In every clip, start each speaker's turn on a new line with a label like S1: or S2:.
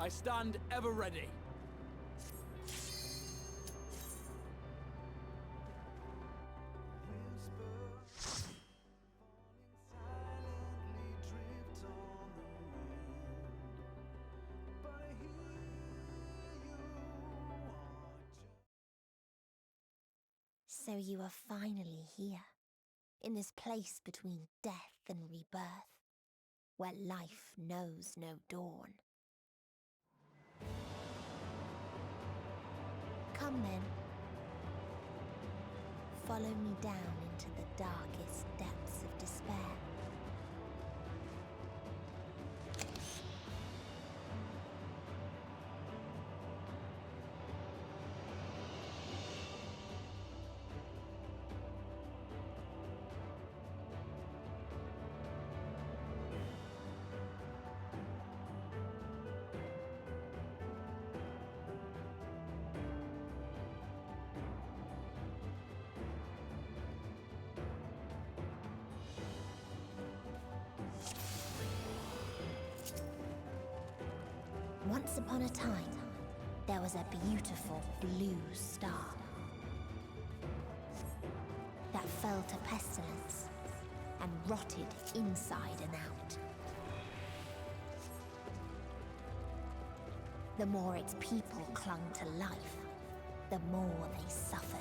S1: I stand ever ready.
S2: So you are finally here, in this place between death and rebirth, where life knows no dawn. Come then. Follow me down into the darkest depths of despair. Once upon a time, there was a beautiful blue star that fell to pestilence and rotted inside and out. The more its people clung to life, the more they suffered.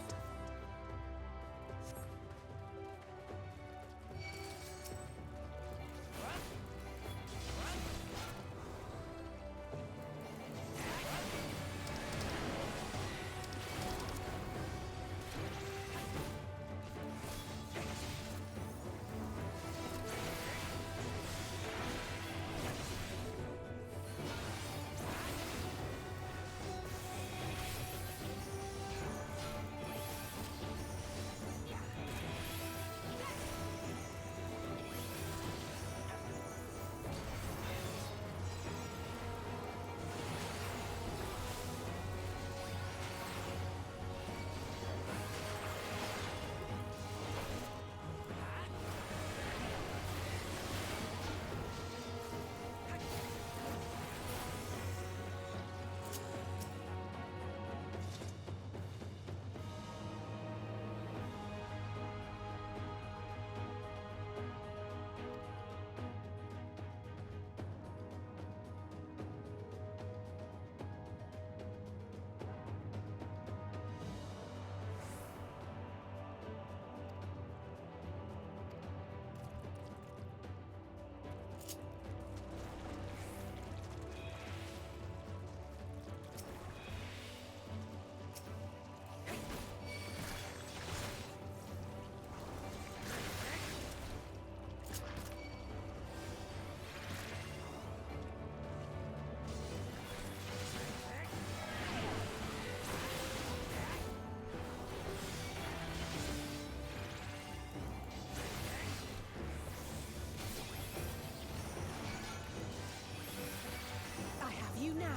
S3: You now.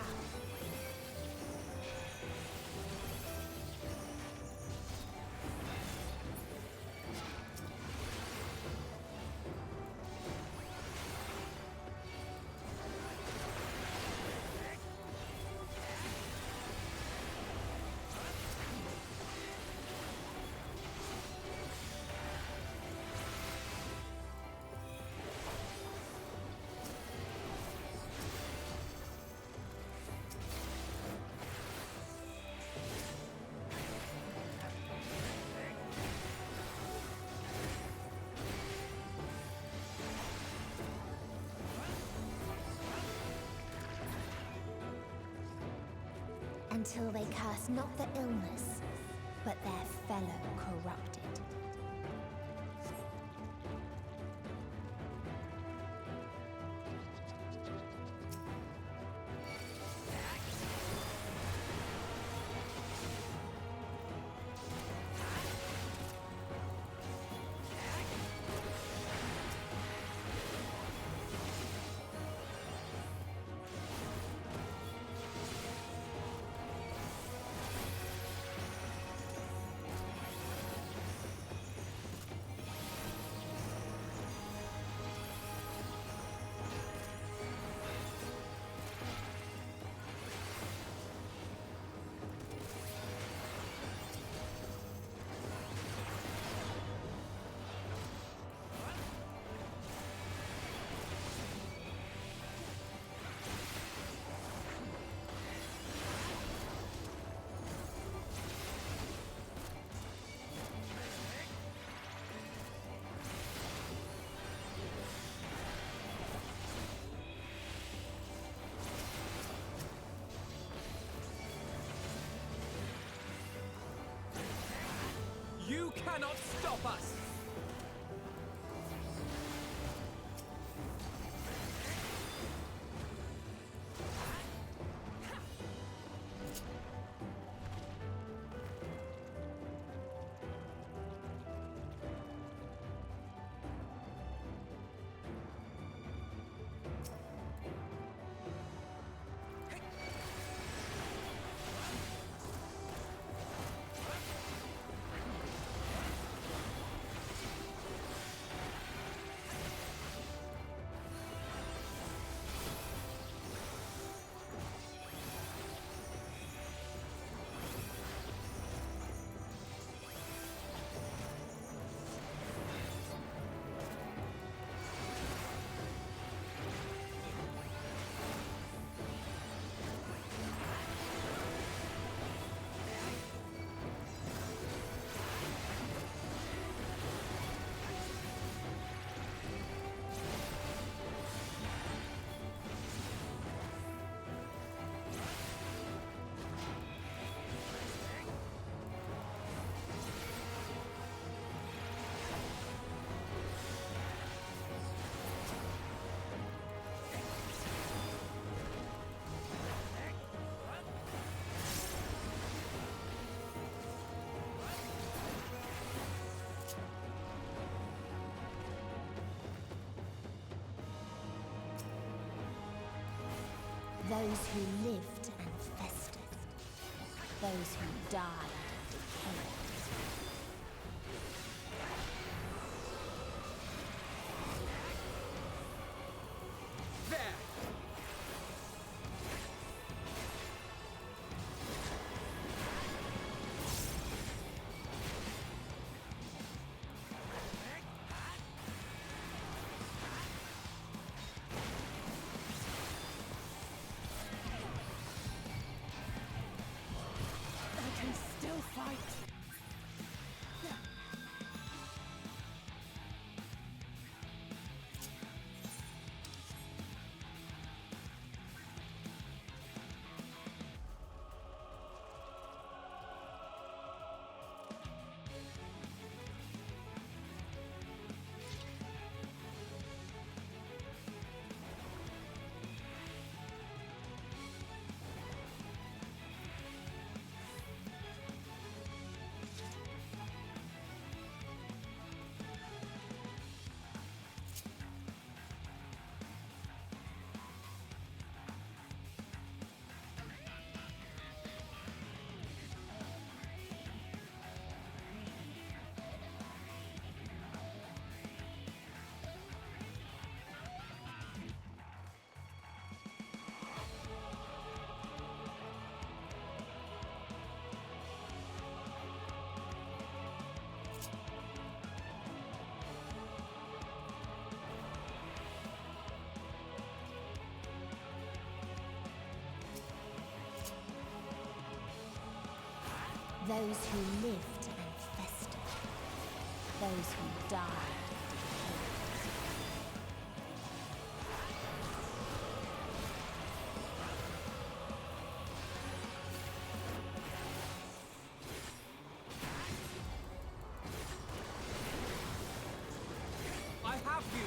S2: Until they curse not the illness, but their fellow corrupted.
S1: You cannot stop us!
S2: Those who lived and festered. Those who died and decayed. Those who lived and festered. Those who died.
S1: I have you!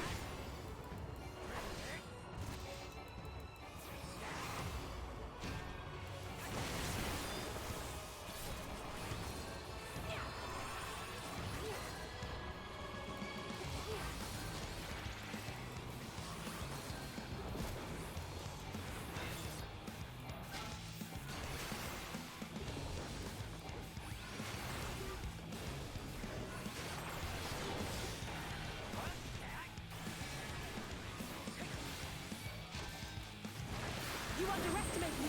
S3: You underestimate me!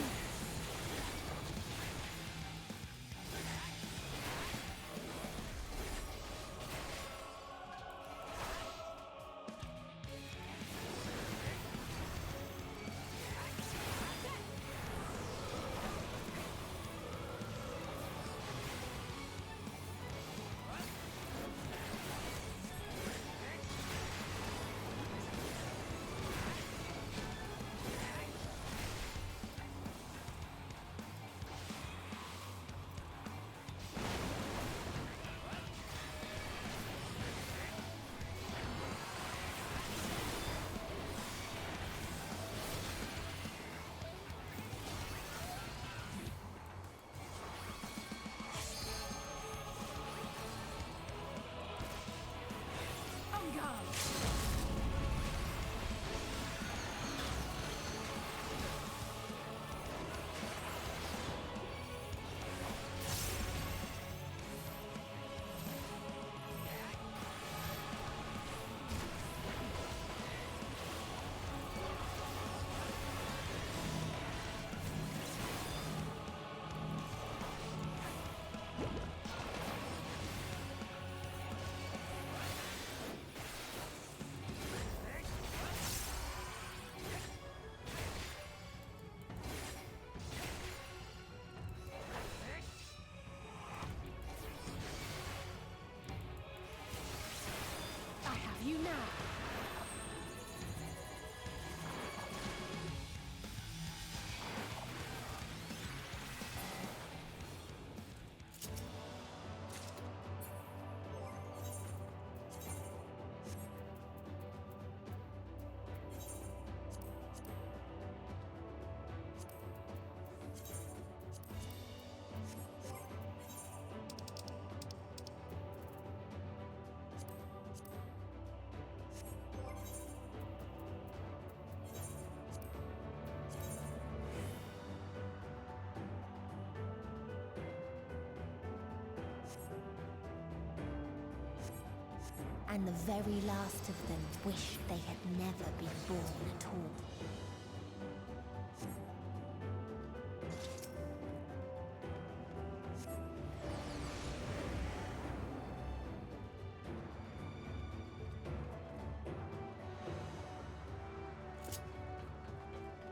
S2: And the very last of them wished they had never been born at all.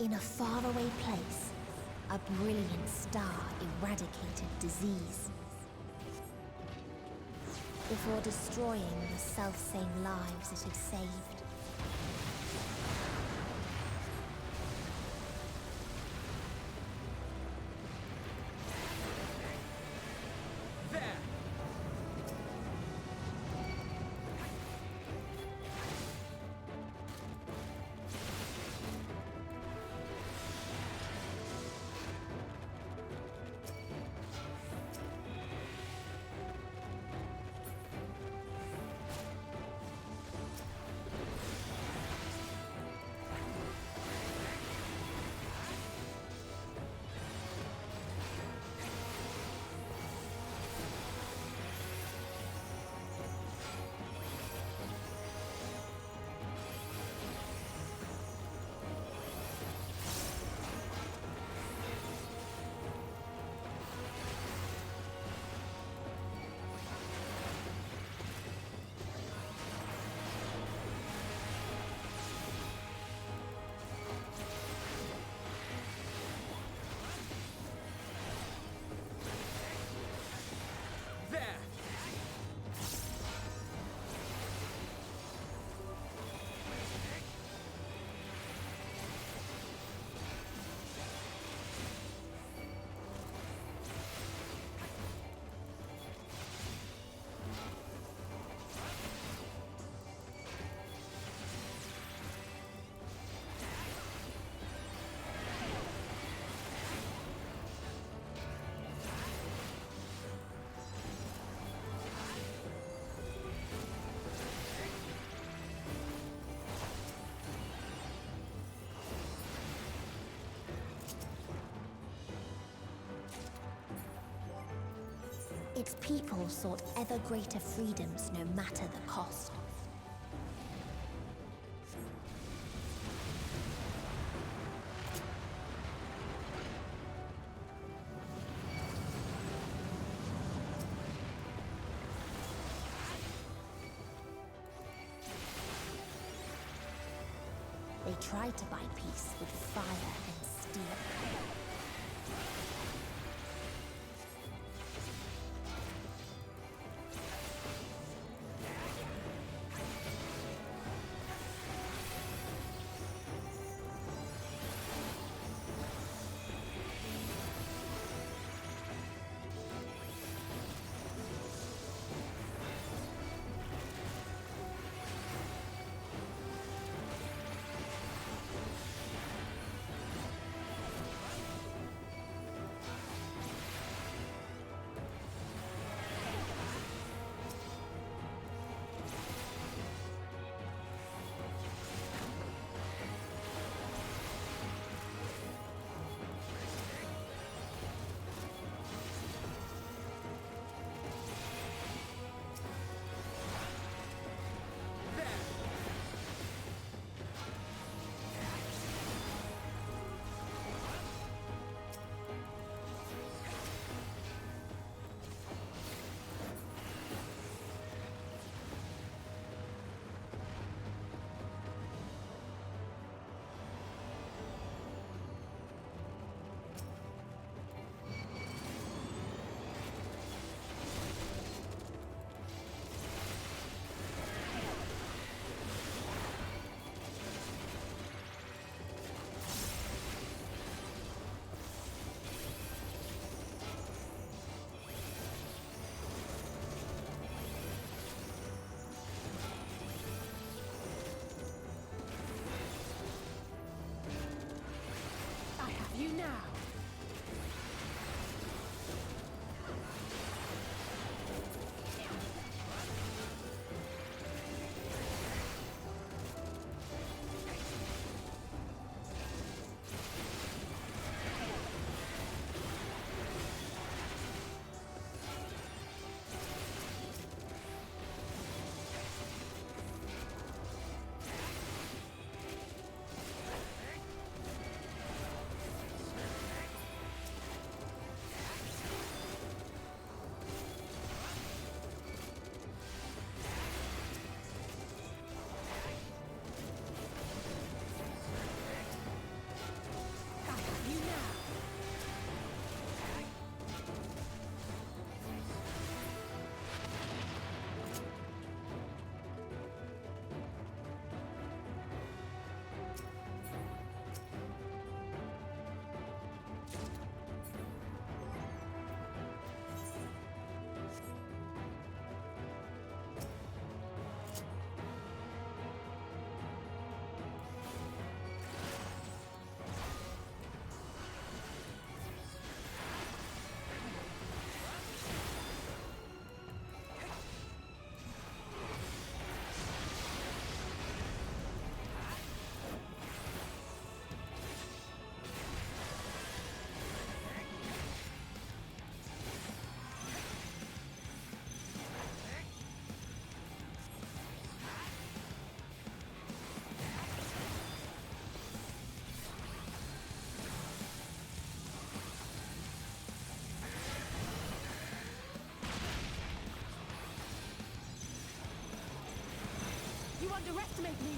S2: In a faraway place, a brilliant star eradicated disease before destroying the selfsame lives it had saved.
S1: There! There!
S2: Its people sought ever greater freedoms no matter the cost. They tried to buy peace with fire and steel.
S3: underestimate me!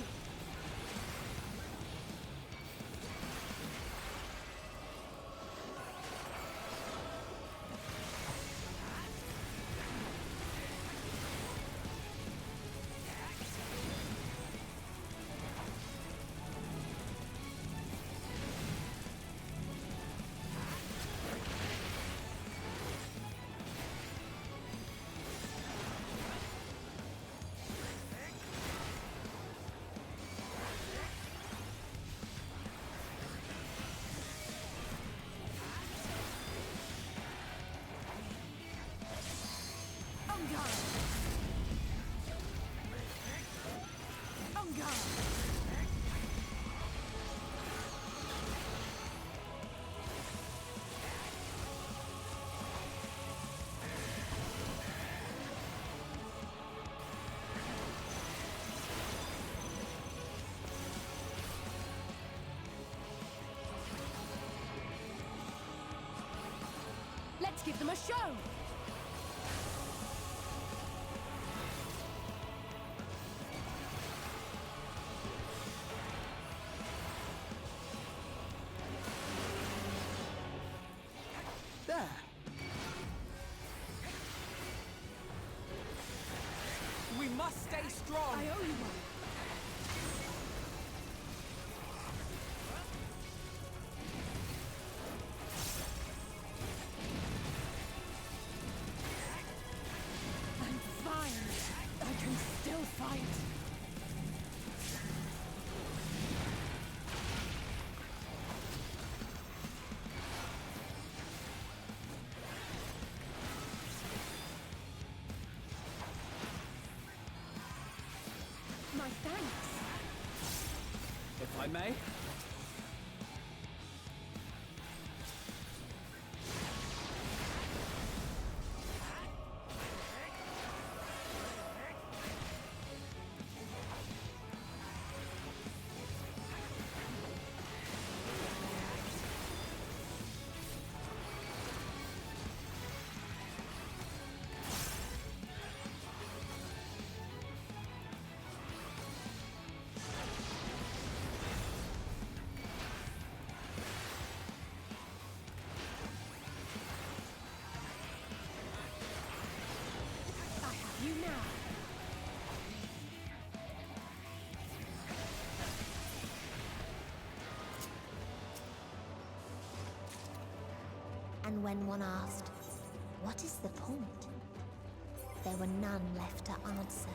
S3: Let's give them a show!
S1: There! We must stay strong!
S3: I owe you one! I'm fine! I can still fight! My thanks!
S1: If I may?
S3: You now!
S2: And when one asked, "What is the point?" there were none left to answer.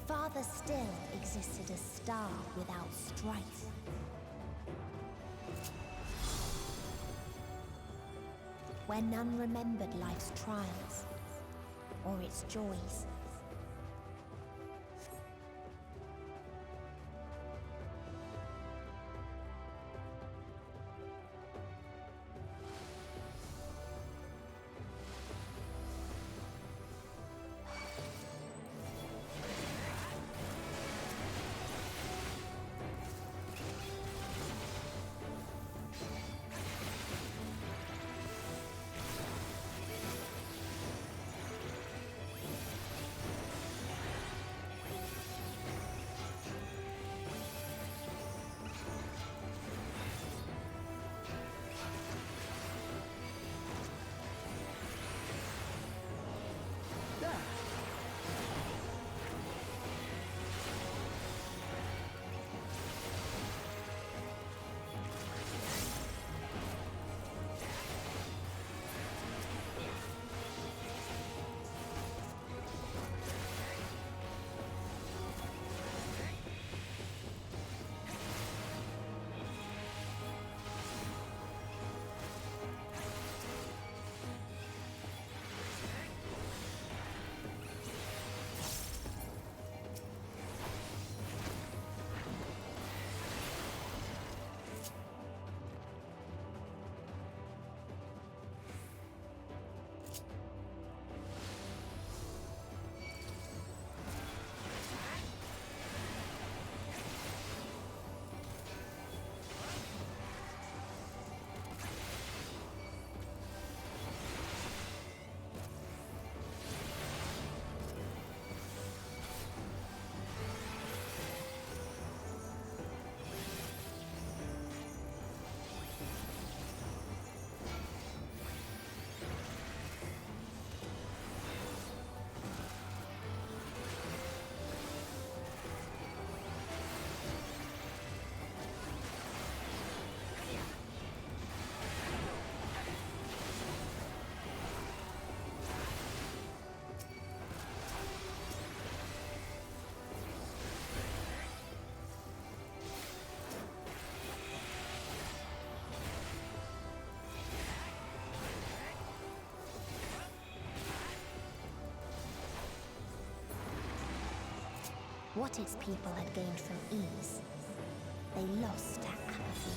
S2: Farther still existed a star without strife. Where none remembered life's trials or its joys. what its people had gained from ease, they lost to apathy.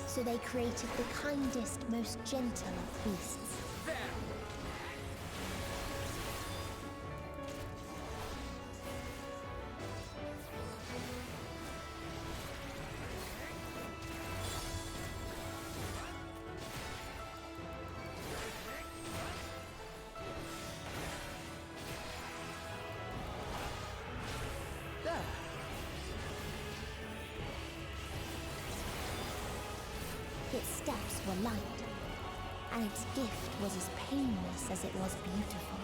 S2: So they created the kindest, most gentle of beasts.
S1: There! There!
S2: Its steps were light, and its gift was as painless as it was beautiful.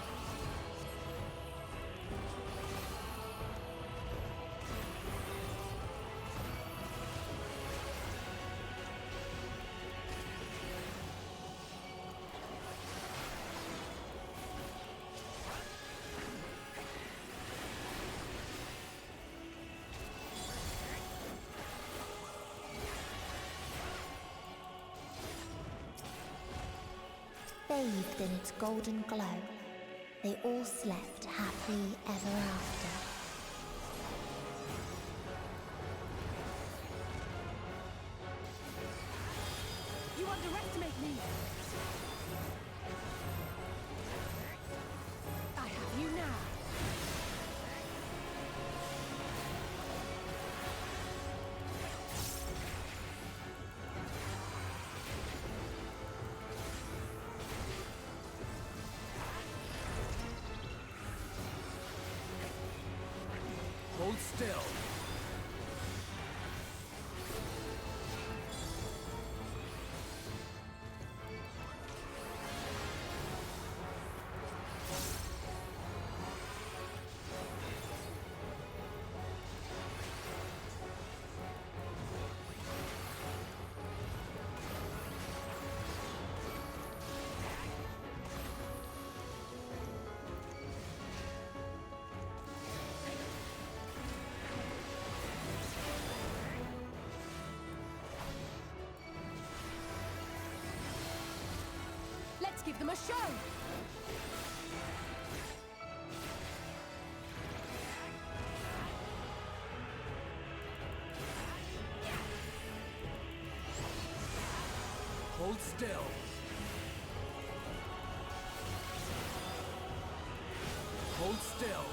S2: Bathed in its golden glow, they all slept happily ever after.
S3: lightly. I have you now.
S1: Hold still.
S3: Let's give them a show!
S1: Hold still. Hold still.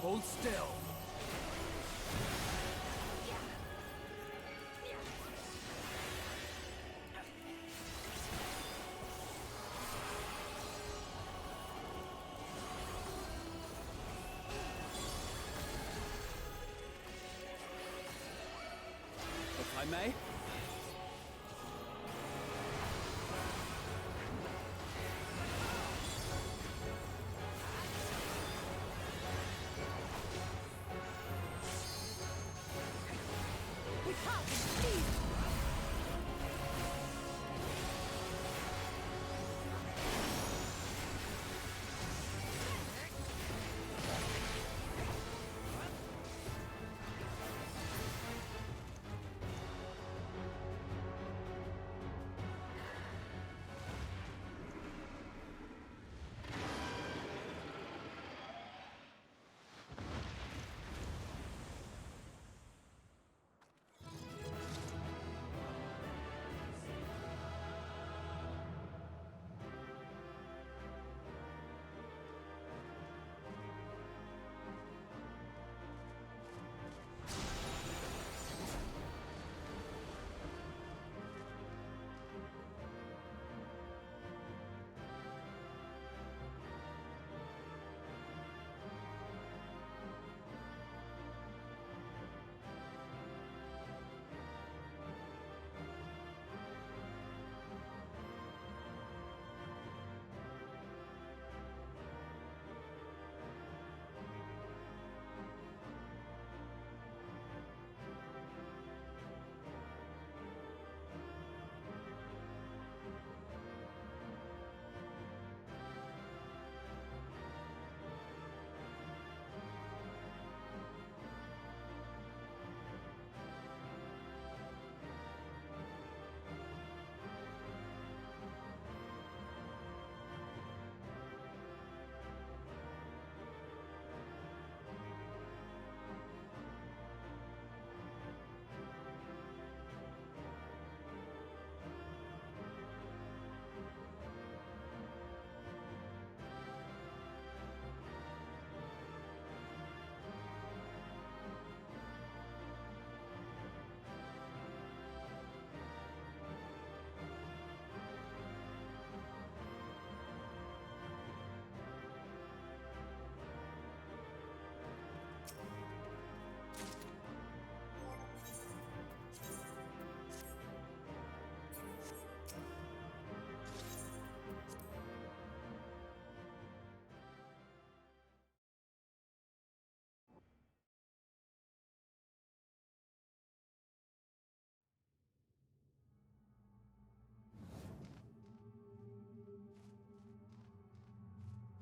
S1: Hold still. If I may?
S3: With power and speed!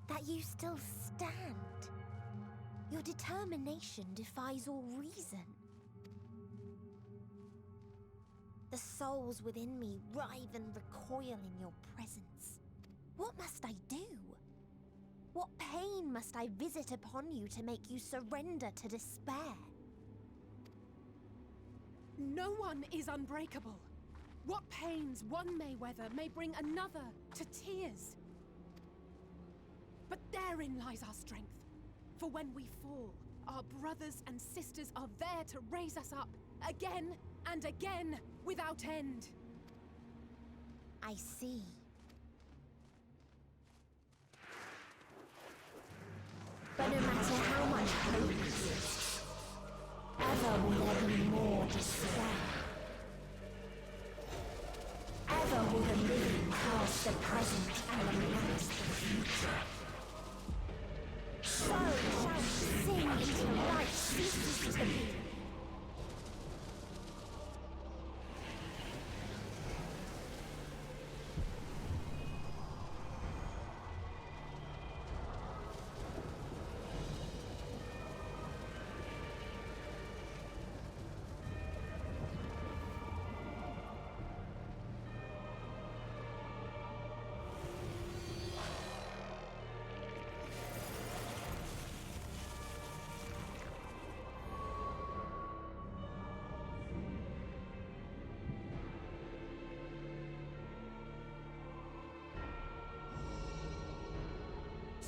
S2: That you still stand. Your determination defies all reason. The souls within me writhe and recoil in your presence. What must I do? What pain must I visit upon you to make you surrender to despair?
S3: No one is unbreakable. What pains one may weather may bring another to tears. But therein lies our strength. For when we fall, our brothers and sisters are there to raise us up, again and again, without end.
S2: I see. But no matter how much hope exists, ever will there be more despair. Ever will the living cast the present and lament the future. So shall we sing until life ceases to be.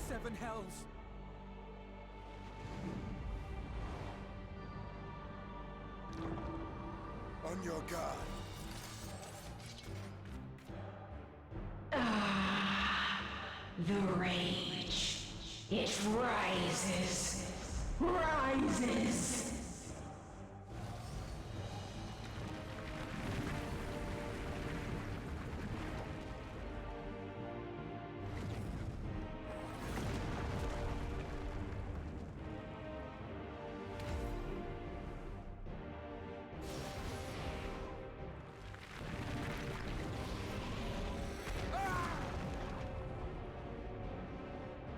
S1: Seven hells!
S4: On your guard.
S5: The rage. It rises. Rises.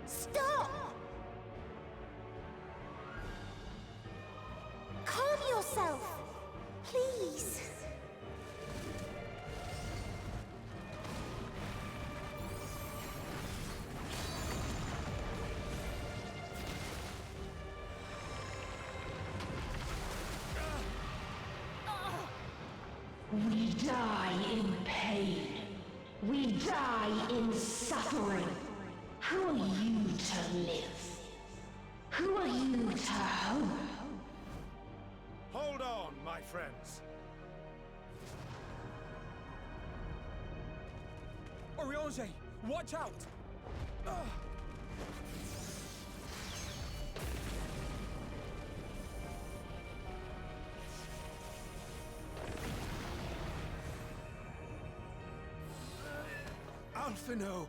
S2: Stop! Calm yourself, please.
S5: We die in pain. We die in suffering. Who are you to live? Who are you to hope?
S4: Hold on, my friends.
S1: Oriange, watch out! Alphino!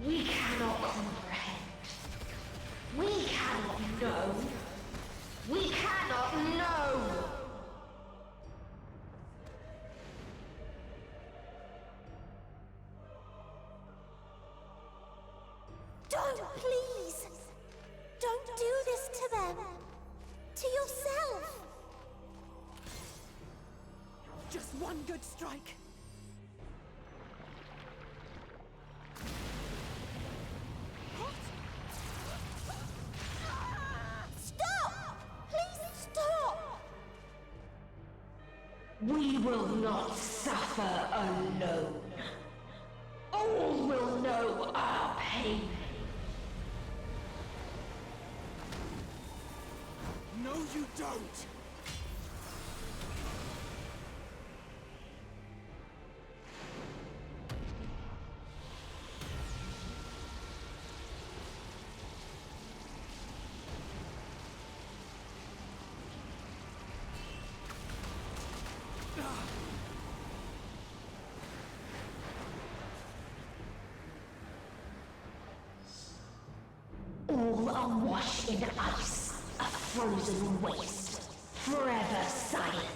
S5: We cannot comprehend. We cannot know. We cannot know!
S2: Don't, please! Don't do this to them! To yourself!
S3: Just one good strike.
S2: Stop! Please stop!
S5: We will not suffer alone. All will know our pain.
S1: No, you don't!
S5: All are washed in ice, a frozen waste, forever silent.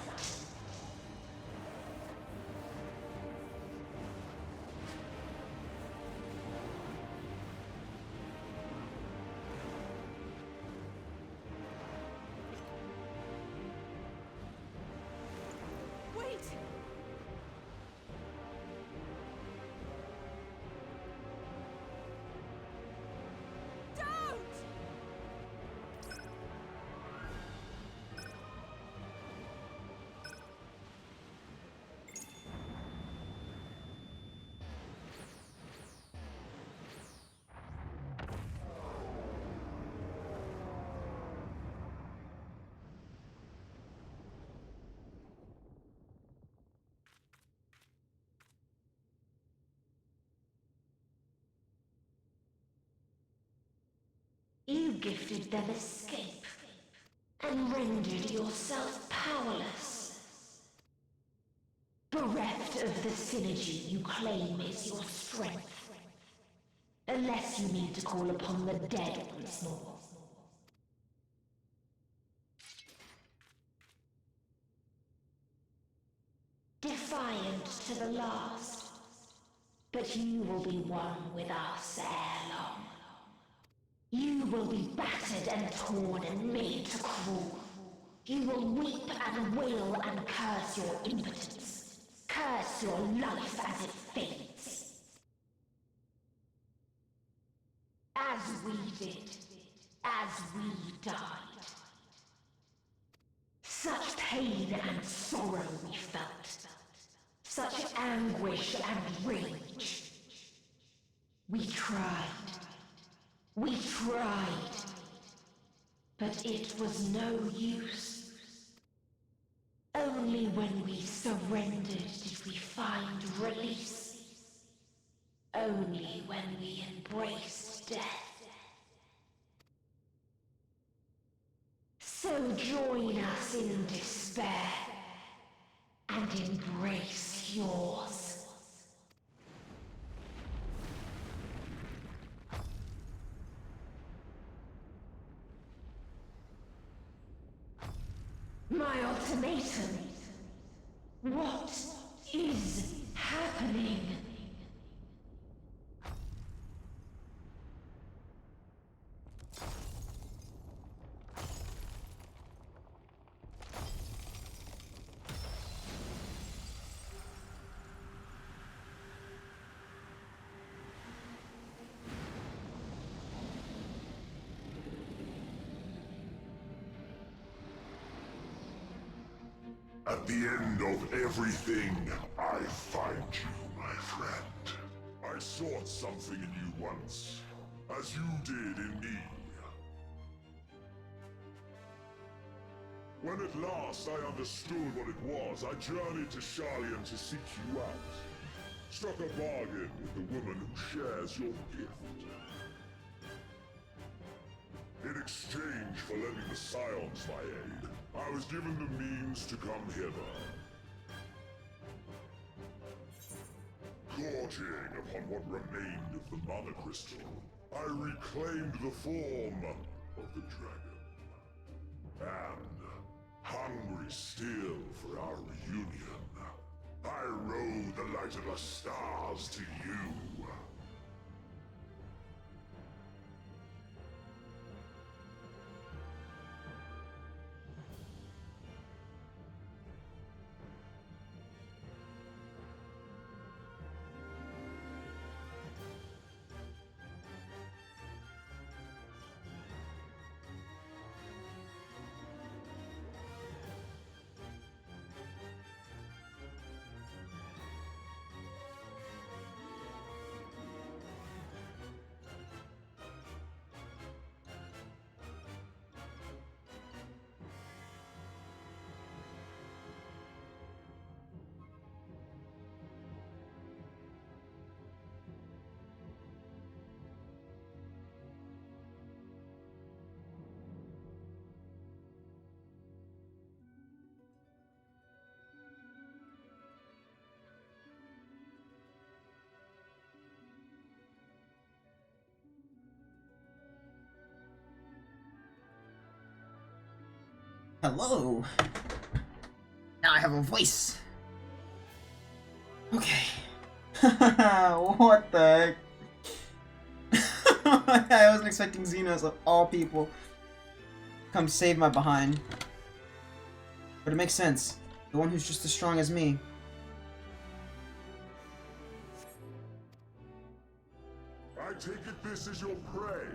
S3: Wait!
S5: gifted them escape and rendered yourself powerless. Bereft of the synergy you claim is your strength. Unless you need to call upon the dead once more. Defiant to the last, but you will be one with us ere long. You will be battered and torn and made to crawl. You will weep and wail and curse your impotence. Curse your life as it fades. As we did. As we died. Such pain and sorrow we felt. Such anguish and rage. We tried. We tried. But it was no use. Only when we surrendered did we find release. Only when we embraced death. So join us in despair and embrace yours. My ultimatum. What is happening?
S4: At the end of everything, I find you, my friend. I sought something in you once, as you did in me. When at last I understood what it was, I journeyed to Sharlayan to seek you out. Struck a bargain with the woman who shares your gift. In exchange for lending the Scions my aid, I was given the means to come hither. Gorging upon what remained of the Mother Crystal, I reclaimed the form of the dragon. And, hungry still for our reunion, I rode the light of the stars to you.
S6: Hello! Now I have a voice! Okay. What the heck? I wasn't expecting Xenos of all people come save my behind. But it makes sense. The one who's just as strong as me.
S4: I take it this is your prey.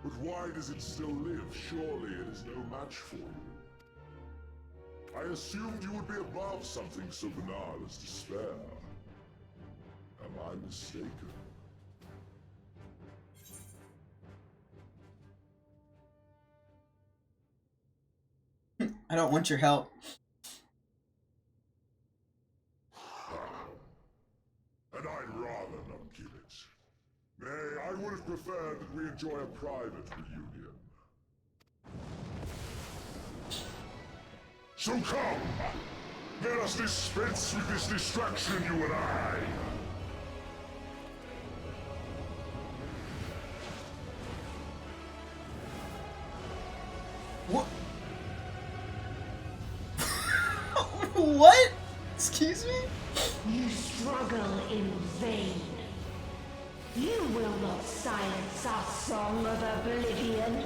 S4: But why does it still live? Surely it is no match for you. I assumed you would be above something so banal as despair. Am I mistaken?
S6: I don't want your help.
S4: And I'd rather not give it. Nay, I would have preferred that we enjoy a private reunion. So come! Let us dispense with this distraction, you and I!
S6: What? What? Excuse me?
S5: You struggle in vain. You will not silence our song of oblivion.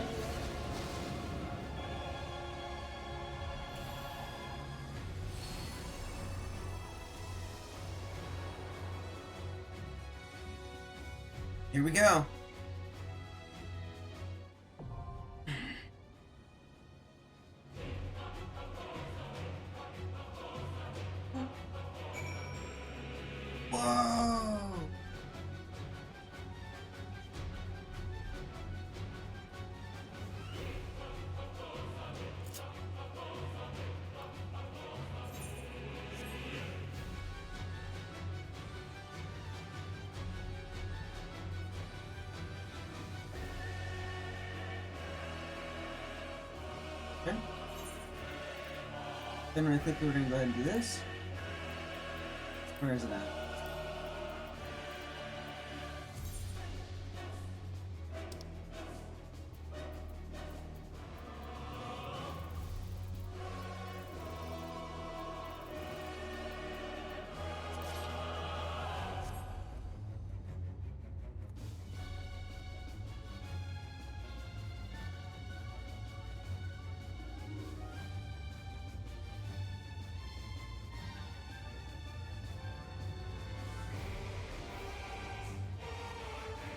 S6: Here we go. Whoa. Okay. Then I think we're gonna go ahead and do this. Where is it at?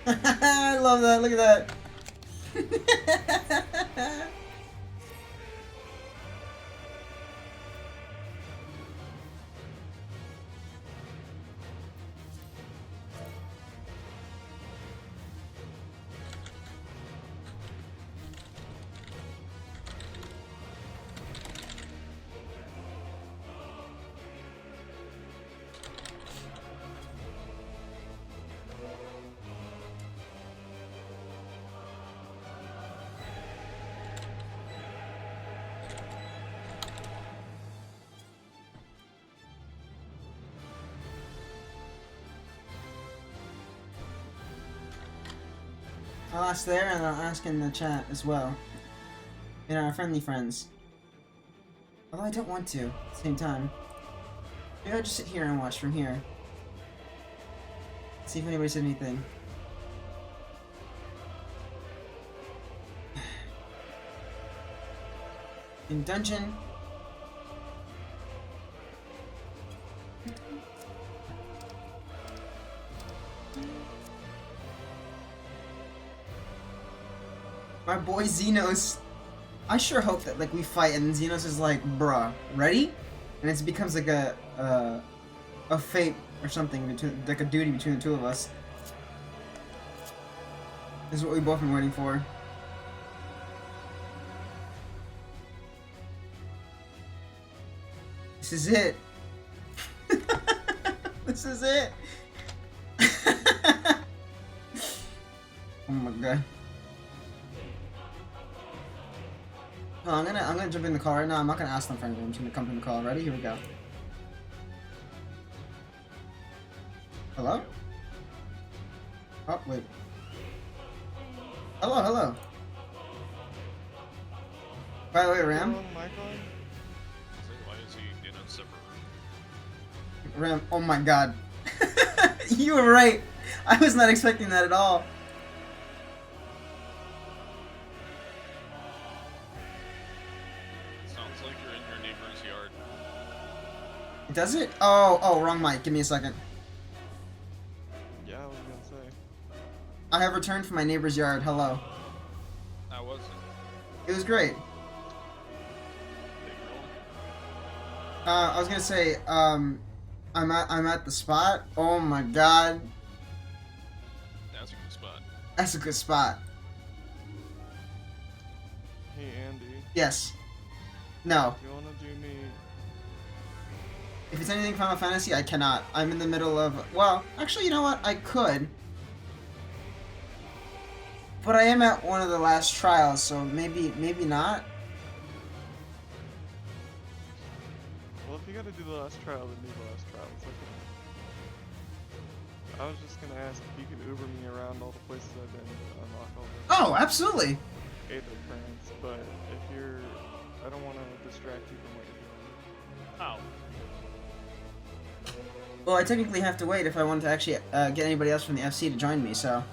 S6: I love that. Look at that. I'll ask there and I'll ask in the chat as well. In our friendly friends. Although I don't want to at the same time. Maybe I'll just sit here and watch from here. See if anybody said anything. In dungeon. My boy Xenos. I sure hope that like we fight and Xenos is like, bruh, ready? And it becomes like a fate or something between, like a duty between the two of us. This is what we've both been waiting for. This is it. This is it. Oh my god. Oh, I'm gonna jump in the call right now. I'm not gonna ask them for anything. I'm just gonna come in the call. Ready? Here we go. Hello? Oh wait. Hello, hello. By the way, Ram.
S7: Why is he in a separate room?
S6: Ram. Oh my god. You were right. I was not expecting that at all. Does it? Oh, wrong mic. Give me a second.
S7: Yeah, I was gonna say.
S6: I have returned from my neighbor's yard. Hello.
S7: How was it?
S6: It was great. I was gonna say, I'm at the spot. Oh my god.
S7: That's a good spot.
S6: That's a good spot.
S7: Hey Andy.
S6: Yes. No.
S7: You wanna do me?
S6: If it's anything Final Fantasy, I cannot. I'm in the middle of... Well, actually, you know what? I could. But I am at one of the last trials, so maybe not.
S7: Well, if you gotta do the last trial, then do the last trial. It's okay. I was just gonna ask if you could Uber me around all the places I've been to unlock all the
S6: Oh, absolutely.
S7: Aether currents, but if you're... I don't want to distract you from what you're doing. Oh.
S6: Well, I technically have to wait if I want to actually get anybody else from the FC to join me, so...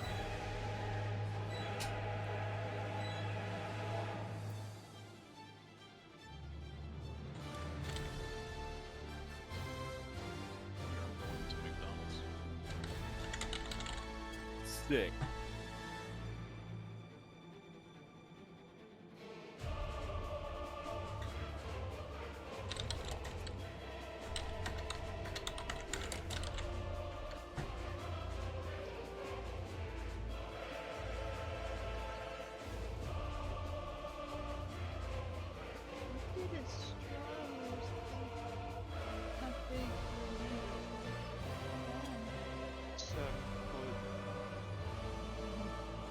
S7: To McDonald's.
S8: Sick.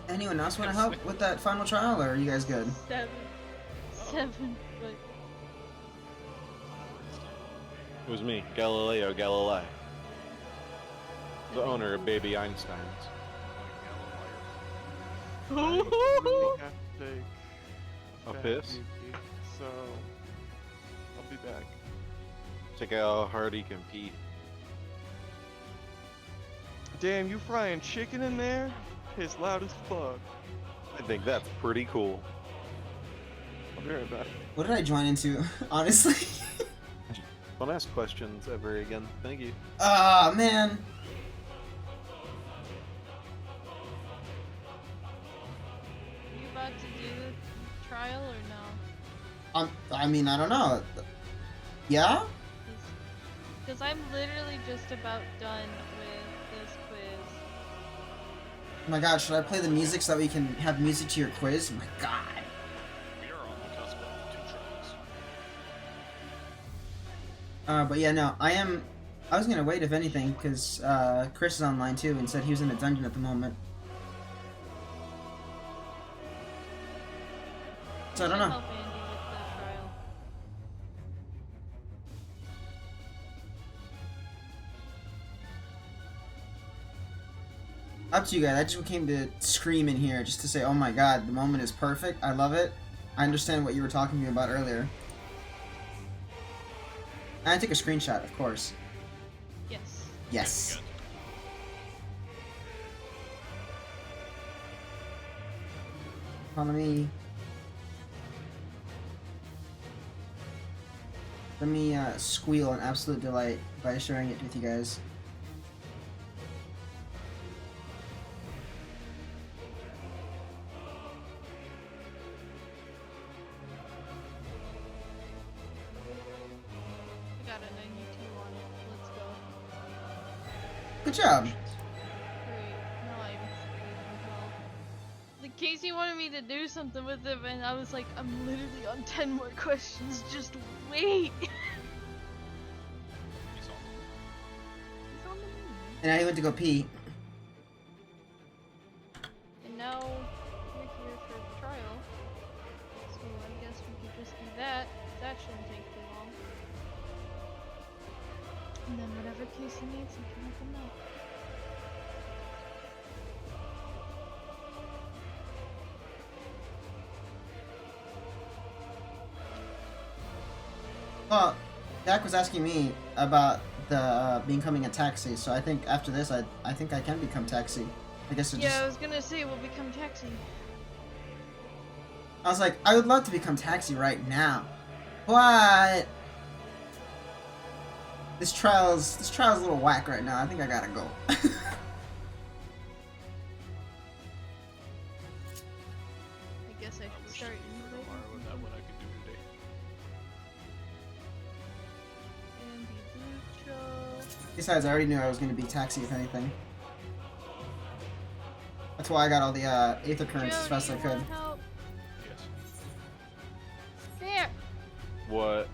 S6: Anyone else want to help with that final trial, or are you guys good?
S9: 7, but
S8: It was me, Galileo Galilei, the owner of Baby Einsteins.
S7: I really have to take
S8: A
S7: fat
S8: piss?
S7: pee, so I'll be back.
S8: Check out how hard he can pee.
S7: Damn, you frying chicken in there? It's loud as fuck.
S8: I think that's pretty cool.
S7: I'll be right back.
S6: What did I join into, honestly?
S8: Don't ask questions ever again. Thank you.
S6: Ah, man.
S9: you about to do the trial or no?
S6: I mean, I don't know. Yeah?
S9: Because I'm literally just about done with this quiz.
S6: Oh my god, should I play the music so that we can have music to your quiz? Oh my god.
S7: We are on the cusp of 2 trials.
S6: But yeah, no, I was gonna wait if anything, because Chris is online too and said he was in a dungeon at the moment. So I don't know.
S9: Help Andy with the trial.
S6: Up to you guys. I just came to scream in here just to say, oh my god, the moment is perfect. I love it. I understand what you were talking to me about earlier. And I took a screenshot, of course.
S9: Yes.
S6: Yes. Follow me. Let me squeal in absolute delight by sharing it with you guys.
S9: I got a 92 on it. Let's go.
S6: Good job.
S9: Great. No, I'm like Casey wanted me to do something with it, and I was like, I'm literally on 10 more questions. Just wait. He's on the moon.
S6: And I went to go pee.
S9: And now we're here for the trial. So I guess we could just do that. That shouldn't take too long. And then whatever Casey needs, he can let them know.
S6: Well, Dak was asking me about the becoming a taxi, so I think after this, I think I can become taxi. I guess it
S9: Yeah,
S6: just...
S9: I was gonna say we'll become taxi.
S6: I was like, I would love to become taxi right now, but this trial's a little whack right now. I think I gotta go.
S9: I guess I should start
S7: For tomorrow with that what I could do today.
S9: Andy Lucho.
S6: Besides, I already knew I was gonna be taxi if anything. That's why I got all the Aether currents as fast as I could.
S9: Help?
S7: Yes.
S9: There.
S8: What?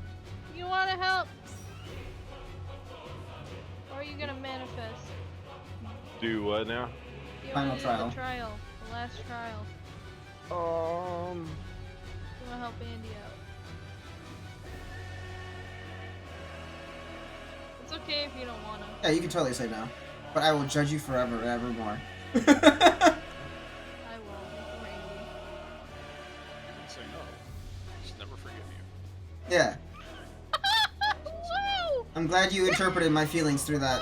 S9: You wanna help? Or are you gonna manifest?
S8: Do what now?
S9: You
S6: Final
S9: wanna do
S6: trial.
S9: The trial. The last trial. You wanna help Andy out? It's okay if you don't wanna.
S6: Yeah, you can totally say no. But I will judge you forever and evermore.
S9: I won't. Before Andy.
S10: Say no. Just never forgive you.
S6: Yeah.
S9: Wow!
S6: I'm glad you interpreted my feelings through that.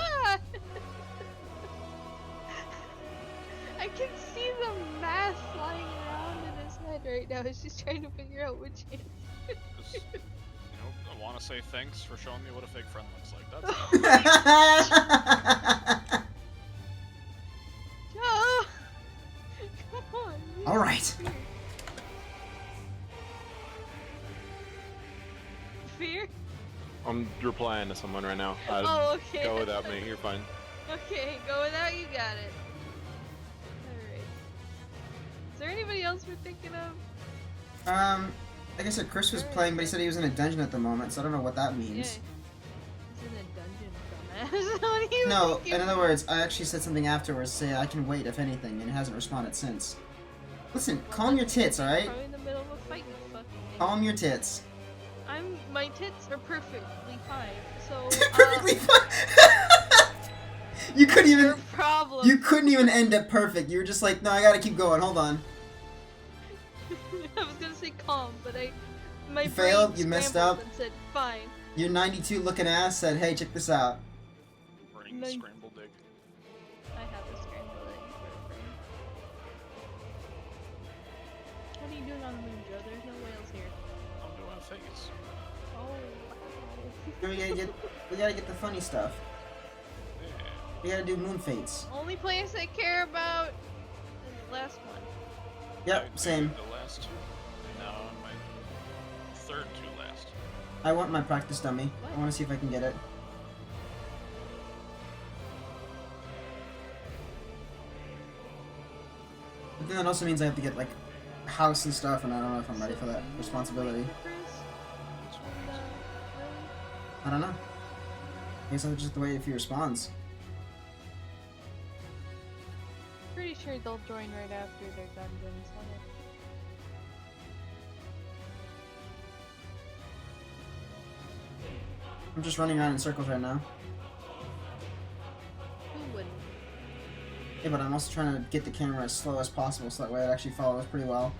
S9: I can see the mass flying around in his head right now. He's just trying to figure out which answer.
S10: Just, I want to say thanks for showing me what a fake friend looks like. That's
S9: Joe! Come on.
S6: All right.
S9: Fear?
S8: I'm replying to someone right now.
S9: Oh, okay.
S8: Go without me. You're fine.
S9: Okay, go without you got it. Alright. Is there anybody else we're thinking of?
S6: Like I said, Chris was playing, but he said he was in a dungeon at the moment, so I don't know what that
S9: Yeah.
S6: means.
S9: He's in a dungeon, dumbass. What do you
S6: No,
S9: think
S6: in
S9: you-
S6: other words, I actually said something afterwards, say I can wait if anything, and he hasn't responded since. Listen, calm your tits, alright?
S9: Probably in the middle of a fight, you fucking idiot.
S6: Calm your tits.
S9: My tits are perfectly fine, so,
S6: Perfectly fine. You couldn't even.
S9: your problem.
S6: You couldn't even end it perfect. You were just like, no, I gotta keep going. Hold on.
S9: I was gonna say calm, but my
S6: You
S9: brain
S6: failed, you messed
S9: scrambled
S6: up.
S9: and said fine.
S6: Your 92 looking ass said, hey, check this out.
S10: brain
S9: Nice.
S10: scrambled egg.
S9: I have a scrambled egg for a brain. What are you doing on the moon, Joe? There's no whales here.
S10: I'm doing a face.
S9: Oh, wow.
S6: We gotta get the funny stuff.
S10: Yeah.
S6: We gotta do moon fates.
S9: Only place I care about is the last one.
S6: Yep, same.
S10: The last two. Now I'm my third to last.
S6: I want my practice dummy.
S9: What?
S6: I wanna see if I can get it. But then that also means I have to get, like, house and stuff, and I don't know if I'm ready for that responsibility. I don't know. I guess I'll just have to wait if he responds.
S9: Pretty sure they'll join right after their dungeons.
S6: I'm just running around in circles right now.
S9: Who wouldn't?
S6: Yeah, but I'm also trying to get the camera as slow as possible so that way it actually follows pretty well.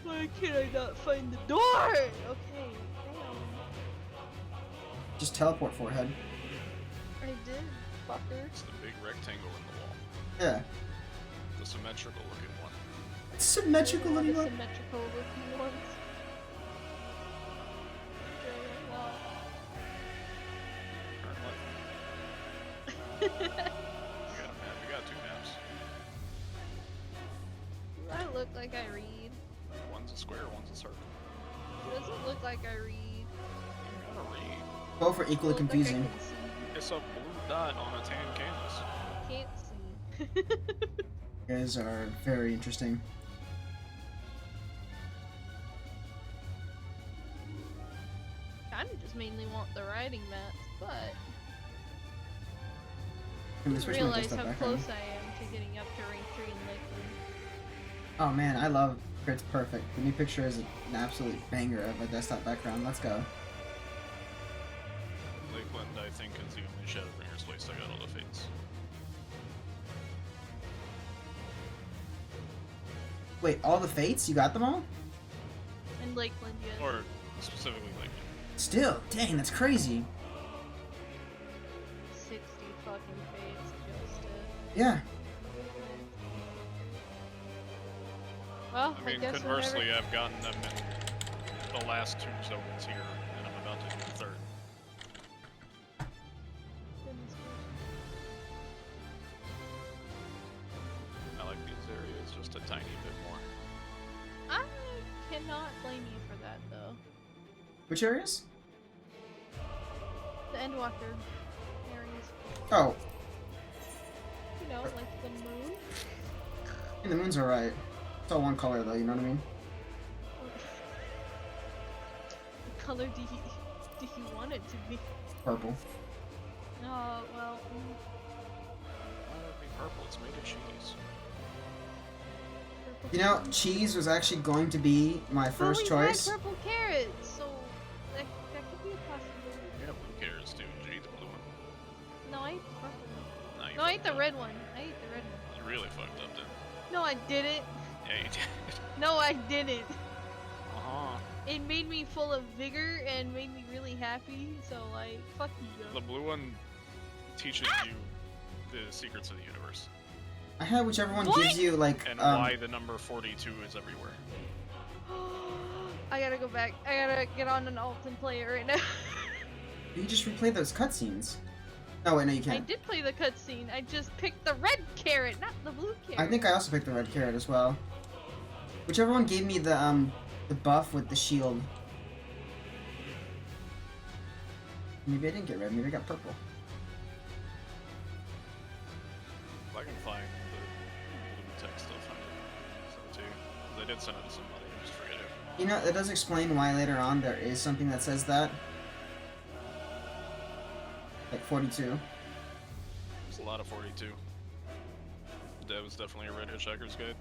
S9: Why can I not find the door? Okay, damn.
S6: Just teleport, forehead.
S9: I did, fucker.
S10: It's the big rectangle in the wall.
S6: Yeah.
S10: The symmetrical looking one.
S6: Symmetrical
S9: What a
S6: anymore?
S9: symmetrical looking ones.
S10: Turn left. We got a map. We got two maps.
S9: Does that look like I read?
S10: One's a square, one's a circle.
S9: Does it look like I read?
S10: You gotta read.
S6: Both are equally
S9: Look like I
S6: confusing.
S9: can see.
S10: It's a blue dot on a tan canvas.
S9: Can't see.
S6: You guys are very interesting.
S9: Kinda just mainly want the riding mats, but
S6: Can we
S9: I
S6: switch my
S9: realize
S6: desktop
S9: how
S6: back on?
S9: close I am to getting up to rank 3 in Lakeland.
S6: Oh man, I love Crit's perfect. The new picture is an absolute banger of a desktop background. Let's go.
S10: Lakeland, I think, is the only Shadowbringers place I got all the fates.
S6: Wait, all the fates? You got them all?
S9: In Lakeland, yes.
S10: Or specifically Lakeland.
S6: Still, dang, that's crazy.
S9: 60 fucking fates just to...
S6: Yeah.
S9: Well,
S10: I mean,
S9: guess
S10: conversely,
S9: whenever...
S10: I've gotten them in the last two zones here, and I'm about to do the third.
S9: Goodness
S10: I like these areas just a tiny bit more.
S9: gracious. I cannot blame you for that, though.
S6: Which areas?
S9: The Endwalker areas.
S6: Oh,
S9: You know, like the moon.
S6: and the moon's alright. It's all one color though, you know what I mean?
S9: What color do you want it to be?
S6: Purple.
S9: Oh, well...
S10: Why would it be purple? It's made of cheese.
S9: purple
S6: You know,
S9: carrots.
S6: cheese was actually going to be my first
S9: But we
S6: choice.
S9: had purple carrots, so that could be a possibility.
S10: Yeah, blue carrots too. Did you eat the blue one?
S9: No, I ate the purple one.
S10: No, you
S9: No, I ate
S10: fucked
S9: the
S10: up.
S9: red one. I ate the red one.
S10: You really fucked up then.
S9: No, I didn't.
S10: Yeah, you did.
S9: No, I didn't.
S10: Uh-huh.
S9: It made me full of vigor and made me really happy, so like, fuck you,
S10: The
S9: yo.
S10: blue one teaches you the secrets of the universe.
S6: I had whichever one
S9: What?
S6: gives you like
S10: And why the number 42 is everywhere.
S9: I gotta go back. I gotta get on an alt and play it right now.
S6: You just replay those cutscenes. Oh wait, no, you
S9: I
S6: can't.
S9: did play the cutscene. I just picked the red carrot, not the blue carrot.
S6: I think I also picked the red carrot as well. Whichever one gave me the buff with the shield. Maybe I didn't get red. Maybe I got purple.
S10: If I can find the blue text, I'll find it. Send it to you. 'Cause I did send it to somebody, I just forget it.
S6: You know, that does explain why later on there is something that says that. Like 42.
S10: There's a lot of 42. That was definitely a Red Hitchhiker's Guide.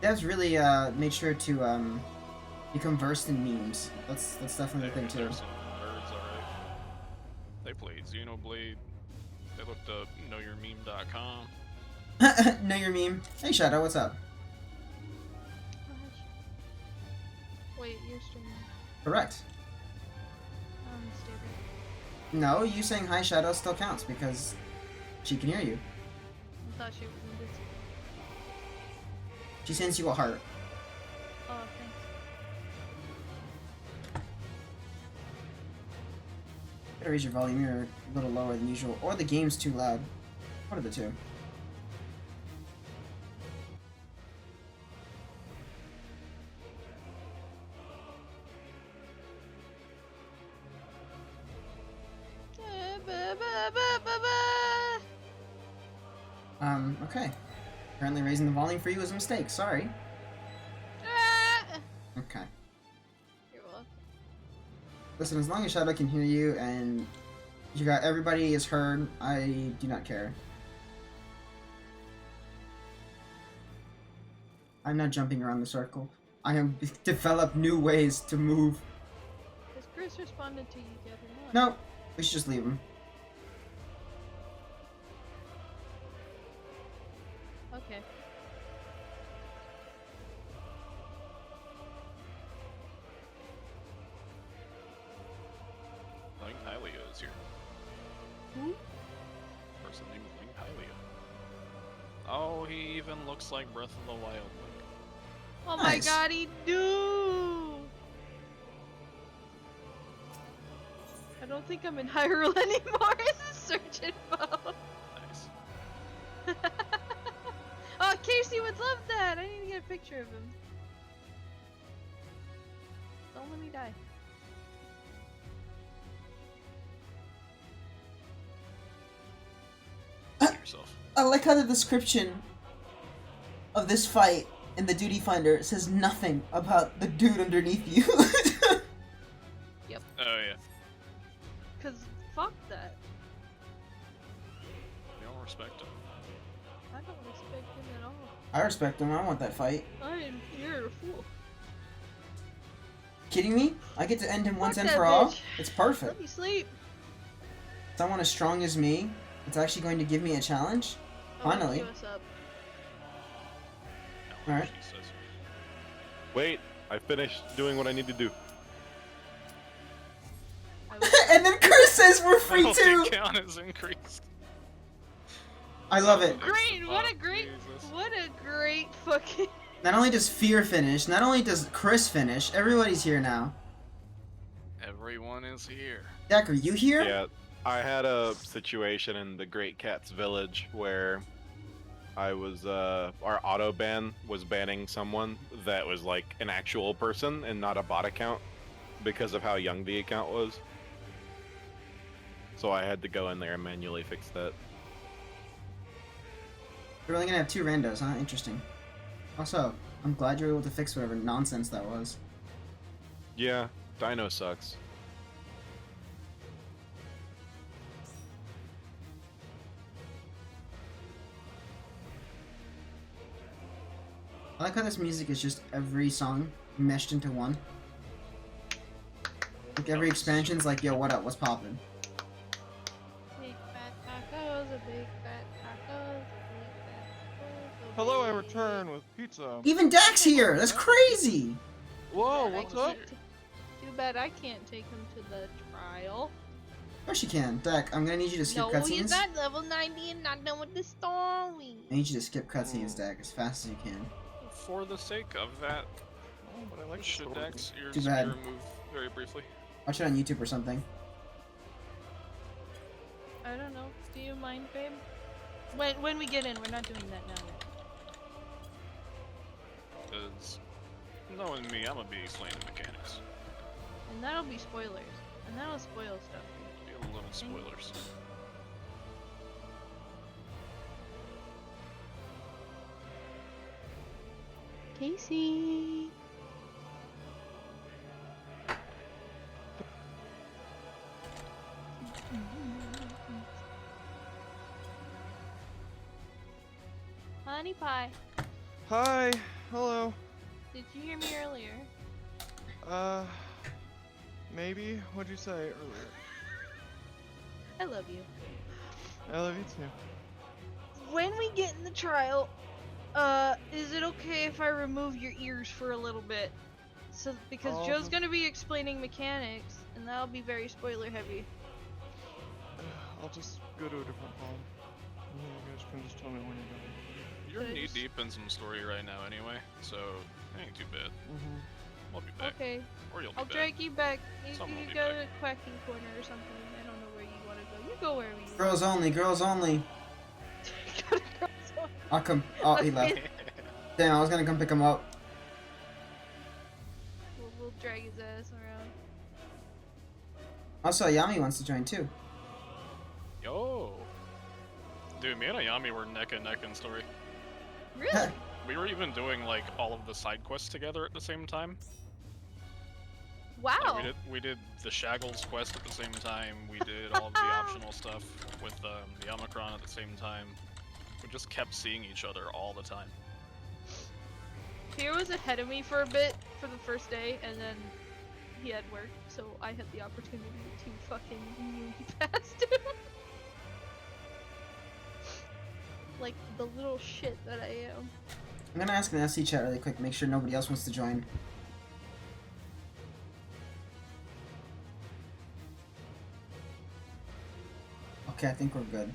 S6: Devs really made sure to become versed in memes. That's definitely the thing too.
S10: There's some nerds, alright. They played Xenoblade. They looked up knowyourmeme.com.
S6: Know your meme. Hey Shadow, what's up?
S9: Wait, you're streaming.
S6: Correct.
S9: Stay there.
S6: No, you saying hi Shadow still counts because she can hear you.
S9: I thought she was in Discord.
S6: She sends you a heart.
S9: Oh, thanks.
S6: Better raise your volume, you're a little lower than usual. Or the game's too loud. One of the two. Okay. Apparently raising the volume for you was a mistake, sorry. Okay.
S9: You're welcome.
S6: Listen, as long as Shadow can hear you and you got everybody is heard, I do not care. I'm not jumping around the circle. I have developed new ways to move.
S9: Has Chris responded to you yet or not?
S6: No, we should just leave him.
S9: Okay.
S10: Ling Hylia is here.
S9: Who?
S10: Person named Ling Hylia. Oh, he even looks like Breath of the Wild Link.
S9: Oh
S6: Nice.
S9: my god, he do! I don't think I'm in Hyrule anymore. This is search info.
S10: Nice.
S9: Oh, Casey would love that. I need to get a picture of him. Don't let me die.
S10: Yourself.
S6: I like how the description of this fight in the duty finder says nothing about the dude underneath you.
S9: Yep.
S10: Oh yeah.
S9: Cause fuck that.
S10: You don't respect him.
S9: I don't respect him at all.
S6: I respect him, I want that fight.
S9: You're a fool.
S6: Kidding me? I get to end him once
S9: Fuck
S6: and
S9: that
S6: for all?
S9: bitch.
S6: It's
S9: Let
S6: perfect.
S9: me sleep.
S6: Someone as strong as me, it's actually going to give me a challenge?
S9: Oh,
S6: Finally.
S9: queue us up.
S10: No,
S6: Alright.
S10: she says.
S8: Wait, I finished doing what I need to do.
S9: I was-
S6: And then Chris says we're free
S10: Penalty
S6: too!
S10: count is increased.
S6: I love it.
S9: Great! What a
S10: Oh,
S9: great,
S10: Jesus.
S9: what a great fucking.
S6: Not only does Fear finish, not only does Chris finish, everybody's here now.
S10: Everyone is here.
S6: Jack, are you here?
S8: Yeah, I had a situation in the Great Cat's Village where I was, our auto ban was banning someone that was like an actual person and not a bot account because of how young the account was. So I had to go in there and manually fix that.
S6: You're only gonna have 2 randos, huh? Interesting. Also, I'm glad you were able to fix whatever nonsense that was.
S8: Yeah, Dino sucks.
S6: I like how this music is just every song meshed into one. Like every expansion's like, yo, what up? What's poppin'?
S9: Big fat tacos, a big fat tacos, a big fat tacos.
S7: Hello, I return with pizza.
S6: Even Dak's here! That's crazy!
S7: Whoa,
S9: Too bad I
S7: what's up?
S9: can't Too bad I can't take him to the trial.
S6: Of course you can. Dak, I'm gonna need you to skip
S9: No, he's
S6: cutscenes.
S9: at level 90 and not done with the story.
S6: I need you to skip cutscenes, Dak, as fast as you can.
S10: For the sake of that,
S7: Oh, but I like the
S10: should
S7: story.
S10: Dax ears
S6: Too
S10: be
S6: bad.
S10: removed very briefly?
S6: Watch it on YouTube or something.
S9: I don't know. Do you mind, babe? When we get in, we're not doing that now.
S10: Because knowing me, I'm gonna be explaining mechanics.
S9: And that'll be spoilers. And that'll spoil stuff.
S10: Be a little spoilers.
S9: Casey. Honey pie.
S7: Hi, hello.
S9: Did you hear me earlier?
S7: Maybe? What'd you say earlier?
S9: I love you.
S7: I love you too.
S9: When we get in the trial, is it okay if I remove your ears for a little bit? So, because Joe's gonna be explaining mechanics, and that'll be very spoiler heavy.
S7: I'll just go to a different home. And then you guys can just tell me when you're done.
S10: You're
S9: So
S10: knee
S9: just-
S10: deep in some story right now anyway, so it ain't too bad.
S7: Mm-hmm.
S10: I'll be back.
S9: Okay,
S10: Or you'll be
S9: I'll
S10: back.
S9: drag you back. You
S10: Someone will
S9: can
S10: be
S9: go
S10: back.
S9: to Quacking Corner or something. I don't know where you want to go. You go wherever you
S6: Girls only, girls only.
S9: want.
S6: I'll come. Oh, he left. Damn, I was gonna come pick him up.
S9: We'll drag his ass around.
S6: Also, Yami wants to join too.
S10: Yo! Dude, me and Ayami were neck and neck in story.
S9: Really?
S10: We were even doing like all of the side quests together at the same time.
S9: Wow.
S10: Like, we did the Shaggles quest at the same time. We did all of the optional stuff with the Omicron at the same time. We just kept seeing each other all the time.
S9: Pierre was ahead of me for a bit for the first day, and then he had work, so I had the opportunity to fucking move past him. Like the little shit that I am.
S6: I'm gonna ask an SC chat really quick, make sure nobody else wants to join. Okay, I think we're good.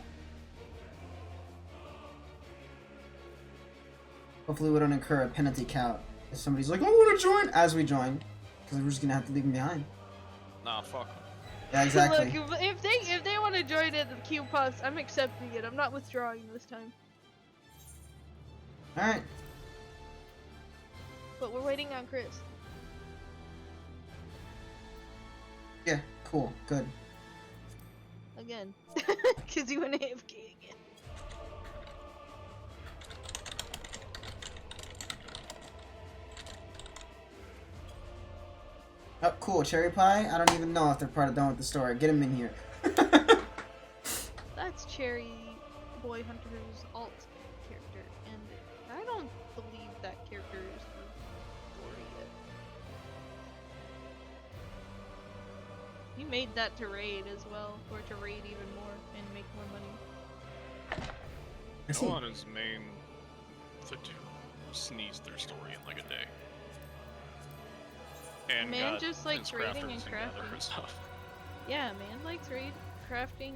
S6: Hopefully we don't incur a penalty count if somebody's like, I want to join as we join, because we're just gonna have to leave them behind.
S10: Nah, fuck.
S6: Yeah, exactly.
S9: Look, if they want to join in the queue pops, I'm accepting it. I'm not withdrawing this time.
S6: All right.
S9: But we're waiting on Chris.
S6: Yeah. Cool. Good.
S9: Again. Because he went AFK again.
S6: Oh, cool. Cherry pie. I don't even know if they're part of done with the story. Get him in here.
S9: That's Cherry Boy Hunter's alt character, and I don't believe that character is the story yet. He made that to raid as well, or to raid even more and make more money.
S6: I see.
S10: Go on his main to sneeze their story in like a day. And
S9: Man
S10: got
S9: just likes
S10: his
S9: raiding
S10: crafters
S9: and
S10: gather
S9: crafting.
S10: and stuff.
S9: Yeah, man likes crafting,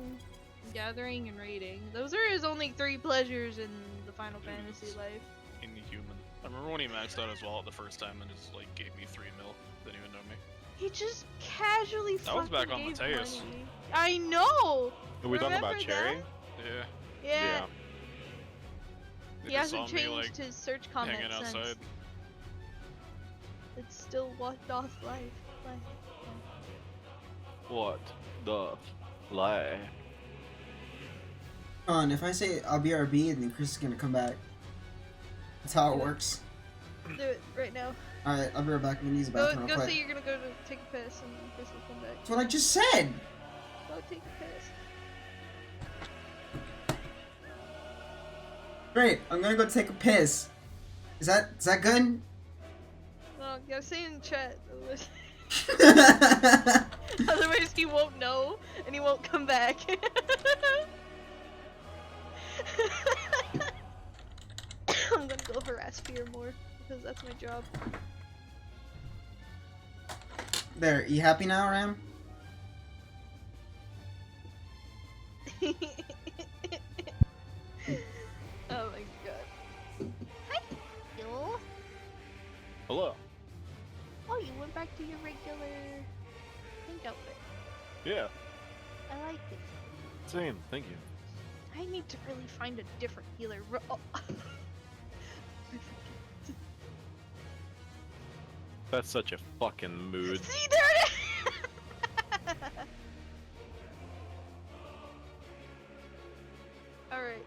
S9: gathering, and raiding. Those are his only 3 pleasures in the Final Fantasy life.
S10: Inhuman. I remember when he maxed out his wallet the first time and just like gave me 3 mil. Didn't even know me.
S9: He just casually
S10: That was back on
S9: gave
S10: Mateus.
S9: money. I know!
S8: Are we talking about
S9: Remember
S8: Cherry?
S10: Yeah.
S9: Yeah.
S10: They
S9: He
S10: just
S9: hasn't
S10: saw me,
S9: changed
S10: like,
S9: his search comment
S10: hanging
S9: since.
S10: outside.
S9: It's still what doth life.
S8: What the lie?
S6: On, if I say I'll be RB, then Chris is gonna come back. That's how it works.
S9: Do it right now.
S6: Alright, I'll be right back. I'm gonna use the
S9: Go,
S6: bathroom real
S9: go
S6: quick.
S9: say you're gonna go to take a piss and Chris will come back.
S6: That's what I just said!
S9: Go take a piss.
S6: Great, I'm gonna go take a piss. Is that good?
S9: No, gotta say in chat. Otherwise he won't know and he won't come back. I'm gonna go harass Fear more because that's my job.
S6: There, you happy now, Ram?
S9: Oh my god. Hi, Phil.
S8: Hello.
S9: Oh, you went back to your regular pink outfit.
S8: Yeah.
S9: I like it.
S8: Same. Thank you.
S9: I need to really find a different healer. Oh.
S8: That's such a fucking mood.
S9: See, there it is! Alright.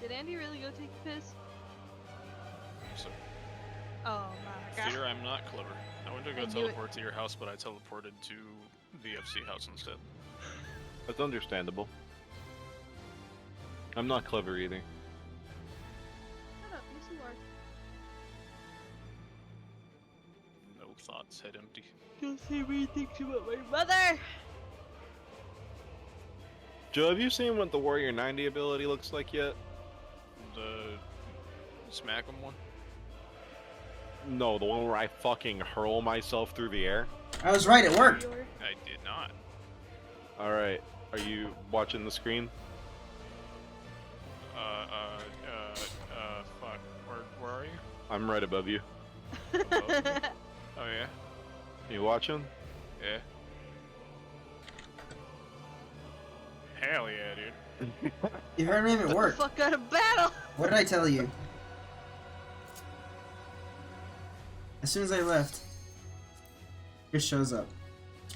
S9: Did Andy really go take a piss?
S10: So,
S9: Oh my god.
S10: Fear, I'm not clever. I went to go
S9: I knew it.
S10: teleport to your house, but I teleported to the FC house instead.
S8: That's understandable. I'm not clever either.
S9: Shut up, yes you are.
S10: No thoughts, head empty.
S9: Don't say weird things about my mother!
S8: Joe, have you seen what the Warrior 90 ability looks like yet?
S10: The smack 'em one?
S8: No, the one where I fucking hurl myself through the air.
S6: I was right, it worked.
S10: I did not.
S8: Alright, are you watching the screen?
S10: Fuck. Where are you?
S8: I'm right above you.
S10: Above me? Oh yeah?
S8: You watching?
S10: Yeah. Hell yeah, dude.
S6: You heard me, it worked.
S9: Fuck out of battle!
S6: What did I tell you? As soon as I left, it shows up.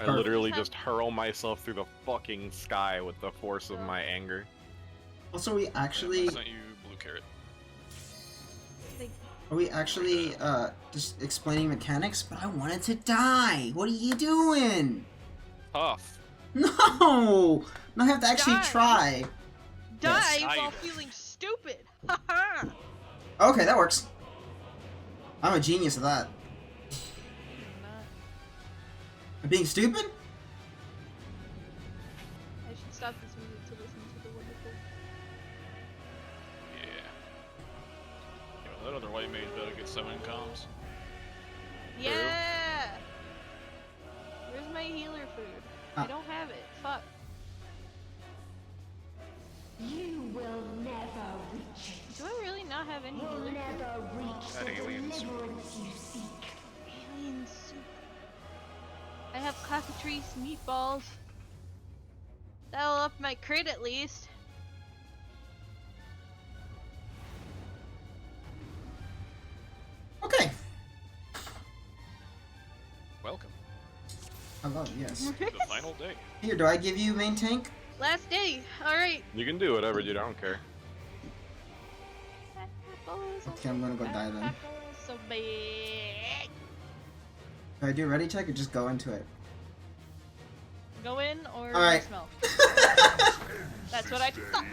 S8: I literally just hurl myself through the fucking sky with the force of my anger.
S6: Also, we actually...
S10: I sent you blue carrot.
S6: Are we actually, just explaining mechanics? But I wanted to die! What are you doing?
S10: Tough.
S6: No! No, I have to actually
S9: Die.
S6: try.
S9: Die
S10: Yes.
S9: while feeling stupid! Haha!
S6: Okay, that works. I'm a genius at that. I'm being stupid?
S9: I should stop this music to listen to the wonderful.
S10: Yeah. Yeah, that other white mage better get 7 comms.
S9: Yeah! Where's my healer food? I don't have it. Fuck.
S5: You will never reach it.
S9: Do I really not have any
S5: You'll
S9: healer food?
S5: never reach
S10: That
S5: the
S10: alien soup.
S5: deliverance you seek.
S9: Alien soup. I have cockatrice meatballs. That'll up my crit at least.
S6: Okay.
S10: Welcome.
S6: Hello, yes.
S10: The final day.
S6: Here, do I give you main tank?
S9: Last day. Alright.
S8: You can do whatever, dude. I don't care.
S6: Okay, I'm gonna go die then.
S9: So big.
S6: Do I do a ready check or just go into it?
S9: Go in or
S6: Alright.
S9: smell. That's what I thought.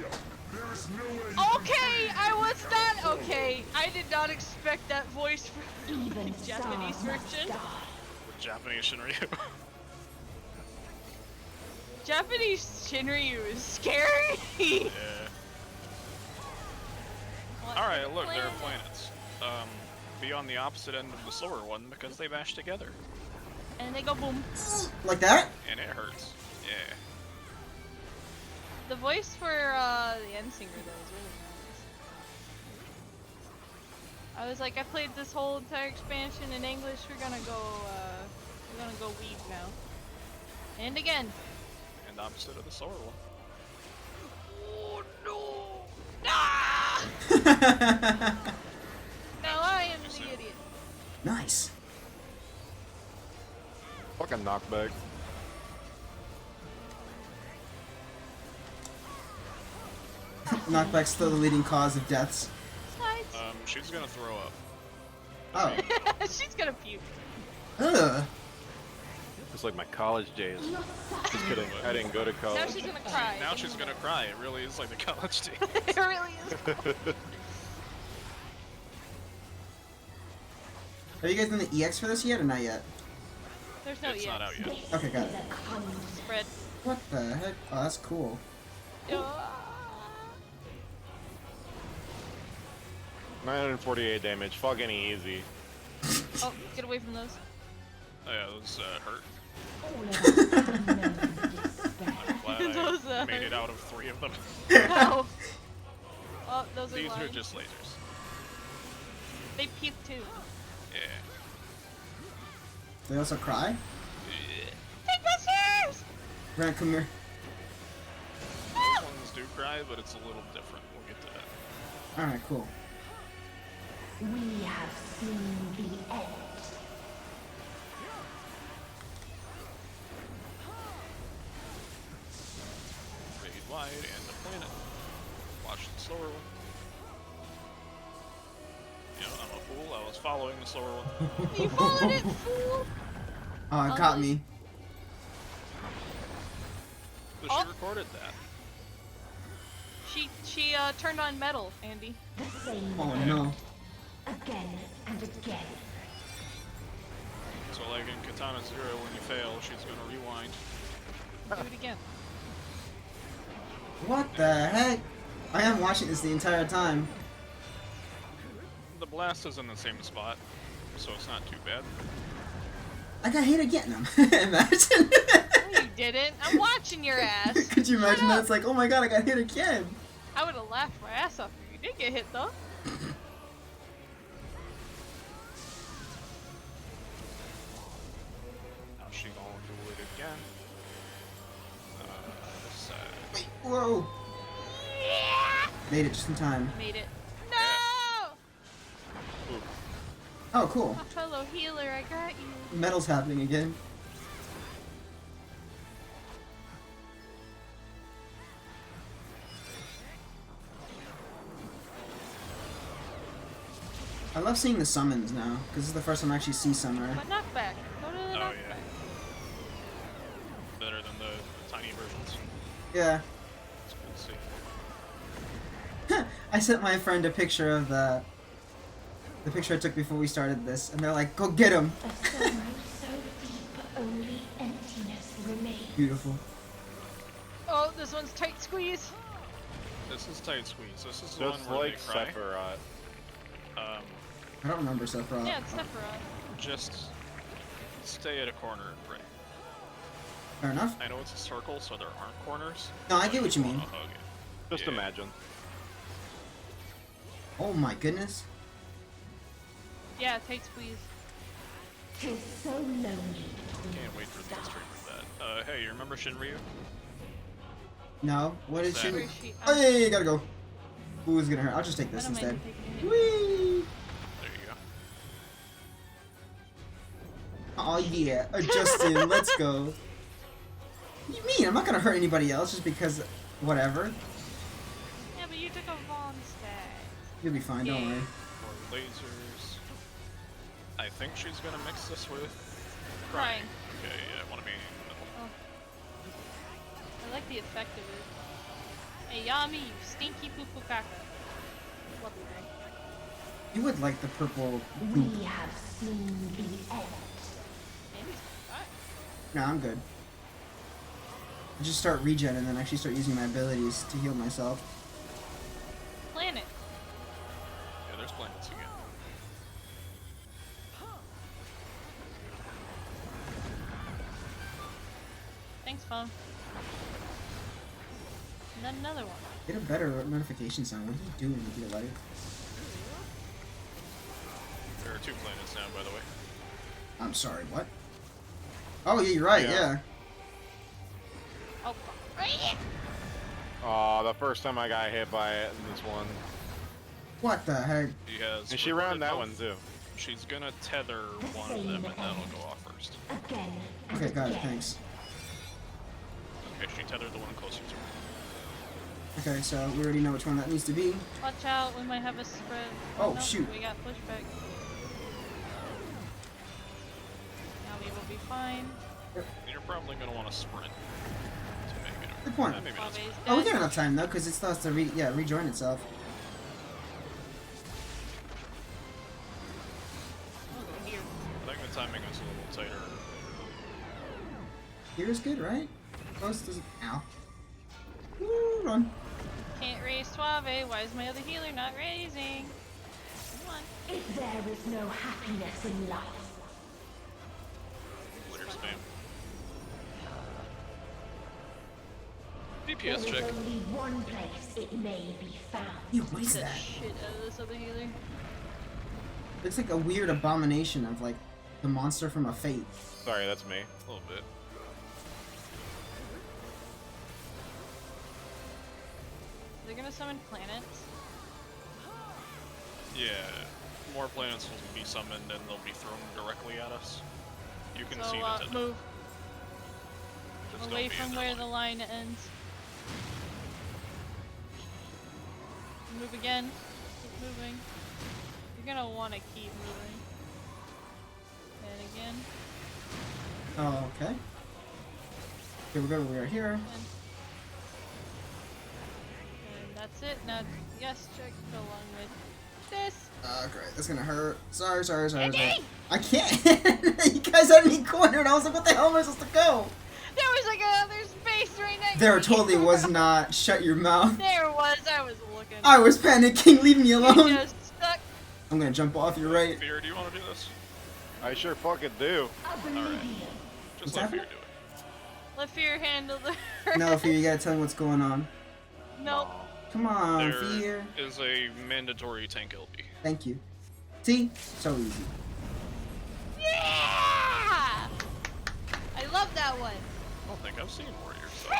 S9: Okay, I was not okay. I did not expect that voice from the Japanese version.
S10: With Japanese Shinryu.
S9: Japanese Shinryu is scary.
S10: Yeah. Alright, look, there are planets. Be on the opposite end of the slower one because they mash together.
S9: And they go boom.
S6: Like that?
S10: And it hurts. Yeah.
S9: The voice for the end singer though is really nice. I was like, I played this whole entire expansion in English. We're gonna go weeb now. And again.
S10: And opposite of the slower one.
S9: Oh no! Ah! Now I am the idiot.
S6: Nice.
S8: Fucking knockback.
S6: Knockback's still the leading cause of deaths.
S10: She's gonna throw up.
S6: Oh.
S9: She's gonna puke.
S6: Ugh.
S8: It's like my college days. Just kidding. I didn't go to
S9: Now
S8: college.
S9: she's gonna cry.
S10: Now she's gonna cry. It really is like the college days.
S9: It really is.
S6: Have you guys done the EX for this yet or not yet?
S9: There's no
S10: It's not out yet.
S6: Okay, got it.
S9: Spread.
S6: What the heck? Oh, that's cool.
S8: 948 damage. Fucking easy.
S9: Oh, get away from those.
S10: Oh yeah, those hurt.
S5: All of us have known despair.
S10: I'm glad
S9: Those,
S10: I made it out of 3 of them.
S9: No. Oh, those are
S10: These are
S9: lines.
S10: just lasers.
S9: They puke too.
S10: Yeah.
S6: They also cry?
S9: Take my stairs!
S6: Grant, come here.
S10: Those ones do cry, but it's a little different. We'll get to that.
S6: Alright, cool.
S5: We have seen the end.
S10: Raid wide and deploy it. Watch the slower one. You know, I'm a fool. I was following the slower one.
S9: You followed it, fool!
S6: Oh, it caught me.
S10: So
S9: Oh.
S10: she recorded that.
S9: She turned on metal, Andy.
S5: The same
S6: Oh
S5: end.
S6: no.
S5: Again and again.
S10: So like in Katana Zero, when you fail, she's gonna rewind.
S9: Do it again.
S6: What the heck? I am watching this the entire time.
S10: The blast is in the same spot, so it's not too bad.
S6: I got hit again. Imagine.
S9: No, you didn't. I'm watching your ass.
S6: Could you imagine
S9: Shut
S6: that?
S9: up.
S6: It's like, oh my god, I got hit again.
S9: I would have laughed my ass off if you did get hit, though.
S10: Now she gonna do it again. This side.
S6: Wait, whoa. Made it just in time.
S9: Made it. No!
S6: Oh, cool.
S9: My fellow healer, I got you.
S6: Metal's happening again. I love seeing the summons now, because this is the first time I actually see Summoner.
S9: My knockback. Go to the
S10: Oh
S9: knockback.
S10: yeah. Better than the tiny versions.
S6: Yeah.
S10: It's good to see.
S6: I sent my friend a picture of the picture I took before we started this, and they're like, go get him!
S5: A sorrow so deep only emptiness remains.
S6: Beautiful.
S9: Oh, this one's tight squeeze.
S10: This is tight squeeze. This is the
S8: Just
S10: one where
S8: like
S10: they cry.
S8: Sephiroth.
S6: I don't remember Sephiroth.
S9: Yeah, it's Sephiroth.
S10: Just stay at a corner and pray.
S6: Fair enough.
S10: I know it's a circle, so there aren't corners.
S6: No, I get what you
S10: wanna
S6: mean.
S10: hug it.
S8: Just
S10: Yeah.
S8: imagine.
S6: Oh my goodness.
S9: Yeah, tight squeeze.
S5: Tis so lonely between
S10: Can't wait for the stream for that. Hey, you remember Shinryu?
S6: No, what is she?
S10: Where
S9: is she?
S6: Oh yeah, yeah, gotta go. Ooh, it's gonna hurt. I'll just take
S9: I
S6: this
S9: don't mind
S6: instead.
S9: you taking a hit.
S6: Whee!
S10: There you go.
S6: Oh yeah, Justin, let's go. What do you mean? I'm not gonna hurt anybody else just because, whatever.
S9: Yeah, but you took a Vaughn stag.
S6: You'll be fine. Don't
S9: Yeah.
S6: worry.
S10: More lasers. I think she's gonna mix this with
S9: Crying.
S10: Okay, yeah, I wanna be in the middle.
S9: I like the effect of it. Hey, Yami, you stinky poo poo caca. Lovely ring.
S6: You would like the purple
S5: we
S6: goop.
S5: have seen the end.
S9: Andy's fine.
S6: No, I'm good. I just start regen and then actually start using my abilities to heal myself.
S9: Planet.
S10: Yeah, there's planets again.
S9: Thanks, phone. And then another one.
S6: Get a better notification sound. What are you doing with your life?
S10: There are 2 planets now, by the way.
S6: I'm sorry, what? Oh, yeah, you're right,
S8: Yeah.
S6: yeah.
S9: Oh, right here.
S8: Oh, the first time I got hit by it in this one.
S6: What the heck?
S10: She has.
S8: And she
S10: recorded
S8: ran that
S10: health.
S8: one too.
S10: She's gonna tether one of them, and that'll go off first.
S5: Again and
S6: Okay, got it,
S5: again.
S6: thanks.
S10: Okay, she tethered the one closer to her.
S6: Okay, so we already know which one that needs to be.
S9: Watch out, we might have a spread.
S6: Oh,
S9: no,
S6: shoot.
S9: We got pushback. Now we will be fine.
S10: probably gonna want to sprint to make it.
S6: Good point.
S10: Maybe not.
S9: Suave's
S6: Oh, we
S9: dead.
S6: got enough time though, because it still has to rejoin itself.
S9: Here.
S10: I think the timing is a little tighter.
S6: Here's good, right? Close to. Ow. Woo, run.
S9: Can't raise Suave. Why is my other healer not raising? Come on.
S5: If there is no happiness in life,
S10: Later spam.
S5: there
S10: DPS
S5: is
S10: check.
S5: only one place it may be found.
S6: Ew, what is
S9: Get
S6: that?
S9: shit out of this other healer.
S6: Looks like a weird abomination of like the monster from a Fate.
S8: Sorry, that's me.
S10: A little bit.
S9: They're gonna summon planets.
S10: Yeah, more planets will be summoned and they'll be thrown directly at us. You can see
S9: So
S10: the
S9: move
S10: Just don't
S9: away
S10: be in
S9: from
S10: their
S9: where
S10: line.
S9: the line ends. Move again. Keep moving. You're gonna want to keep moving. And again.
S6: Oh, okay. Here we go. We are here.
S9: And that's it. Now, yes, check along with this.
S6: Great. That's gonna hurt. Sorry.
S9: Andy!
S6: I can't. You guys had me cornered. I was like, what the hell am I supposed to go?
S9: There was like another space right next
S6: There
S9: to you.
S6: totally was not. Shut your mouth.
S9: There was. I was looking.
S6: I was panicking. Leave me
S9: You
S6: alone.
S9: just stuck.
S6: I'm gonna jump off. You're right.
S10: Fear, do you want to do this?
S8: I sure fucking do.
S10: Alright. Just let Fear
S6: happening?
S10: do it.
S9: Let Fear handle the.
S6: No, Fear, you gotta tell me what's going on.
S9: Nope.
S6: Come on,
S10: There
S6: Fear.
S10: is a mandatory tank LB.
S6: Thank you. See? So easy.
S9: Yeah! I love that one.
S10: I don't think I've seen Warriors. So.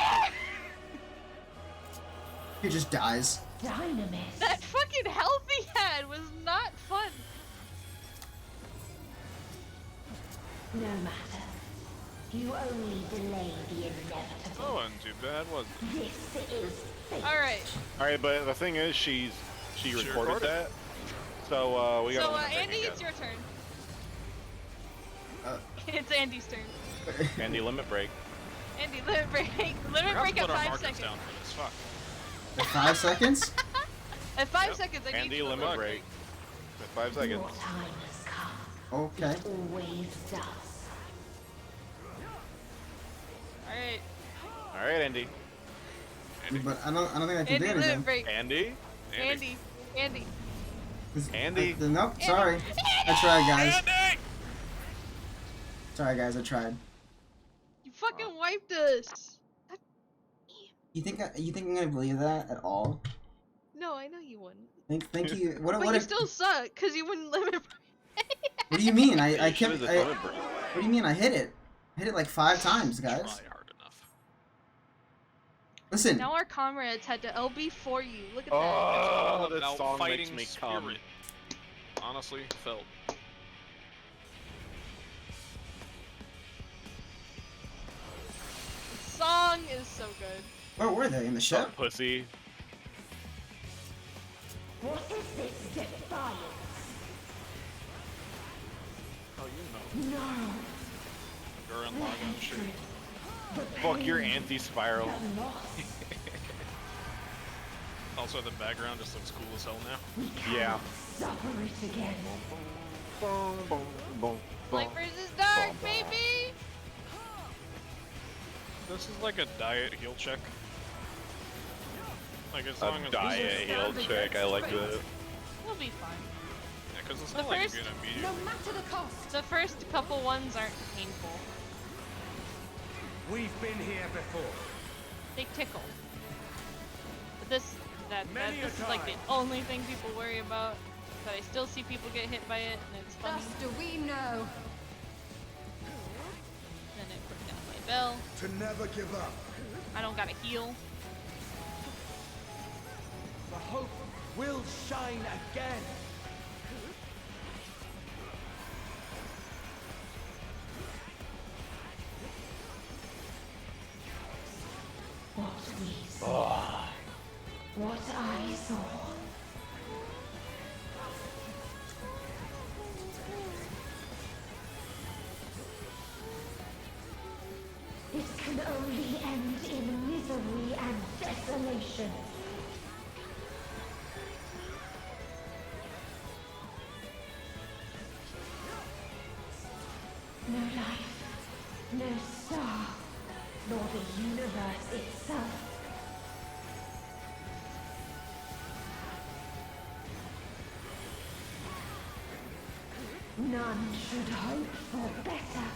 S6: He just dies.
S5: Dynamite.
S9: That fucking health he had was not fun.
S5: No matter. You only delay the inevitable.
S10: Oh, wasn't too bad, was it?
S5: This is fate.
S9: Alright.
S8: Alright, but the thing is, she recorded
S10: recorded?
S8: that. So, we
S9: So,
S8: gotta let her
S9: Andy,
S8: take it
S9: it's your turn.
S6: Uh.
S9: It's Andy's turn.
S8: again. Andy, limit break.
S9: Andy, limit break. Limit
S10: Forgot
S9: break
S10: to
S9: at
S10: put our
S9: 5
S10: markers
S9: seconds.
S10: down for this. Fuck.
S6: For 5 seconds?
S9: At 5
S10: Yep.
S9: seconds, I need
S8: Andy,
S9: you to
S8: limit
S9: look.
S8: break. At 5 seconds.
S5: Your time has come.
S6: Okay.
S5: It always does.
S9: Alright.
S8: Alright, Andy.
S6: But I don't think I can
S9: Andy,
S6: do
S9: limit
S6: anything.
S9: break.
S8: Andy?
S9: Andy. Andy.
S6: 'Cause
S8: Andy.
S6: nope, sorry. I tried, guys.
S10: Andy!
S6: Sorry, guys, I tried.
S9: You fucking wiped us.
S6: You think I'm gonna believe that at all?
S9: No, I know you wouldn't.
S6: Thank you. What
S9: But
S6: what
S9: you
S6: if,
S9: still suck, because you wouldn't limit break.
S6: what do you mean? I
S8: You
S6: kept
S8: should've
S6: I,
S8: limit break.
S6: what do you mean I hit it? I hit it like 5 times, guys.
S10: Try hard enough.
S6: Listen.
S9: Now our comrades had to LB for you. Look at that.
S8: Oh, this
S10: Now
S8: song
S10: fighting
S8: makes me come.
S10: spirit. Honestly, felt.
S9: The song is so good.
S6: Where were they? In the ship?
S8: Pussy.
S5: What is this defiance?
S10: Oh, you know.
S5: No.
S10: Gurren Lagann shit.
S8: Fuck your anti-spiral.
S5: The loss.
S10: Also, the background just looks cool as hell now.
S5: We
S8: Yeah.
S5: suffer it again.
S8: Boom, boom, boom,
S9: Light versus dark, baby!
S10: This is like a diet heal check. Like as long
S8: A
S10: as
S8: diet heal check. I like that.
S9: We'll be fine.
S10: Yeah, because it's
S9: The
S10: not like
S9: first-
S10: you're gonna be.
S3: No matter the cost.
S9: The first couple ones aren't painful.
S1: We've been here before.
S9: They tickle. But this is like the
S1: time.
S9: only thing people worry about. But I still see people get hit by it, and it's funny.
S3: Thus do we know.
S9: Then it put down my bell.
S4: To never give up.
S9: I don't gotta heal.
S1: The hope will shine again.
S5: What we saw. What I saw. misery and desolation. No life, no star, nor the universe itself. None should hope for better.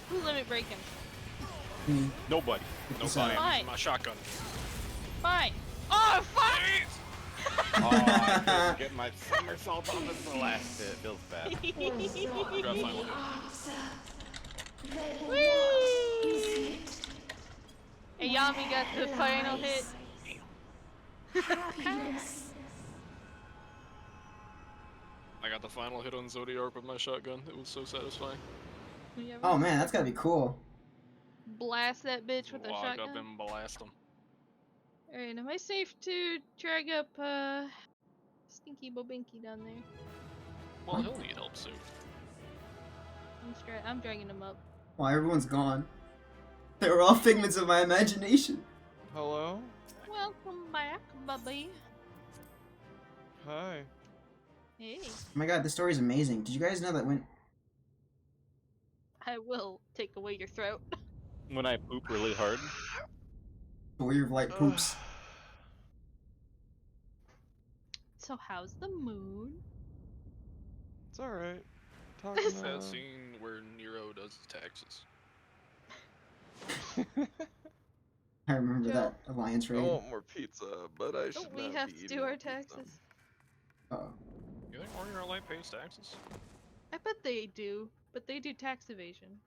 S9: Who limit breaking?
S8: Nobody.
S9: Fine.
S10: Fine. My shotgun.
S9: Fine. Oh, fuck!
S8: Oh, I couldn't get my somersault on the Celeste. It feels bad.
S10: Got final hit.
S9: Whee! Hey, Yami got the final hit.
S5: Happiness.
S10: I got the final hit on Zodiark with my shotgun. It was so satisfying.
S6: Oh man, that's gotta be cool.
S9: Blast that bitch with a
S10: Walk
S9: shotgun.
S10: up and blast them.
S9: Alright, am I safe to drag up, Stinky Bobinky down there?
S10: Well, he'll need help soon.
S9: I'm dragging him up.
S6: Why everyone's gone? They were all figments of my imagination.
S7: Hello?
S9: Welcome back, Bubby.
S7: Hi.
S9: Hey.
S6: Oh my god, this story's amazing. Did you guys know that when...
S9: I will take away your throat.
S8: When I poop really hard.
S6: Story of Light poops.
S9: So how's the moon?
S7: It's alright.
S10: It's that scene where Nero does his taxes.
S6: I remember
S9: Joe?
S6: that Alliance
S7: I
S6: raid.
S7: want more pizza, but I should
S9: Don't we
S7: not
S9: have
S7: be
S9: to
S7: eating
S9: do our
S7: more pizza.
S9: taxes?
S6: Uh-oh.
S10: You think Warrior Light pays taxes?
S9: I bet they do, but they do tax evasion.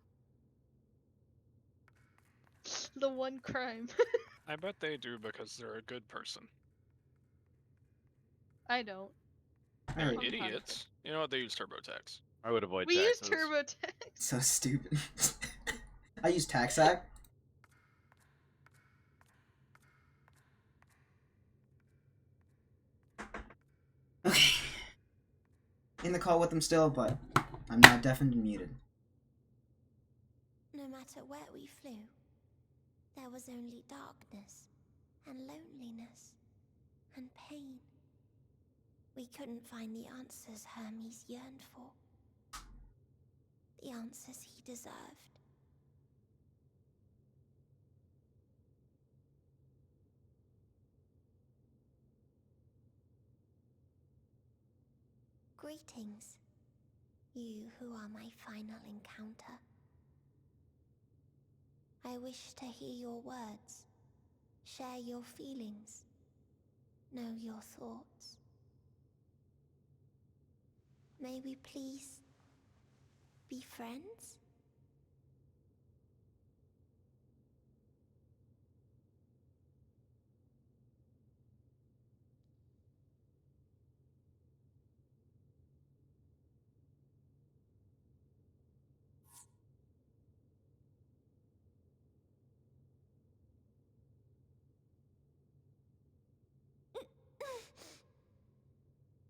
S9: The one crime.
S10: I bet they do because they're a good person.
S9: I don't.
S10: They're
S6: Alright.
S10: idiots. You know what? They use TurboTax.
S8: I would avoid
S9: We use
S8: taxes.
S9: TurboTax.
S6: So stupid. I use TaxAct. Okay. In the call with them still, but I'm now deafened and muted.
S2: No matter where we flew, there was only darkness and loneliness and pain. We couldn't find the answers Hermes yearned for. The answers he deserved. Greetings, you who are my final encounter. I wish to hear your words, share your feelings, know your thoughts. May we please be friends?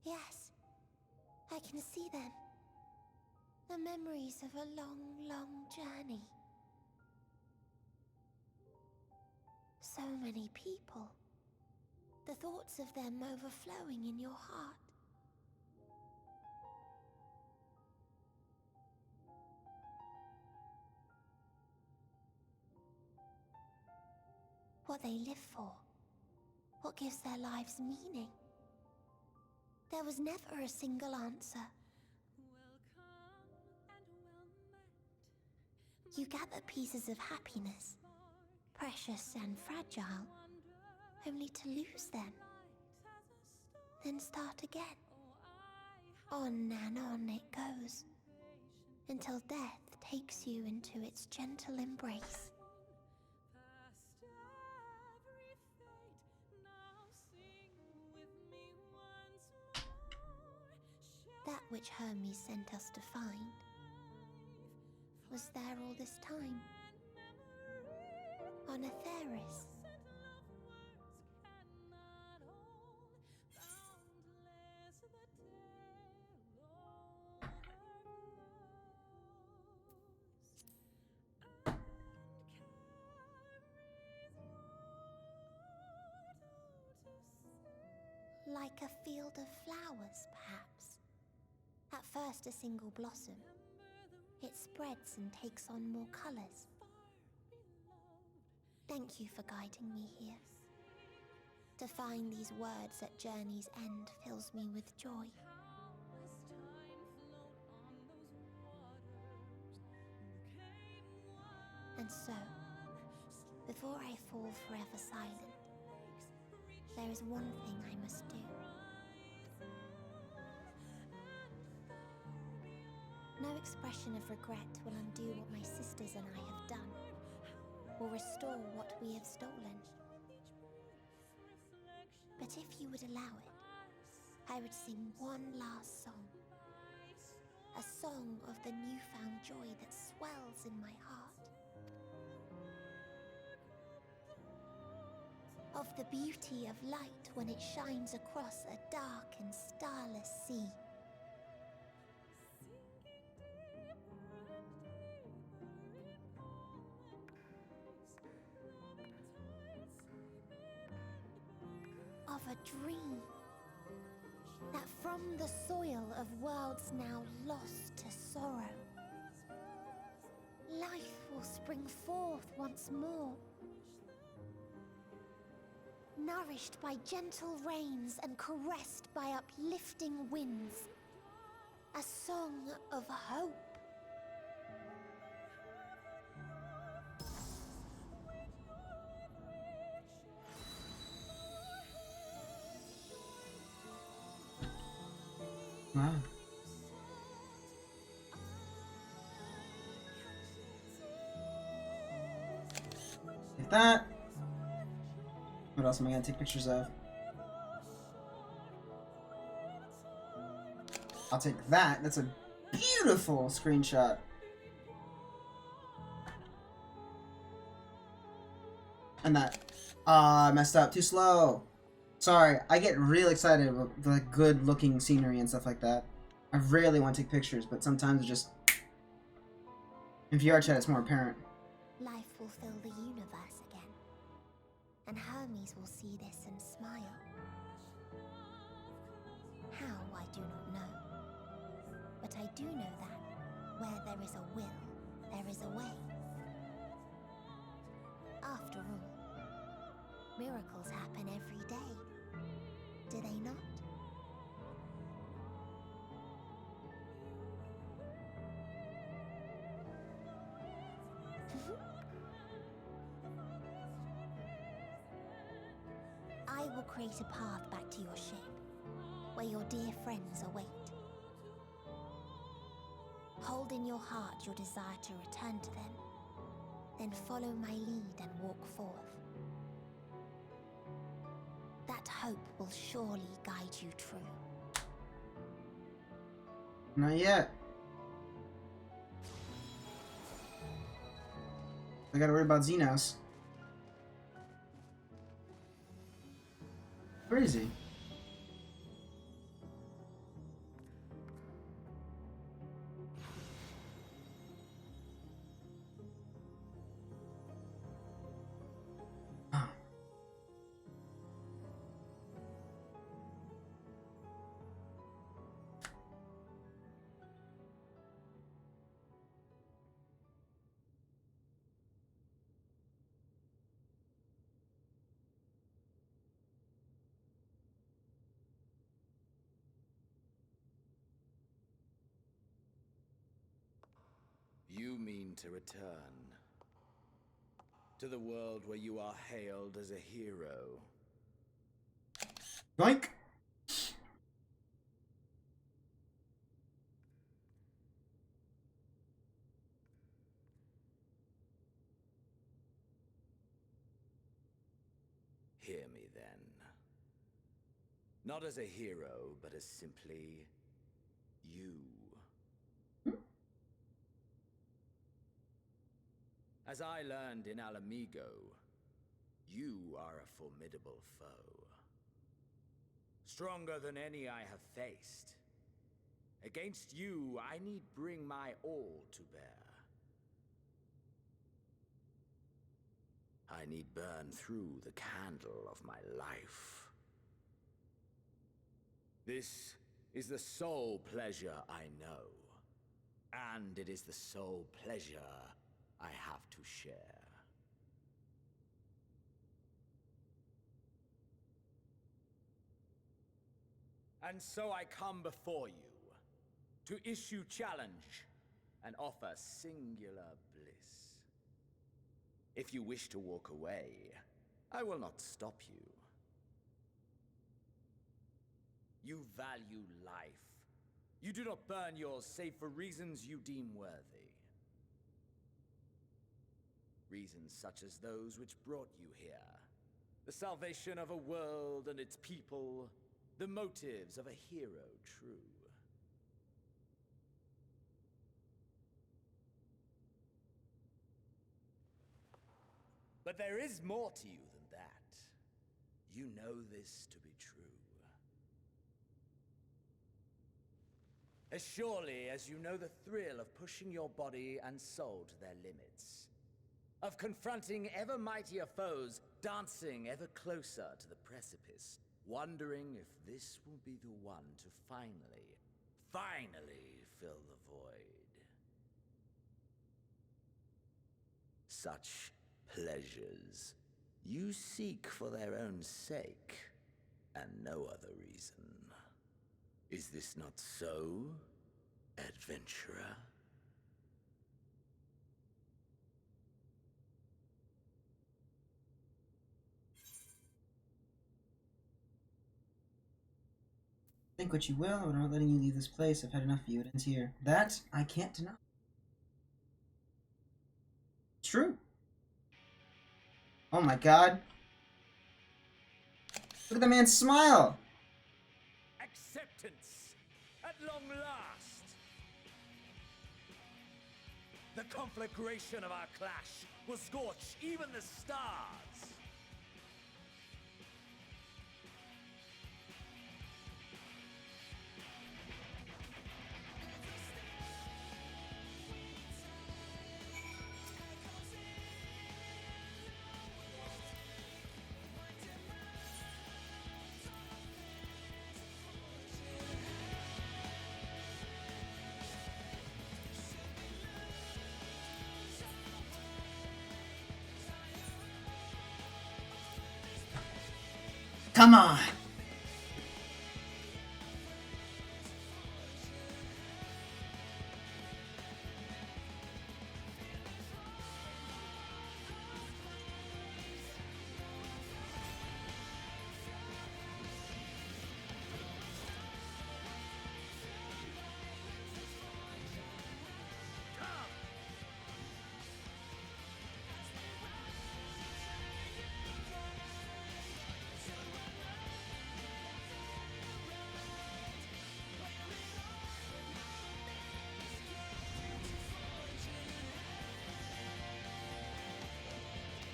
S2: Yes, I can see them. The memories of a long, long journey. So many people. The thoughts of them overflowing in your heart. What they live for. What gives their lives meaning. There was never a single answer. You gather pieces of happiness, precious and fragile, only to lose them. Then start again. On and on it goes, until death takes you into its gentle embrace. which Hermes sent us to find was there all this time. On Atheris. Like a field of flowers, perhaps. At first a single blossom. It spreads and takes on more colors. Thank you for guiding me here. To find these words at journey's end fills me with joy. And so, before I fall forever silent, there is one thing I must do. No expression of regret will undo what my sisters and I have done, or restore what we have stolen. But if you would allow it, I would sing one last song. A song of the newfound joy that swells in my heart. Of the beauty of light when it shines across a dark and starless sea. Of a dream that from the soil of worlds now lost to sorrow, life will spring forth once more. Nourished by gentle rains and caressed by uplifting winds. A song of hope.
S6: Wow. Like that. What else am I gonna take pictures of? I'll take that. That's a beautiful screenshot. And that. Ah, I messed up. Too slow. Sorry. I get real excited about the good looking scenery and stuff like that. I rarely want to take pictures, but sometimes it just... In VR chat, it's more apparent.
S2: Life will fill the universe again. And Hermes will see this and smile. How, I do not know. But I do know that where there is a will, there is a way. After all, miracles happen every day. Do they not? I will create a path back to your ship, where your dear friends await. Hold in your heart your desire to return to them, then follow my lead and walk forth. That hope will surely guide you true.
S6: Not yet. I gotta worry about Xenos. Where is he? Oh.
S1: You mean to return to the world where you are hailed as a hero.
S6: Yoink!
S1: Hear me then. Not as a hero, but as simply you. As I learned in Alamigo, you are a formidable foe. Stronger than any I have faced. Against you, I need bring my all to bear. I need burn through the candle of my life. This is the sole pleasure I know, and it is the sole pleasure I have to share. And so I come before you, to issue challenge and offer singular bliss. If you wish to walk away, I will not stop you. You value life. You do not burn yours save for reasons you deem worthy. Reasons such as those which brought you here. The salvation of a world and its people. The motives of a hero true. But there is more to you than that. You know this to be true. As surely as you know the thrill of pushing your body and soul to their limits. Of confronting ever mightier foes, dancing ever closer to the precipice, wondering if this will be the one to finally fill the void. Such pleasures you seek for their own sake, and no other reason. Is this not so, adventurer?
S6: Think what you will, but I'm not letting you leave this place. I've had enough of you. It ends here. That I can't deny. It's true. Oh my god. Look at the man smile.
S1: Acceptance, at long last. The conflagration of our clash will scorch even the stars.
S6: Come on.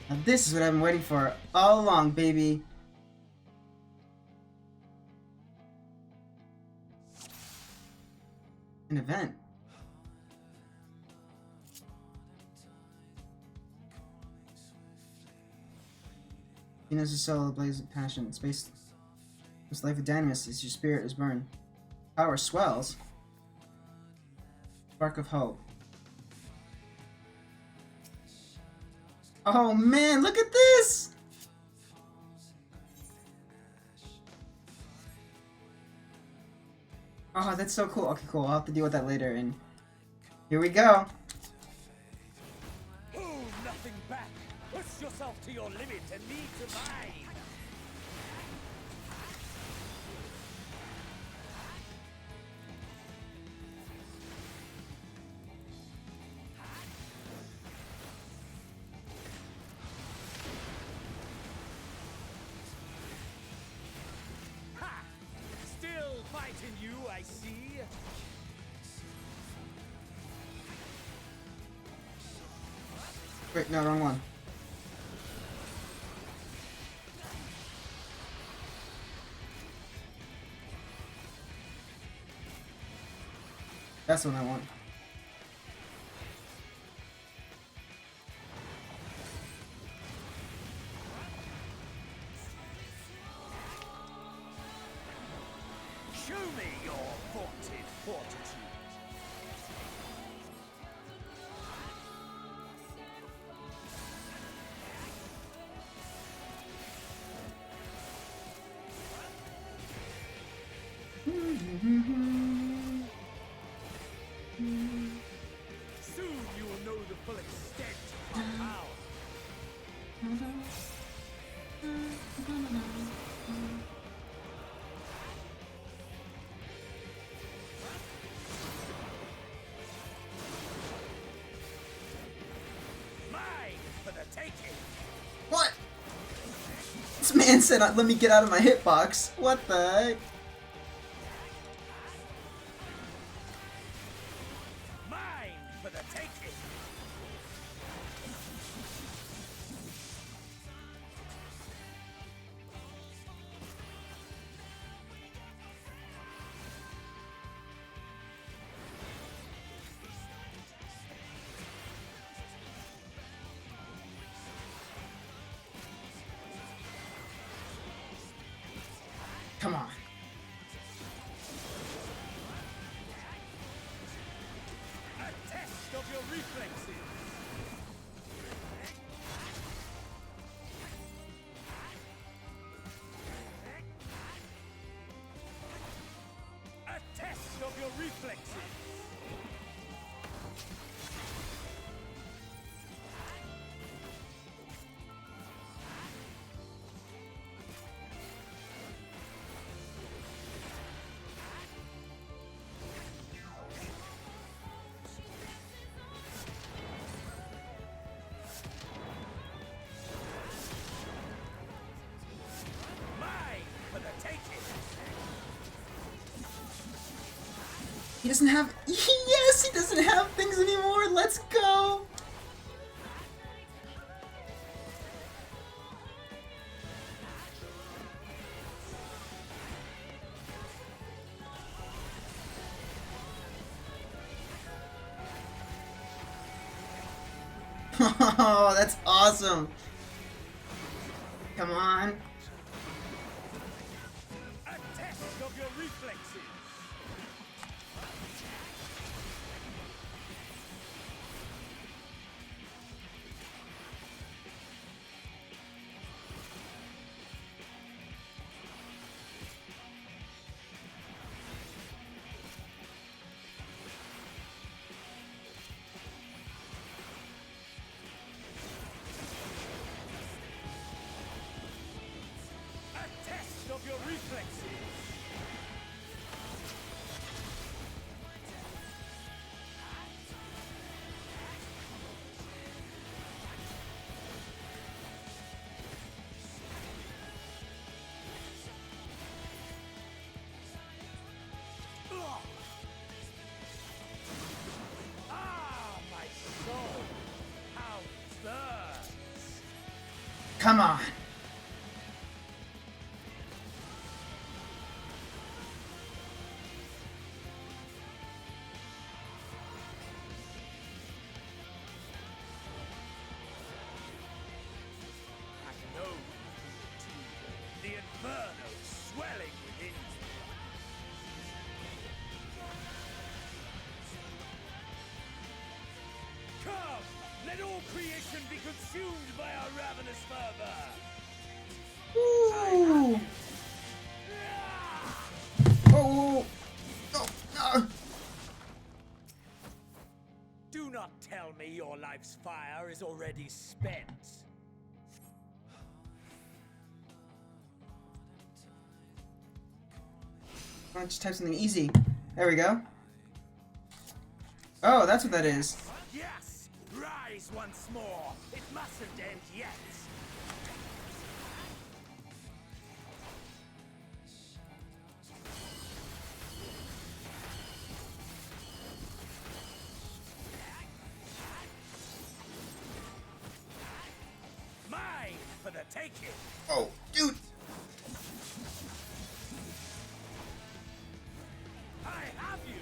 S6: Now this is what I've been waiting for all along, baby. An event. Venus is soul, a blaze of passion. Space. This life of Dynamis as your spirit is burned. Power swells. Spark of hope. Oh man, look at this! Oh, that's so cool. Okay, cool. I'll have to deal with that later. And here we go.
S1: Hold nothing back. Push yourself to your limit and me to mine. Ha! Still fighting you, I see.
S6: Wait, no, wrong one. That's the one I want.
S1: Show me your vaunted fortitude. Soon you will know the full extent of my power. Mine for the taking.
S6: What? This man said, let me get out of my hitbox. What the heck?
S1: Mine for the taking.
S6: Come on.
S1: A test of your reflexes. A test of your reflexes. Mine for the taking.
S6: He doesn't have. Yes, he doesn't have things anymore. Let's go. Oh, that's awesome. Come on.
S1: A test of your reflexes. A test of your reflexes. Ugh. Ah, my soul. How it burns.
S6: Come on.
S1: I know the inferno swelling within you. Come, let all creation be consumed by our ravenous fervor.
S6: Ooh. Oh. Oh. No.
S1: Do not tell me your life's fire is already spent.
S6: Why don't you type something easy? There we go. Oh, that's what that is.
S1: Yes! Rise once more! It mustn't end yet! take it!
S6: Oh, dude!
S1: I have you!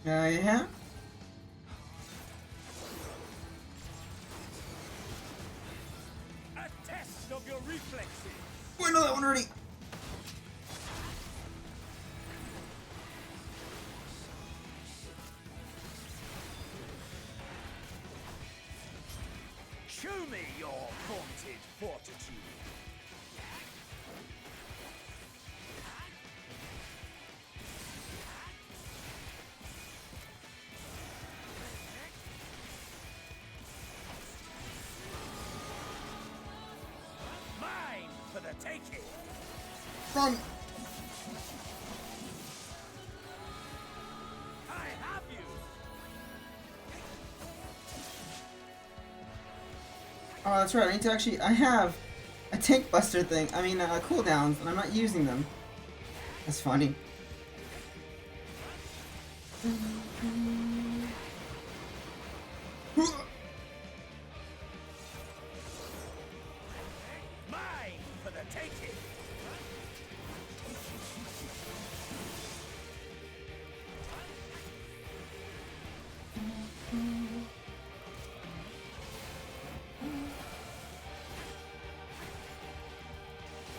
S6: Yeah?
S1: A test of your reflexes!
S6: Oh, I know that one already!
S1: Show me your vaunted fortitude! Mine for the taking!
S6: Run!
S1: I have you!
S6: Oh, that's right. I need to actually. I have a tank buster thing. I mean, cooldowns, and I'm not using them. That's funny.
S1: Mine for the taking!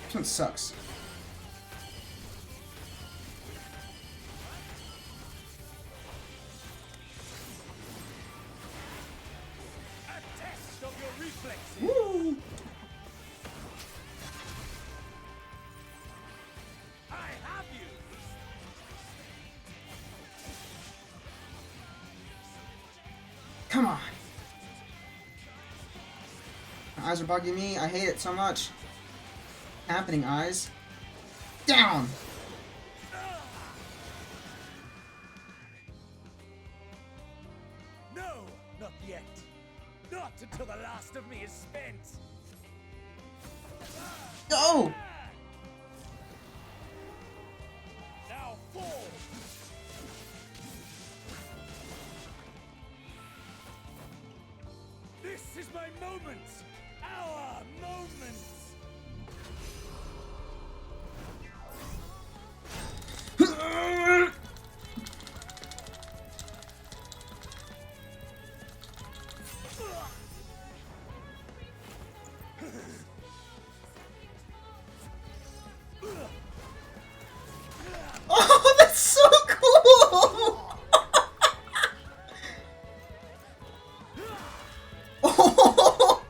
S6: This one sucks.
S1: A test of your reflexes!
S6: Woo!
S1: I have you!
S6: Come on. My eyes are bugging me. I hate it so much. Happening, eyes. Down!
S1: No, not yet. Not until the last of me is spent.
S6: Go!
S1: Now fall. This is my moment. Our moment.
S6: Oh, that's so cool! Oh!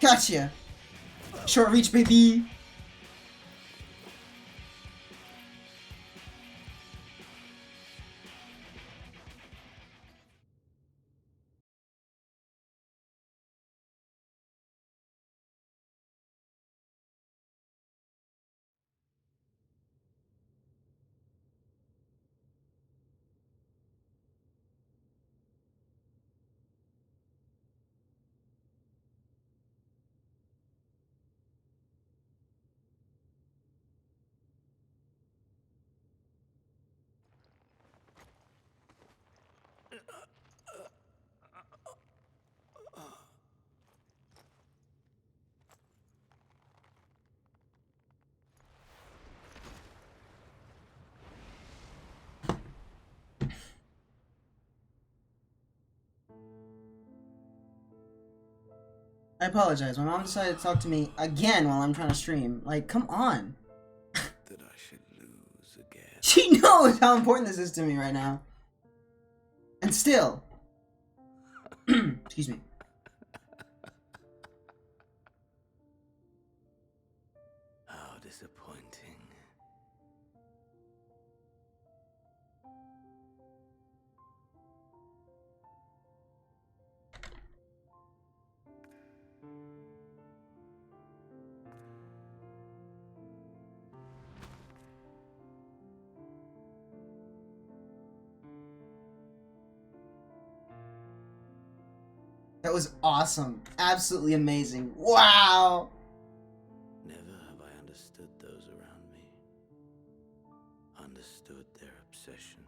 S6: Gotcha! Short reach, baby! I apologize. My mom decided to talk to me again while I'm trying to stream. Like, come on.
S1: That I should lose again.
S6: She knows how important this is to me right now. And still. Excuse me.
S1: How disappointing.
S6: That was awesome. Absolutely amazing. Wow!
S1: Never have I understood those around me. Understood their obsessions.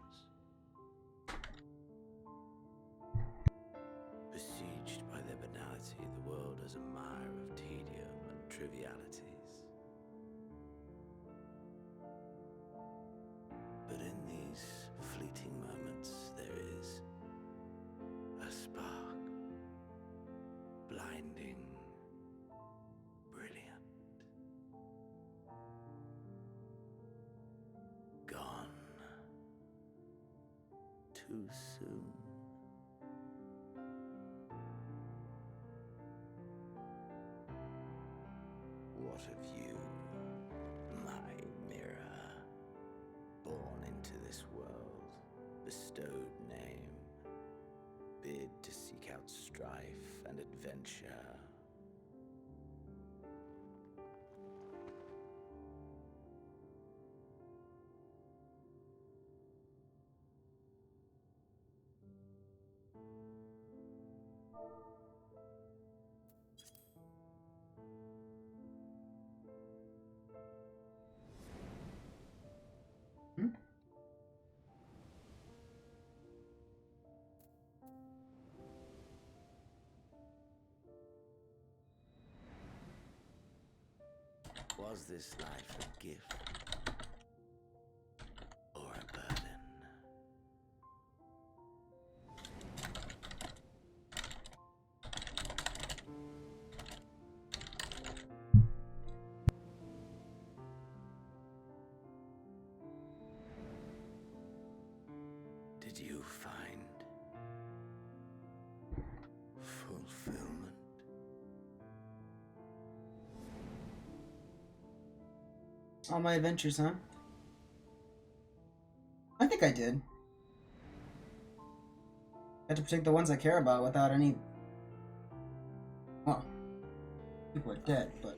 S1: Besieged by their banality, the world is a mire of tedium and trivialities. But in these fleeting moments, there is a spark. Blinding. Brilliant. Gone. Too soon. What of you, my mirror? Born into this world, bestowed name, bid to seek out strife and adventure. Was this life a gift or a burden? Did you find fulfillment?
S6: All my adventures, huh? I think I did. I had to protect the ones I care about without any... Well, people are dead, but...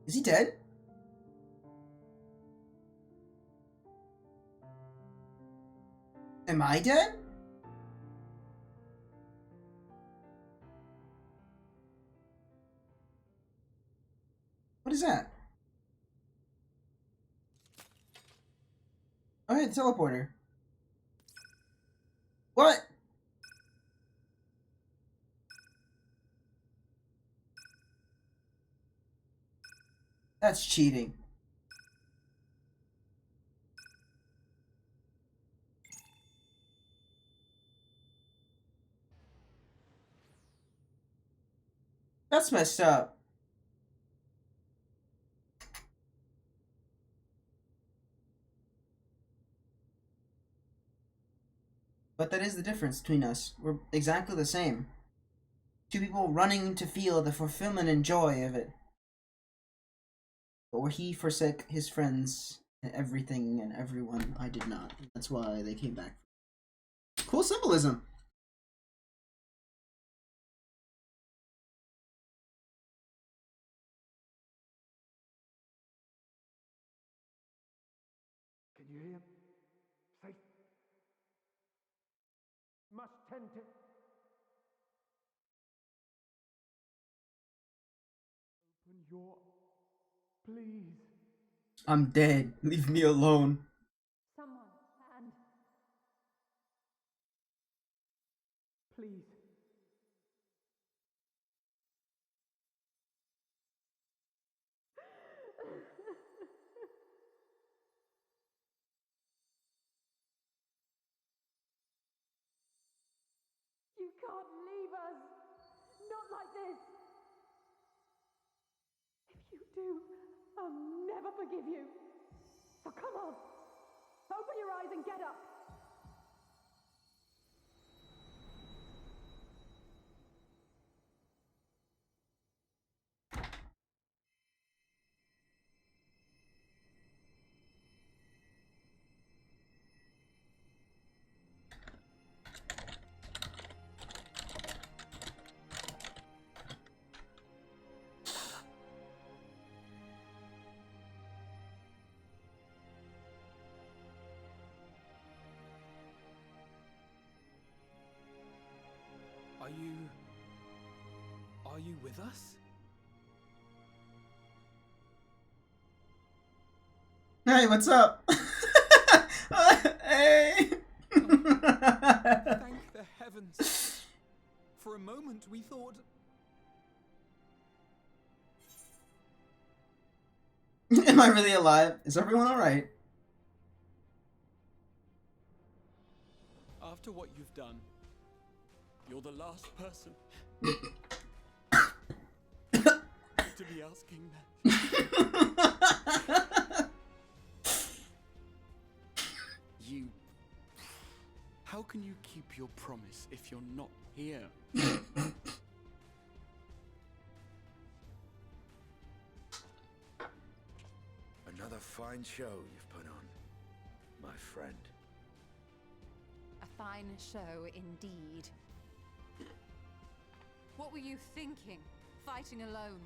S6: Is he dead? Am I dead? What is that? Oh, hey, the teleporter. What? That's cheating. That's messed up. But that is the difference between us. We're exactly the same. Two people running to feel the fulfillment and joy of it. But where he forsook his friends and everything and everyone, I did not. That's why they came back. Cool symbolism.
S11: Can you hear? Safe. Must tend it. Open your... Please.
S6: I'm dead. Leave me alone.
S11: Someone, and... Please. You can't leave us! Not like this! If you do, I'll never forgive you! So come on! Open your eyes and get up!
S12: Are you with us?
S6: Hey, what's up? Hey.
S12: Thank the heavens. For a moment we thought...
S6: Am I really alive? Is everyone alright?
S12: After what you've done, you're the last person to be asking that. You... How can you keep your promise if you're not here?
S13: Another fine show you've put on, my friend.
S14: A fine show indeed. What were you thinking? Fighting alone?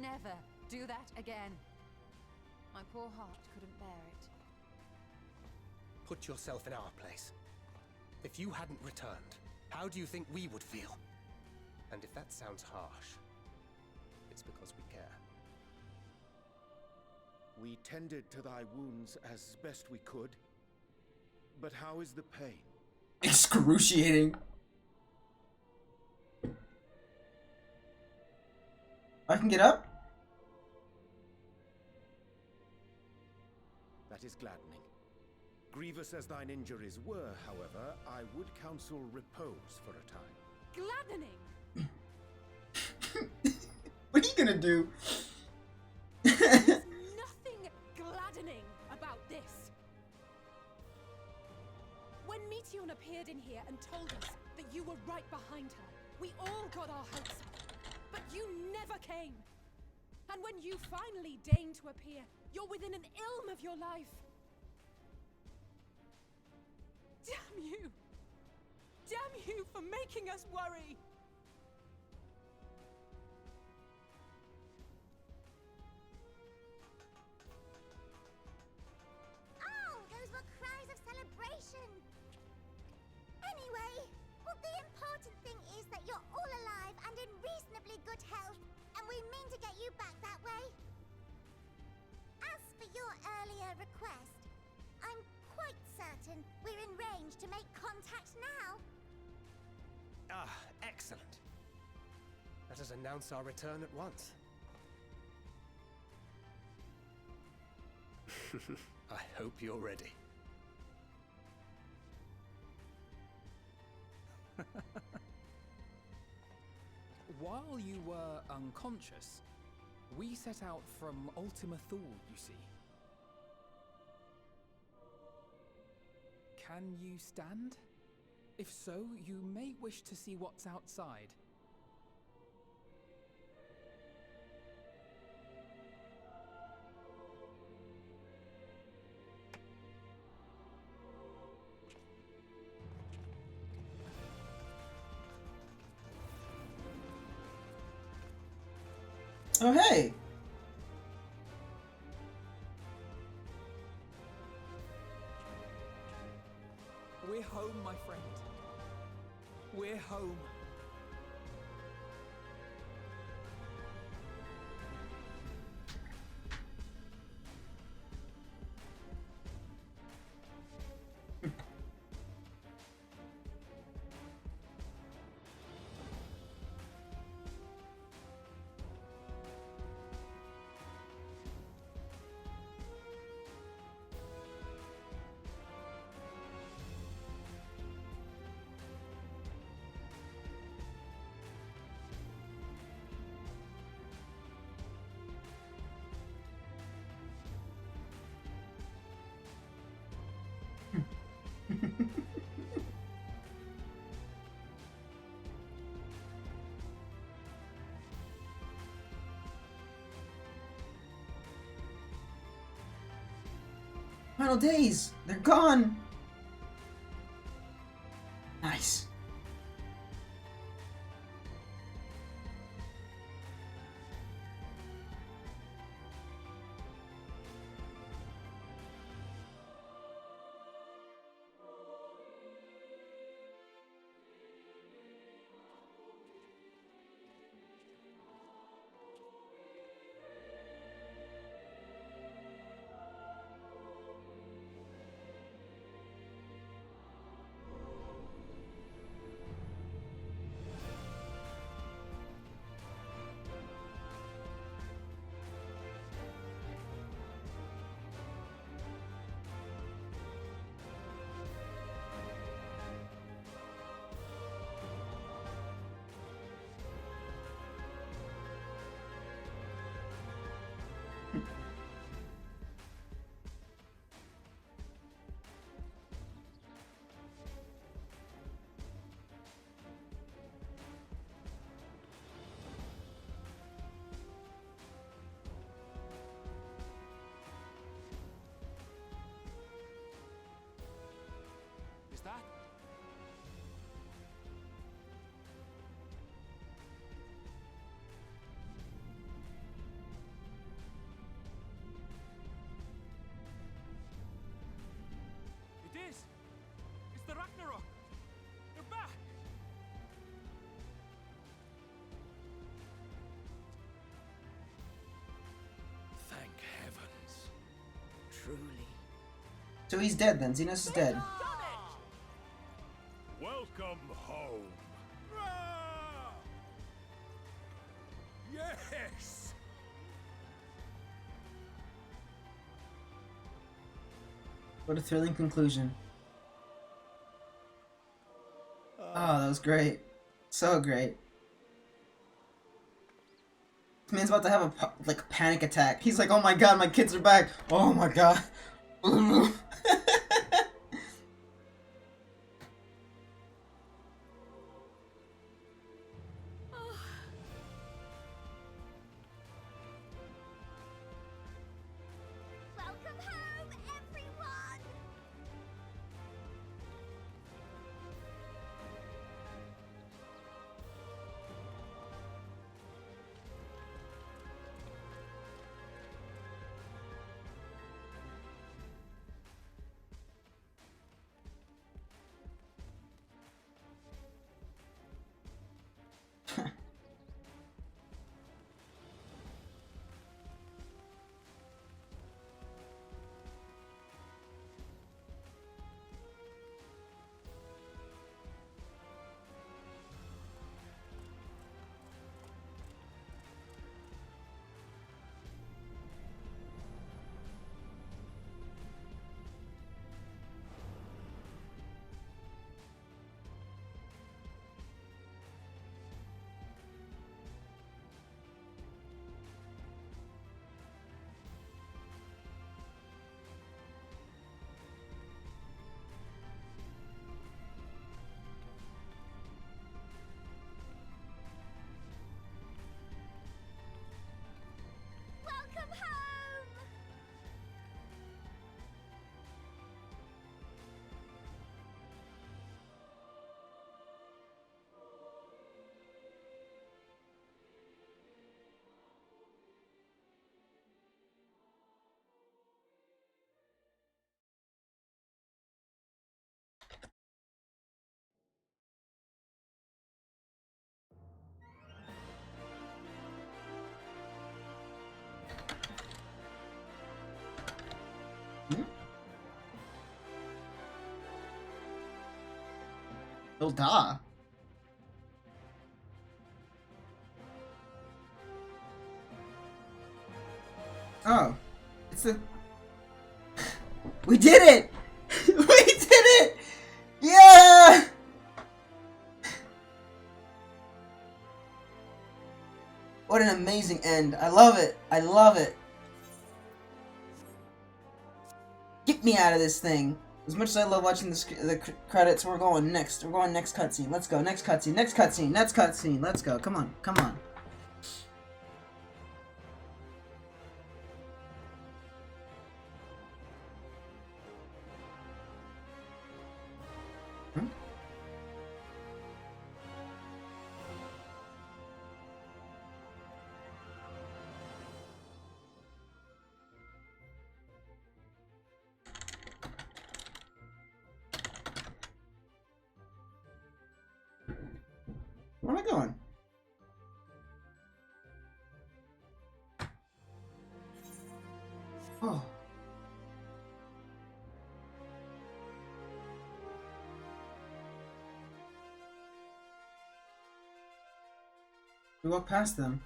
S14: Never do that again. My poor heart couldn't bear it.
S15: Put yourself in our place. If you hadn't returned, how do you think we would feel? And if that sounds harsh, it's because we care.
S13: We tended to thy wounds as best we could. But how is the pain?
S6: Excruciating. I can get up?
S13: That is gladdening. Grievous as thine injuries were, however, I would counsel repose for a time.
S3: Gladdening!
S6: What are you gonna do?
S3: There's nothing gladdening about this. When Meteon appeared in here and told us that you were right behind her, we all got our hopes up. But you never came. And when you finally deign to appear, you're within an ilm of your life. Damn you! Damn you for making us worry!
S2: Oh, those were cries of celebration! Anyway, well, the important thing is that you're all alive and in reasonably good health, and we mean to get you back that way. As for your earlier request, I'm quite certain we're in range to make contact now.
S15: Ah, excellent. Let us announce our return at once. I hope you're ready.
S12: While you were unconscious, we set out from Ultima Thule, you see. Can you stand? If so, you may wish to see what's outside.
S6: Oh, hey!
S12: We're home, my friend. We're home.
S6: Final days! They're gone! Nice.
S16: that? It is! It's the Ragnarok! They're back!
S13: Thank heavens. Truly.
S6: So he's dead then. Xenos is dead.
S13: Welcome home. Yes!
S6: What a thrilling conclusion. Oh, that was great. So great. This man's about to have a like panic attack. He's like, oh my god, my kids are back. Oh my god.
S2: Welcome home, everyone! Welcome home!
S6: Hilda. Oh. It's the... We did it! We did it! Yeah! What an amazing end. I love it. I love it. Get me out of this thing. As much as I love watching the credits, we're going next. We're going next cutscene. Let's go. Next cutscene. Next cutscene. Next cutscene. Let's go. Come on. Come on. Hmm? Where am I going? Oh. We walked past them.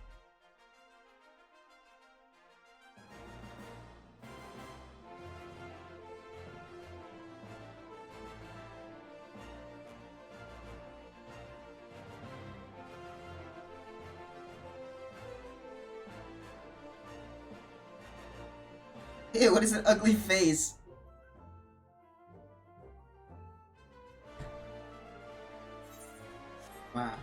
S6: Ew, what is that ugly face? Wow.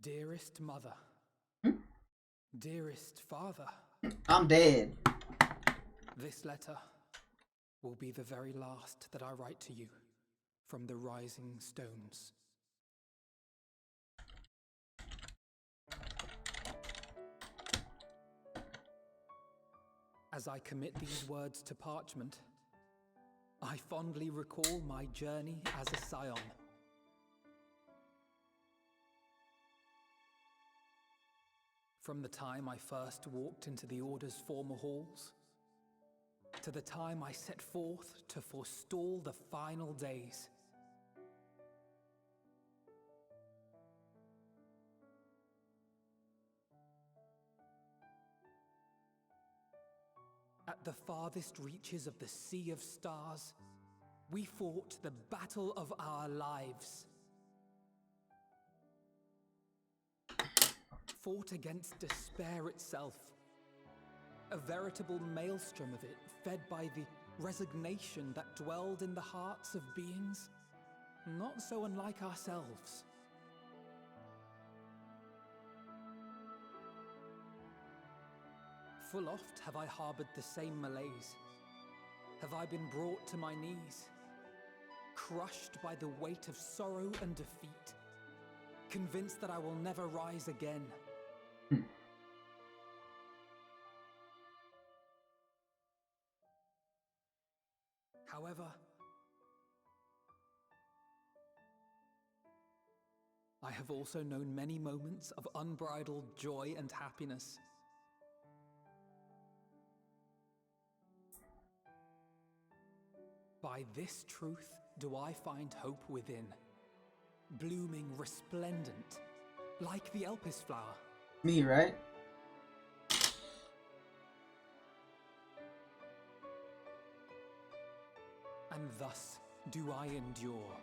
S12: Dearest mother. Dearest father.
S6: I'm dead.
S12: This letter will be the very last that I write to you from the Rising Stones. As I commit these words to parchment, I fondly recall my journey as a scion. From the time I first walked into the Order's former halls, to the time I set forth to forestall the final days. At the farthest reaches of the Sea of Stars, we fought the battle of our lives. Fought against despair itself. A veritable maelstrom of it, fed by the resignation that dwelled in the hearts of beings not so unlike ourselves. Full oft have I harbored the same malaise. Have I been brought to my knees, crushed by the weight of sorrow and defeat, convinced that I will never rise again. However, I have also known many moments of unbridled joy and happiness. By this truth do I find hope within, blooming resplendent, like the Elpis flower.
S6: Me, right?
S12: And thus do I endure.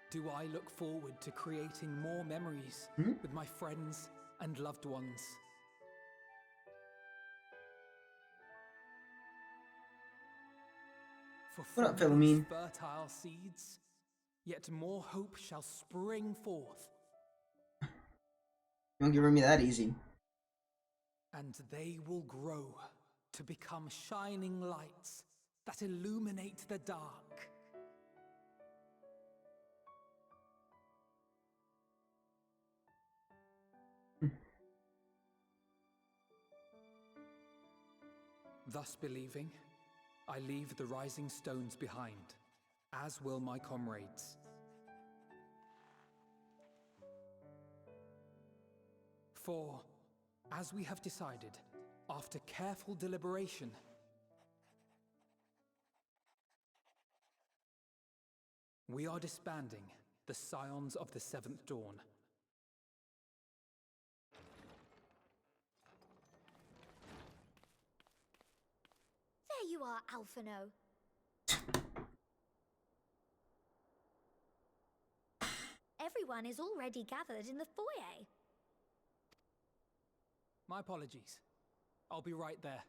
S12: Do I look forward to creating more memories with my friends and loved ones. For
S6: What up,
S12: from these
S6: Philomene?
S12: fertile seeds, yet more hope shall spring forth.
S6: You won't give me that easy.
S12: And they will grow to become shining lights that illuminate the dark. Thus believing, I leave the Rising Stones behind, as will my comrades. For, as we have decided, after careful deliberation, we are disbanding the Scions of the Seventh Dawn.
S17: There you are, Alphino. Everyone is already gathered in the foyer.
S12: My apologies. I'll be right there.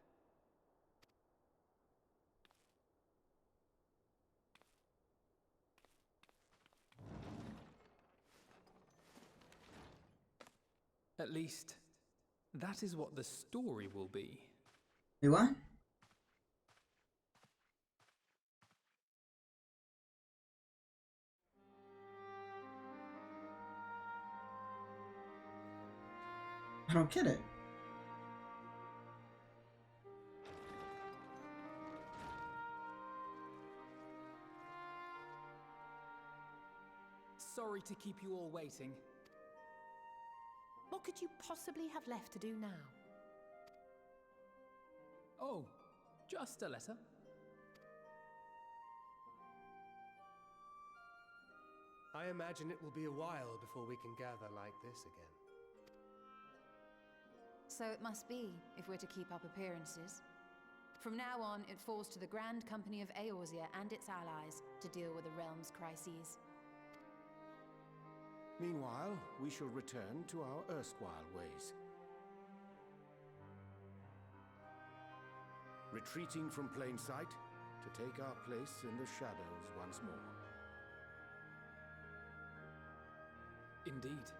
S12: At least, that is what the story will be.
S6: Wait, what? I don't get it.
S12: Sorry to keep you all waiting.
S3: What could you possibly have left to do now?
S12: Oh, just a letter.
S15: I imagine it will be a while before we can gather like this again.
S14: So it must be, if we're to keep up appearances. From now on, it falls to the Grand Company of Eorzea and its allies to deal with the realm's crises.
S13: Meanwhile, we shall return to our erstwhile ways. Retreating from plain sight to take our place in the shadows once more.
S12: Indeed.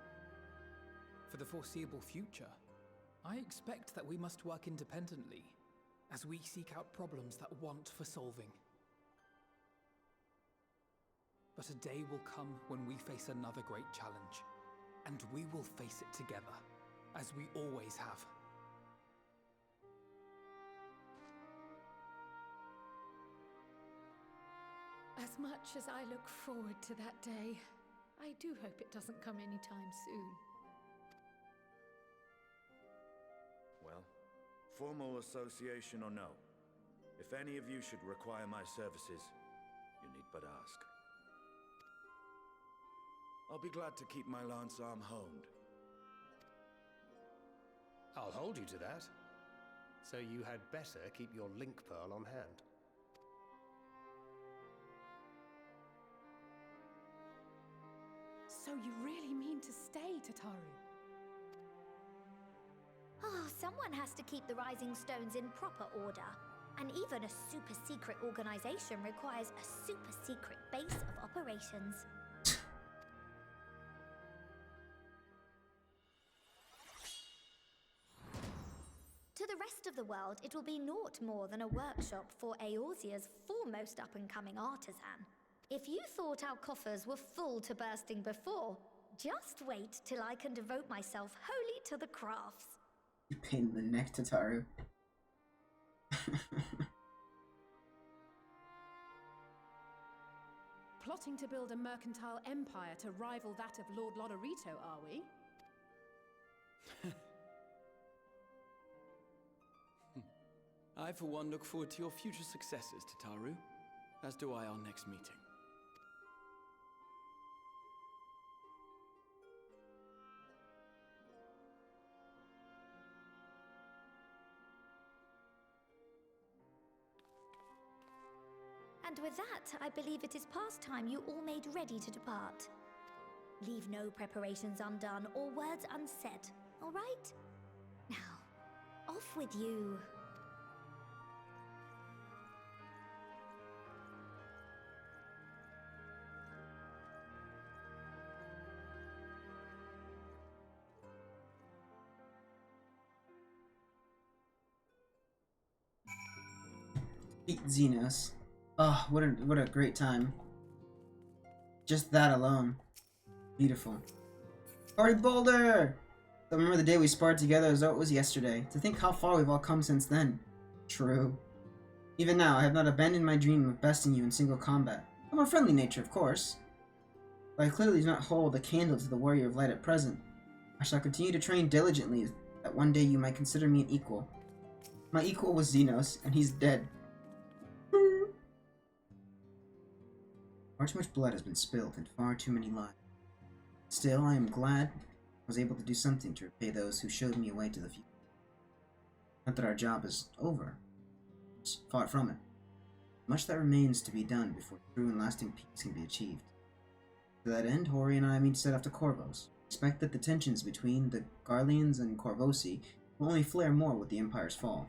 S12: For the foreseeable future, I expect that we must work independently as we seek out problems that want for solving. But a day will come when we face another great challenge, and we will face it together, as we always have.
S3: As much as I look forward to that day, I do hope it doesn't come anytime soon.
S18: Well, formal association or no, if any of you should require my services, you need but ask. I'll be glad to keep my lance arm honed.
S15: I'll hold you to that. So you had better keep your link pearl on hand.
S3: So you really mean to stay, Tataru?
S17: Oh, someone has to keep the Rising Stones in proper order. And even a super-secret organization requires a super-secret base of operations. To the rest of the world, it will be naught more than a workshop for Eorzea's foremost up-and-coming artisan. If you thought our coffers were full to bursting before, just wait till I can devote myself wholly to the crafts.
S6: You pain in the neck, Tataru.
S3: Plotting to build a mercantile empire to rival that of Lord Lodorito, are we?
S19: I, for one, look forward to your future successes, Tataru, as do I our next meeting.
S17: And with that, I believe it is past time you all made ready to depart. Leave no preparations undone or words unsaid, all right? Now, off with you.
S6: Beat Xenos. Oh, what a great time. Just that alone. Beautiful. Party Boulder! I remember the day we sparred together as though it was yesterday. To think how far we've all come since then. True. Even now, I have not abandoned my dream of besting you in single combat. Of a friendly nature, of course. But I clearly do not hold a candle to the warrior of light at present. I shall continue to train diligently, that one day you might consider me an equal. My equal was Xenos, and he's dead. Far too much blood has been spilled and far too many lives. Still, I am glad I was able to do something to repay those who showed me a way to the future. Not that our job is over. It's far from it. Much that remains to be done before true and lasting peace can be achieved. To that end, Hori and I mean to set off to Corvos. Expect that the tensions between the Garleans and Corvosi will only flare more with the Empire's fall.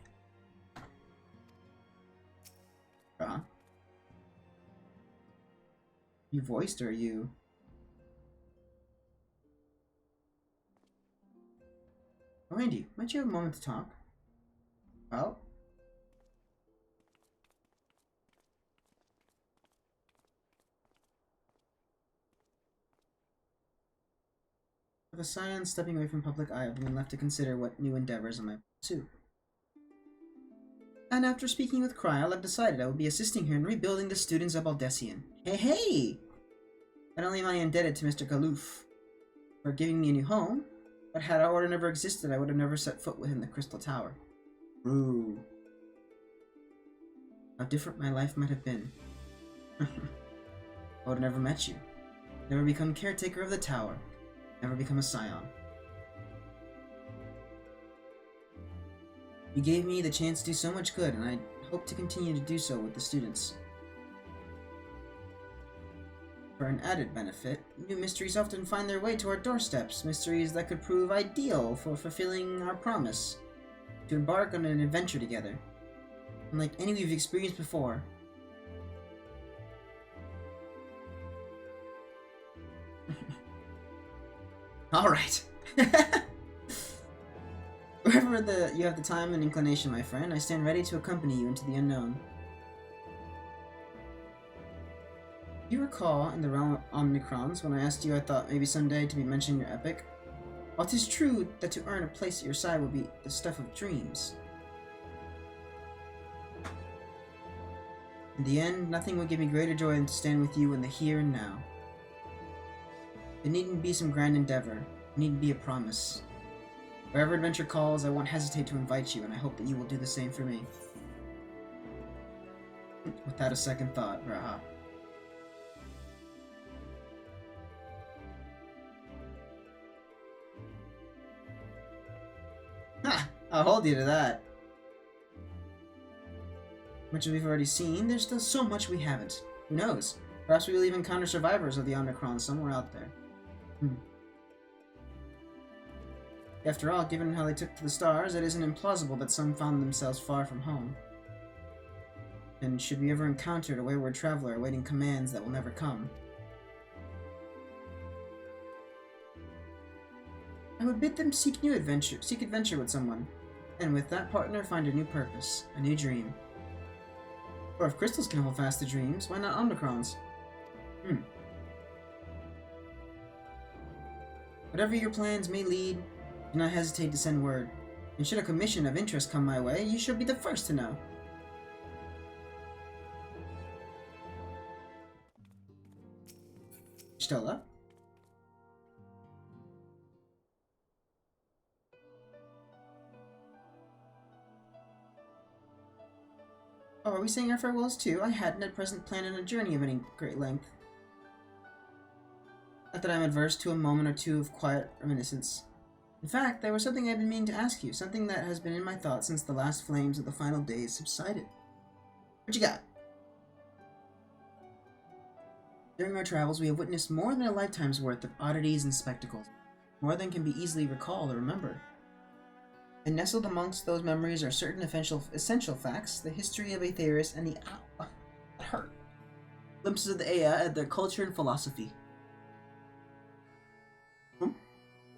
S6: You voiced, or you? Oh, Andy, might you have a moment to talk? Well? With a scion stepping away from public eye, I've been left to consider what new endeavors I might pursue. And after speaking with Kryal, I've decided I will be assisting her in rebuilding the students of Aldessian. Hey, hey! Not only am I indebted to Mr. Galoof for giving me a new home, but had our order never existed, I would have never set foot within the Crystal Tower. Ooh. How different my life might have been. I would have never met you. Never become caretaker of the tower. Never become a scion. You gave me the chance to do so much good, and I hope to continue to do so with the students. For an added benefit, new mysteries often find their way to our doorsteps, mysteries that could prove ideal for fulfilling our promise to embark on an adventure together, unlike any we've experienced before. Alright. Wherever you have the time and inclination, my friend, I stand ready to accompany you into the unknown. Do you recall in the realm of Omnicrons when I asked you I thought maybe someday to be mentioning your epic? While 'tis true that to earn a place at your side will be the stuff of dreams, in the end, nothing will give me greater joy than to stand with you in the here and now. It needn't be some grand endeavor. It needn't be a promise. Wherever adventure calls, I won't hesitate to invite you, and I hope that you will do the same for me. Without a second thought, Raha. Ha! I'll hold you to that. Much as we've already seen, there's still so much we haven't. Who knows? Perhaps we will even encounter survivors of the Omnicron somewhere out there. After all, given how they took to the stars, it isn't implausible that some found themselves far from home. And should we ever encounter a wayward traveler awaiting commands that will never come, I would bid them seek adventure with someone, and with that partner find a new purpose, a new dream. Or if crystals can hold fast to dreams, why not Omnicrons? Whatever your plans may lead, do not hesitate to send word. And should a commission of interest come my way, you shall be the first to know. Stola? Oh, are we saying our farewells too? I hadn't at present planned on a journey of any great length. Not that I'm adverse to a moment or two of quiet reminiscence. In fact, there was something I've been meaning to ask you, something that has been in my thoughts since the last flames of the final days subsided. What you got? During our travels, we have witnessed more than a lifetime's worth of oddities and spectacles, more than can be easily recalled or remembered. And nestled amongst those memories are certain essential facts, the history of Aetheris and the glimpses of the Ea and their culture and philosophy.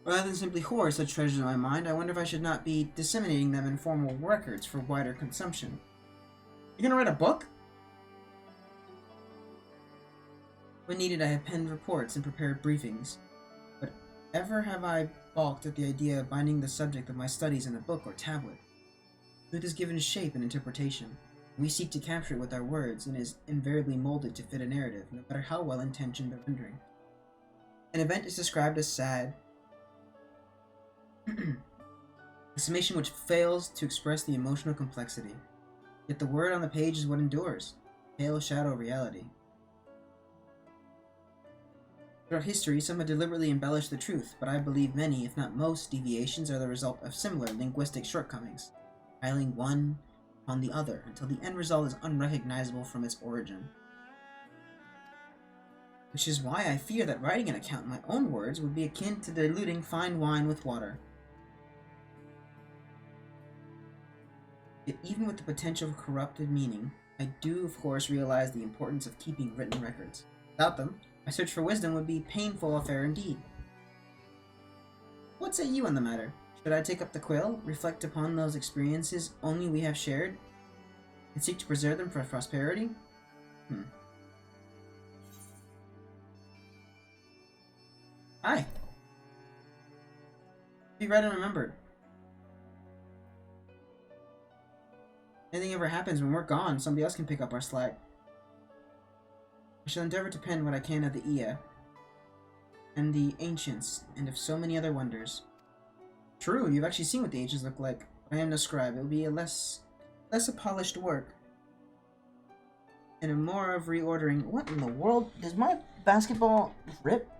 S6: Rather than simply hoard such treasures in my mind, I wonder if I should not be disseminating them in formal records for wider consumption. You gonna write a book? When needed, I have penned reports and prepared briefings, but ever have I balked at the idea of binding the subject of my studies in a book or tablet. Truth is given shape and interpretation. We seek to capture it with our words, and is invariably molded to fit a narrative, no matter how well-intentioned the rendering. An event is described as sad, a summation which fails to express the emotional complexity. Yet the word on the page is what endures, pale shadow of reality. Throughout history, some have deliberately embellished the truth, but I believe many, if not most, deviations are the result of similar linguistic shortcomings, piling one on the other until the end result is unrecognizable from its origin. Which is why I fear that writing an account in my own words would be akin to diluting fine wine with water. Yet even with the potential for corrupted meaning, I do of course realize the importance of keeping written records. Without them, my search for wisdom would be a painful affair indeed. What say you on the matter? Should I take up the quill, reflect upon those experiences only we have shared, and seek to preserve them for prosperity? Aye. Be read and remembered. Anything ever happens when we're gone, somebody else can pick up our slack. I shall endeavor to pen what I can of the Ea, and the ancients, and of so many other wonders. True, you've actually seen what the ancients look like. I am no scribe. It will be a less a polished work, and a more of reordering. What in the world? Does my basketball rip?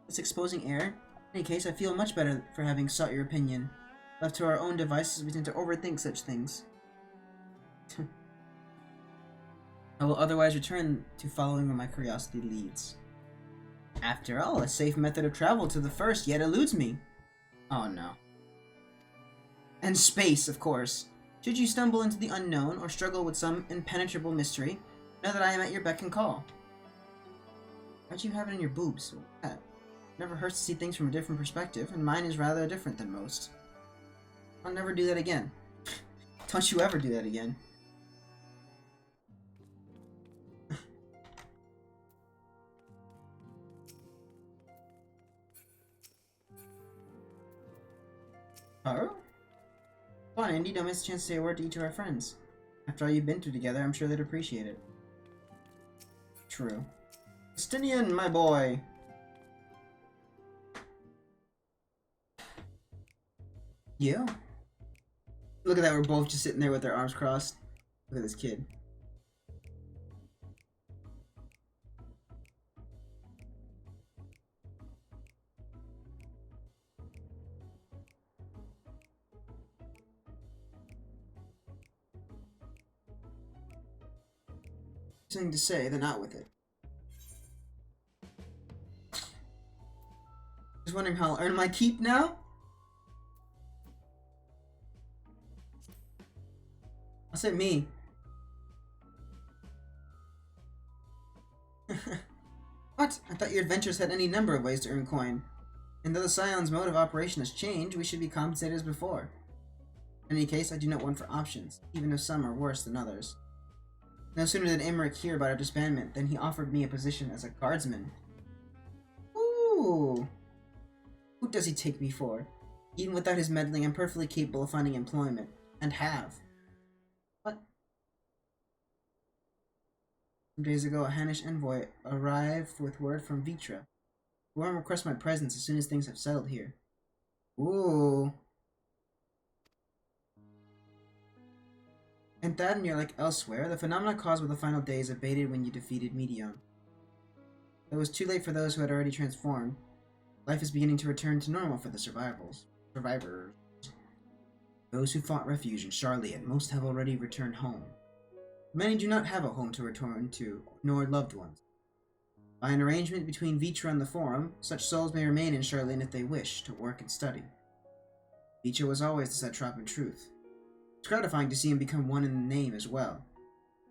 S6: It's exposing air. In any case, I feel much better for having sought your opinion. Left to our own devices, we tend to overthink such things. I will otherwise return to following where my curiosity leads. After all, a safe method of travel to the first yet eludes me. Oh no. And space, of course. Should you stumble into the unknown or struggle with some impenetrable mystery, know that I am at your beck and call. Why'd you have it in your boobs? What? Never hurts to see things from a different perspective, and mine is rather different than most. I'll never do that again. Don't you ever do that again. Oh? Come on, Andy, don't miss a chance to say a word to each of our friends. After all you've been through together, I'm sure they'd appreciate it. True. Justinian, my boy! You? Look at that, we're both just sitting there with our arms crossed. Look at this kid. Something to say, then out with it. Just wondering how I'll earn my keep now? I'll say me. What? I thought your adventures had any number of ways to earn coin. And though the Scion's mode of operation has changed, we should be compensated as before. In any case, I do not want for options, even if some are worse than others. No sooner did Emmerich hear about our disbandment than he offered me a position as a guardsman. Ooh! Who does he take me for? Even without his meddling, I'm perfectly capable of finding employment. And have. What? Some days ago, a Hannish envoy arrived with word from Vitra. He will request my presence as soon as things have settled here. Ooh. In Thadanir, like elsewhere, the phenomena caused by the final days abated when you defeated Medion. It was too late for those who had already transformed. Life is beginning to return to normal for the survivors. Those who fought refuge in Charliet most have already returned home. Many do not have a home to return to, nor loved ones. By an arrangement between Vitra and the Forum, such souls may remain in Charliet if they wish, to work and study. Vitra was always the satrap in truth. It's gratifying to see him become one in name as well.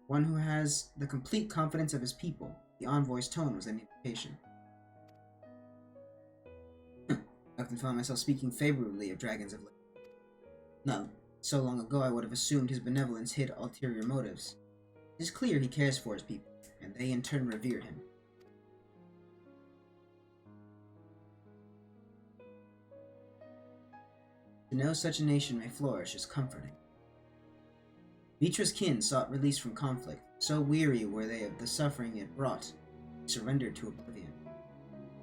S6: One who has the complete confidence of his people. The envoy's tone was an indication. I often found myself speaking favorably of dragons of Light. Not so long ago I would have assumed his benevolence hid ulterior motives. It is clear he cares for his people, and they in turn revere him. To know such a nation may flourish is comforting. Vitra's kin sought release from conflict. So weary were they of the suffering it brought, they surrendered to oblivion.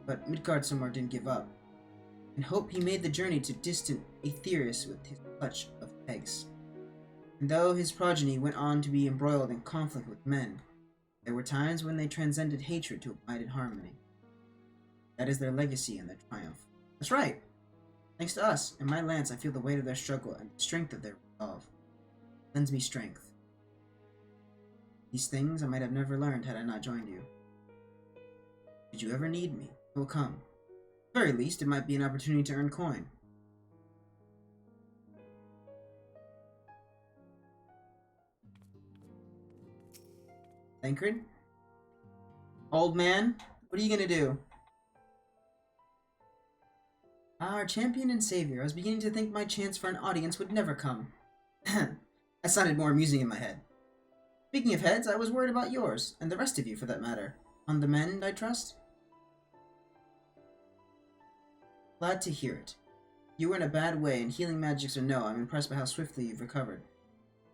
S6: But Midgardsormr didn't give up. In hope he made the journey to distant Aetheris with his clutch of pegs. And though his progeny went on to be embroiled in conflict with men, there were times when they transcended hatred to abided harmony. That is their legacy and their triumph. That's right! Thanks to us, in my lance I feel the weight of their struggle and the strength of their resolve. Lends me strength. These things I might have never learned had I not joined you. Did you ever need me? I will come. At the very least, it might be an opportunity to earn coin. Thancred? Old man, what are you gonna do? Our champion and savior. I was beginning to think my chance for an audience would never come. That sounded more amusing in my head. Speaking of heads, I was worried about yours, and the rest of you for that matter. On the mend, I trust? Glad to hear it. You were in a bad way, and healing magics or no, I'm impressed by how swiftly you've recovered.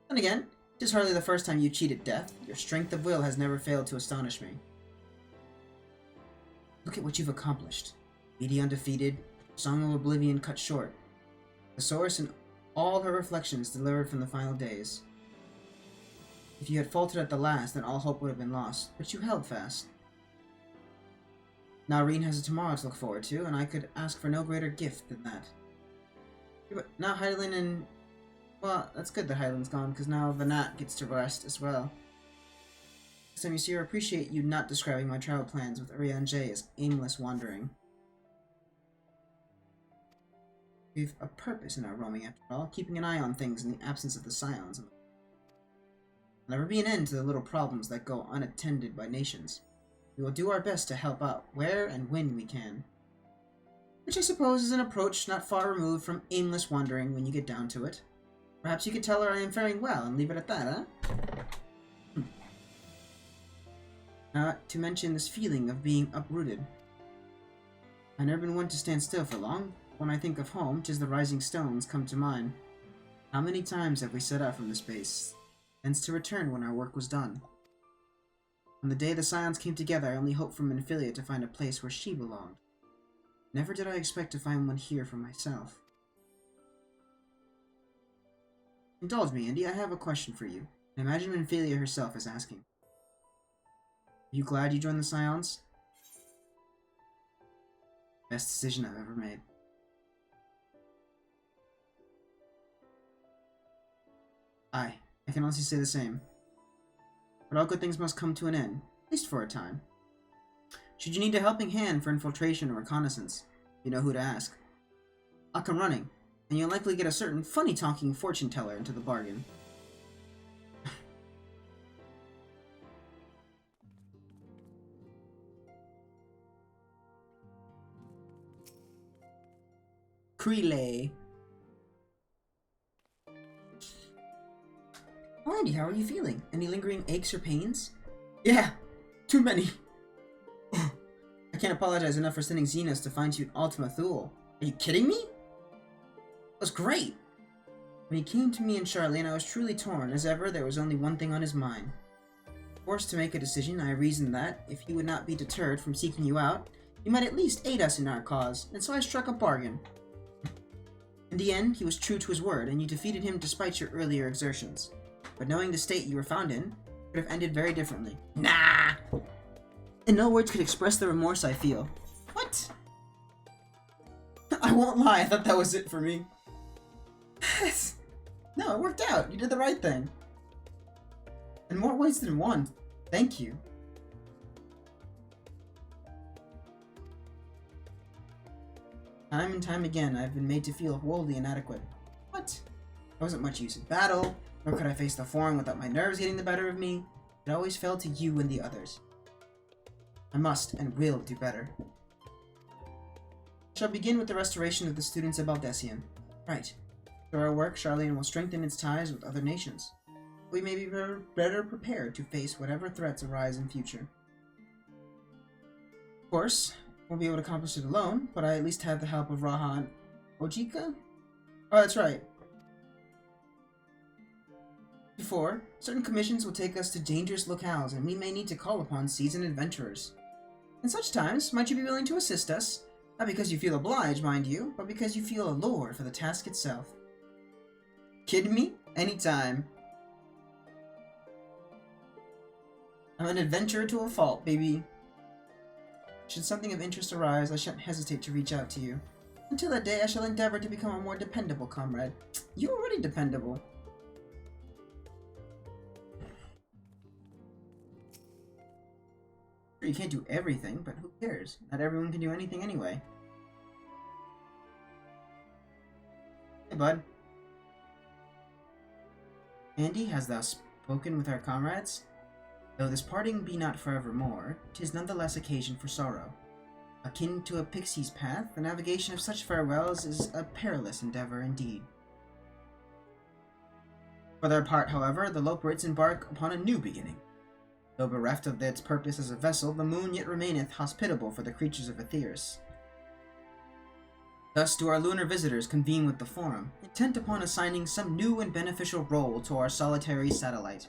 S6: Then again, it is hardly the first time you cheated death. Your strength of will has never failed to astonish me. Look at what you've accomplished. Medion defeated, Song of Oblivion cut short. The source and all her reflections delivered from the final days. If you had faltered at the last, then all hope would have been lost, but you held fast. Now Reen has a tomorrow to look forward to, and I could ask for no greater gift than that. But now Hydaelyn and... well, that's good that Hydaelyn's gone, because now Vanat gets to rest as well. Next time you see her, appreciate you not describing my travel plans with Urian J as aimless wandering. We've a purpose in our roaming after all, keeping an eye on things in the absence of the Scions. There'll never be an end to the little problems that go unattended by nations. We will do our best to help out where and when we can. Which I suppose is an approach not far removed from aimless wandering when you get down to it. Perhaps you could tell her I am faring well and leave it at that, huh? Not to mention this feeling of being uprooted. I've never been one to stand still for long. When I think of home, 'tis the rising stones come to mind. How many times have we set out from this base, thence to return when our work was done? On the day the Scions came together, I only hoped for Minfilia to find a place where she belonged. Never did I expect to find one here for myself. Indulge me, Andy, I have a question for you. I imagine Minfilia herself is asking. Are you glad you joined the Scions? Best decision I've ever made. Aye, I can honestly say the same. But all good things must come to an end, at least for a time. Should you need a helping hand for infiltration or reconnaissance, you know who to ask. I'll come running, and you'll likely get a certain funny-talking fortune teller into the bargain. Crele. Oh, Andy, how are you feeling? Any lingering aches or pains? Yeah, too many. I can't apologize enough for sending Xenos to find you at Ultima Thule. Are you kidding me? That was great. When he came to me and Charlene, I was truly torn. As ever, there was only one thing on his mind. Forced to make a decision, I reasoned that, if he would not be deterred from seeking you out, he might at least aid us in our cause, and so I struck a bargain. In the end, he was true to his word, and you defeated him despite your earlier exertions. But knowing the state you were found in, it could have ended very differently. Nah! And no words could express the remorse I feel. What? I won't lie, I thought that was it for me. No, it worked out. You did the right thing. In more ways than one. Thank you. Time and time again, I've been made to feel wholly inadequate. What? I wasn't much use in battle, nor could I face the Forum without my nerves getting the better of me. It always fell to you and the others. I must and will do better. I shall begin with the restoration of the students of Baldessian. Right. Through our work, Charlene will strengthen its ties with other nations. We may be better prepared to face whatever threats arise in future. Of course, I won't be able to accomplish it alone, but I at least have the help of Raha and Ojika? Oh, that's right. Before, certain commissions will take us to dangerous locales, and we may need to call upon seasoned adventurers. In such times, might you be willing to assist us? Not because you feel obliged, mind you, but because you feel allured for the task itself. Kidding me? Anytime. I'm an adventurer to a fault, baby. Should something of interest arise, I shan't hesitate to reach out to you. Until that day, I shall endeavor to become a more dependable comrade. You're already dependable. Sure, you can't do everything, but who cares? Not everyone can do anything anyway. Hey, bud. Andy, hast thou spoken with our comrades? Though this parting be not forevermore, 'tis nonetheless occasion for sorrow. Akin to a pixie's path, the navigation of such farewells is a perilous endeavor indeed. For their part, however, the Loperids embark upon a new beginning. Though bereft of its purpose as a vessel, the moon yet remaineth hospitable for the creatures of Aetheris. Thus do our lunar visitors convene with the Forum, intent upon assigning some new and beneficial role to our solitary satellite.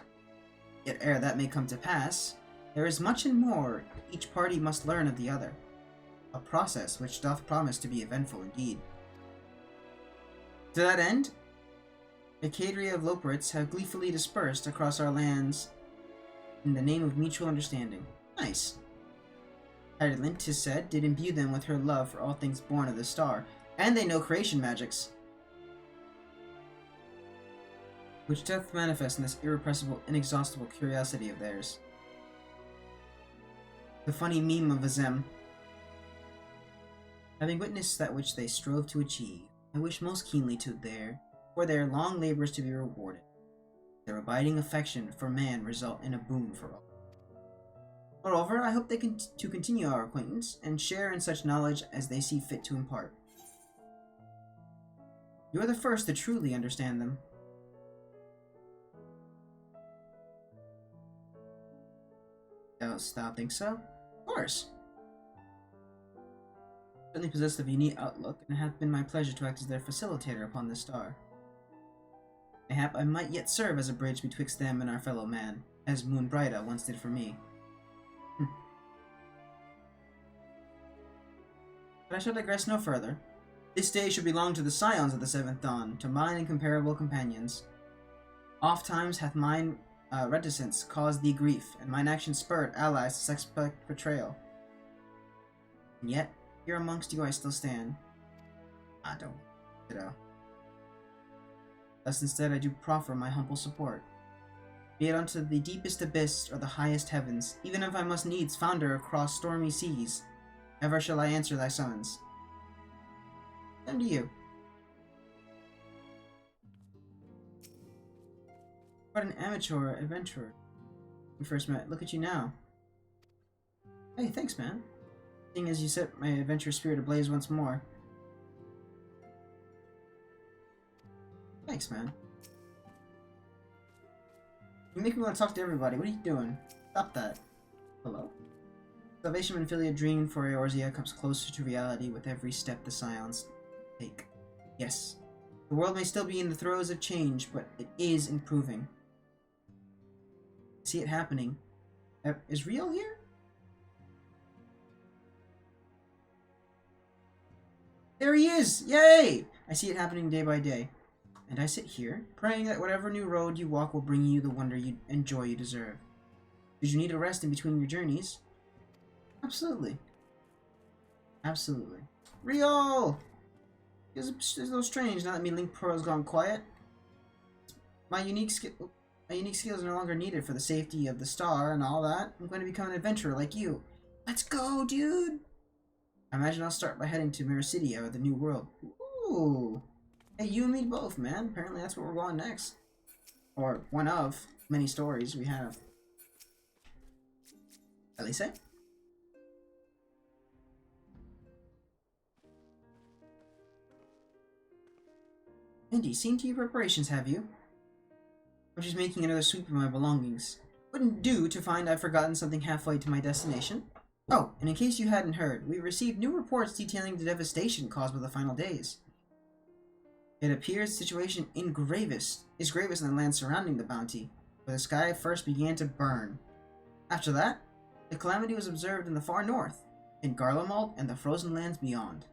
S6: Yet ere that may come to pass, there is much and more each party must learn of the other, a process which doth promise to be eventful indeed. To that end, a cadre of Loperids have gleefully dispersed across our lands in the name of mutual understanding. Nice. Heidelin, 'tis said, did imbue them with her love for all things born of the star, and they know creation magics, which doth manifest in this irrepressible, inexhaustible curiosity of theirs. The funny meme of Azem. Having witnessed that which they strove to achieve, I wish most keenly for their long labors to be rewarded. Their abiding affection for man result in a boon for all. Moreover, I hope they to continue our acquaintance and share in such knowledge as they see fit to impart. You are the first to truly understand them. Don't think so? Of course. Certainly possessed of a unique outlook, and it hath been my pleasure to act as their facilitator upon this star. Mayhap I might yet serve as a bridge betwixt them and our fellow man, as Moonbrighta once did for me. But I shall digress no further. This day should belong to the scions of the Seventh Dawn, to mine incomparable companions. Oft times hath mine reticence caused thee grief, and mine action spurred allies to suspect betrayal. And yet, here amongst you I still stand. I don't, ditto. Thus instead I do proffer my humble support. Be it unto the deepest abyss or the highest heavens, even if I must needs founder across stormy seas, ever shall I answer thy summons. And to you. What an amateur adventurer. We first met. Look at you now. Hey, thanks, man. Seeing as you set my adventure spirit ablaze once more. Thanks, man. You make me want to talk to everybody. What are you doing? Stop that. Hello? Salvation and Philia dream for Eorzea comes closer to reality with every step the Scions take. Yes, the world may still be in the throes of change, but it is improving. See it happening. Is Rio here? There he is! Yay! I see it happening day by day. And I sit here, praying that whatever new road you walk will bring you the wonder and joy you deserve. Did you need a rest in between your journeys? Absolutely. Absolutely. Rio! It's a little strange now that me Link Pearl's gone quiet. My unique skills are no longer needed for the safety of the star and all that. I'm going to become an adventurer like you. Let's go, dude! I imagine I'll start by heading to Meracidia or the New World. Ooh! Hey, you and me both, man. Apparently that's where we're going next. Or one of many stories we have. Elise? Indy, seen to your preparations, have you? I'm just making another sweep of my belongings. Wouldn't do to find I've forgotten something halfway to my destination. Oh, and in case you hadn't heard, we received new reports detailing the devastation caused by the final days. It appears the situation is gravest in the land surrounding the bounty, where the sky first began to burn. After that, the calamity was observed in the far north, in Garlemald and the frozen lands beyond.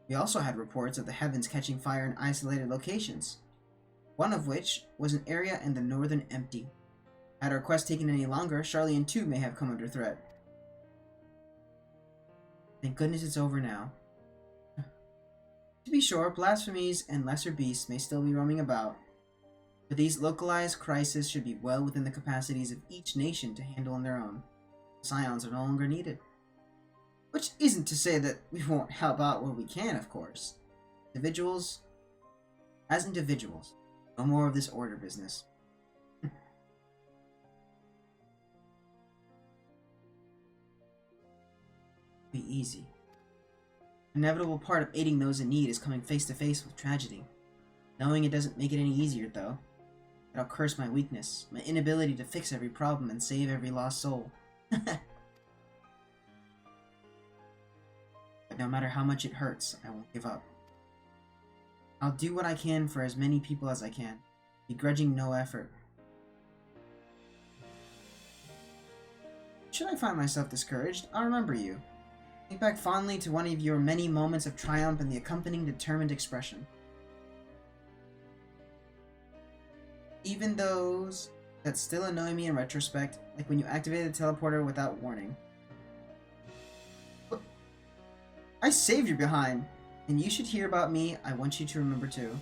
S6: We also had reports of the heavens catching fire in isolated locations, one of which was an area in the northern Empty. Had our quest taken any longer, Charlian too may have come under threat. Thank goodness it's over now. To be sure, blasphemies and lesser beasts may still be roaming about, but these localized crises should be well within the capacities of each nation to handle on their own. Scions are no longer needed. Which isn't to say that we won't help out where we can, of course. Individuals, no more of this order business. Be easy. An inevitable part of aiding those in need is coming face to face with tragedy. Knowing it doesn't make it any easier, though. It'll curse my weakness, my inability to fix every problem and save every lost soul. But no matter how much it hurts, I won't give up. I'll do what I can for as many people as I can, begrudging no effort. Should I find myself discouraged, I'll remember you. Think back fondly to one of your many moments of triumph and the accompanying determined expression. Even those that still annoy me in retrospect, like when you activated the teleporter without warning. I saved you behind, and you should hear about me. I want you to remember too.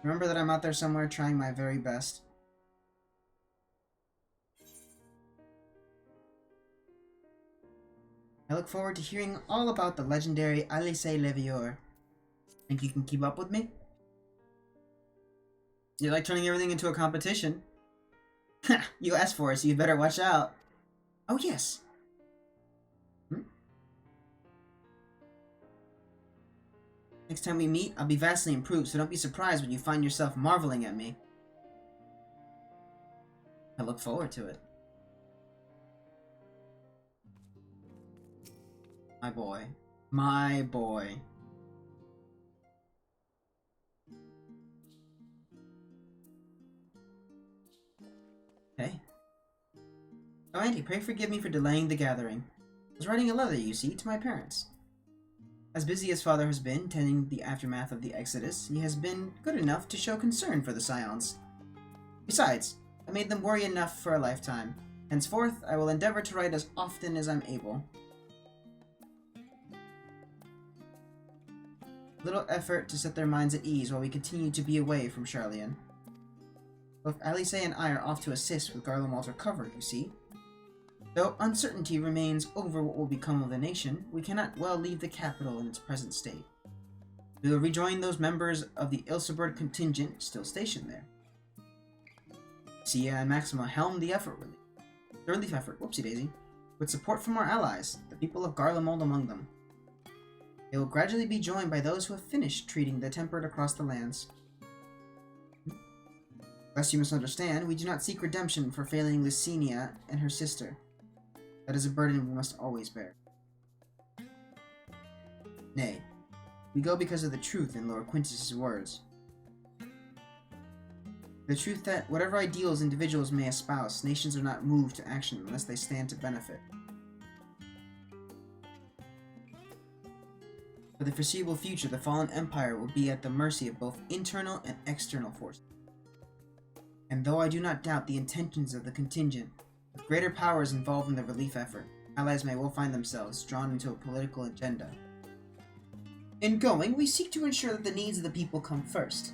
S6: Remember that I'm out there somewhere trying my very best. I look forward to hearing all about the legendary Alice Levior. Think you can keep up with me? You like turning everything into a competition? You asked for it, so you better watch out. Oh, yes. Next time we meet, I'll be vastly improved, so don't be surprised when you find yourself marveling at me. I look forward to it. My boy. My boy. Hey. Oh, Auntie, pray forgive me for delaying the gathering. I was writing a letter, you see, to my parents. As busy as Father has been tending the aftermath of the Exodus, he has been good enough to show concern for the Scions. Besides, I made them worry enough for a lifetime. Henceforth, I will endeavor to write as often as I'm able. Little effort to set their minds at ease while we continue to be away from Charlian. Both Alice and I are off to assist with Garlemald's recovery, you see. Though uncertainty remains over what will become of the nation, we cannot well leave the capital in its present state. We will rejoin those members of the Ilseburg contingent still stationed there. Sia and Maxima helmed the relief effort, whoopsie-daisy, with support from our allies, the people of Garlemald among them. They will gradually be joined by those who have finished treating the tempered across the lands. Lest you misunderstand, we do not seek redemption for failing Licinia and her sister. That is a burden we must always bear. Nay, we go because of the truth in Lord Quintus's words. The truth that whatever ideals individuals may espouse, nations are not moved to action unless they stand to benefit. For the foreseeable future, the fallen empire will be at the mercy of both internal and external forces. And though I do not doubt the intentions of the contingent, with greater powers involved in the relief effort, allies may well find themselves drawn into a political agenda. In going, we seek to ensure that the needs of the people come first,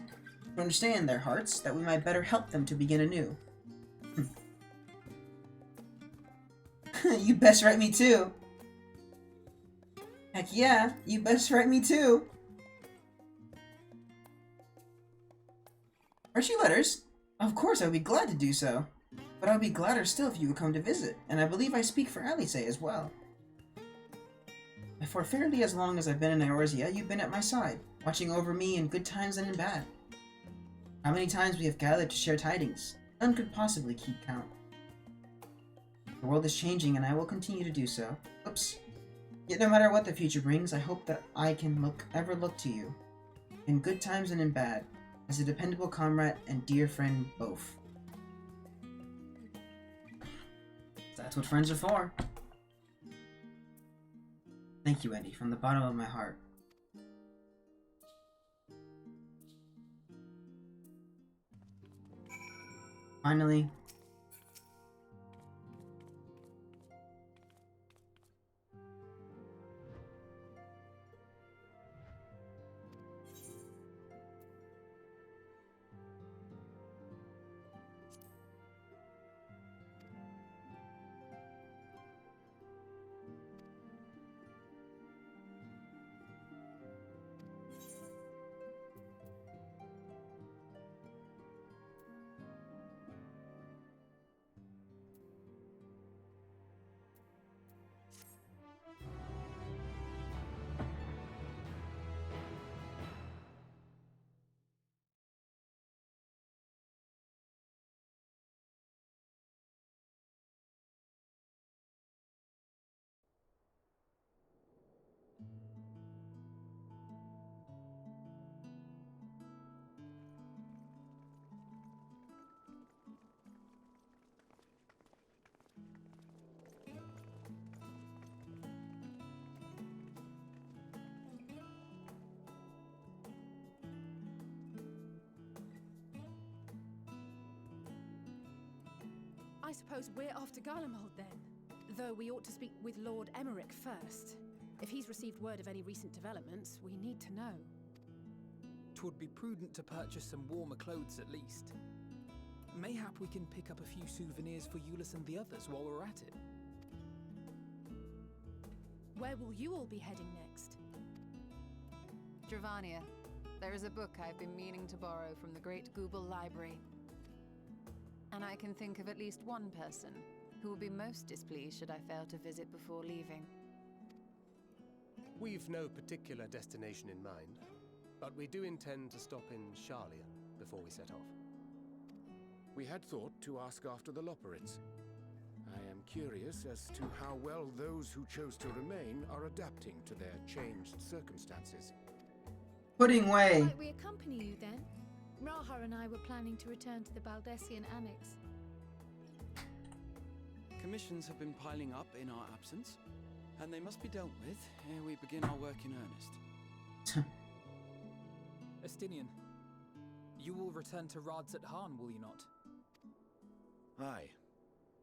S6: to understand their hearts, that we might better help them to begin anew. You best write me too! Heck yeah, you best write me too! Write you letters? Of course, I would be glad to do so. But I would be gladder still if you would come to visit, and I believe I speak for Alice as well. For fairly as long as I've been in Eorzea, you've been at my side, watching over me in good times and in bad. How many times we have gathered to share tidings, none could possibly keep count. The world is changing, and I will continue to do so. Oops. Yet no matter what the future brings, I hope that I can ever look to you, in good times and in bad, as a dependable comrade and dear friend both. That's what friends are for. Thank you, Eddie, from the bottom of my heart. Finally,
S3: I suppose we're off to Garlemald then. Though we ought to speak with Lord Emmerich first. If he's received word of any recent developments, we need to know.
S12: 'Twould be prudent to purchase some warmer clothes at least. Mayhap we can pick up a few souvenirs for Euless and the others while we're at it.
S3: Where will you all be heading next?
S14: Dravania, there is a book I've been meaning to borrow from the Great Google Library. And I can think of at least one person who will be most displeased should I fail to visit before leaving.
S13: We've no particular destination in mind, but we do intend to stop in Charlian before we set off. We had thought to ask after the Loporrits. I am curious as to how well those who chose to remain are adapting to their changed circumstances.
S6: Pudding way.
S20: Might we accompany you then? Raha and I were planning to return to the Baldessian Annex.
S19: Commissions have been piling up in our absence, and they must be dealt with ere we begin our work in earnest.
S12: Estinian, you will return to Radz at Han, will you not?
S18: Aye.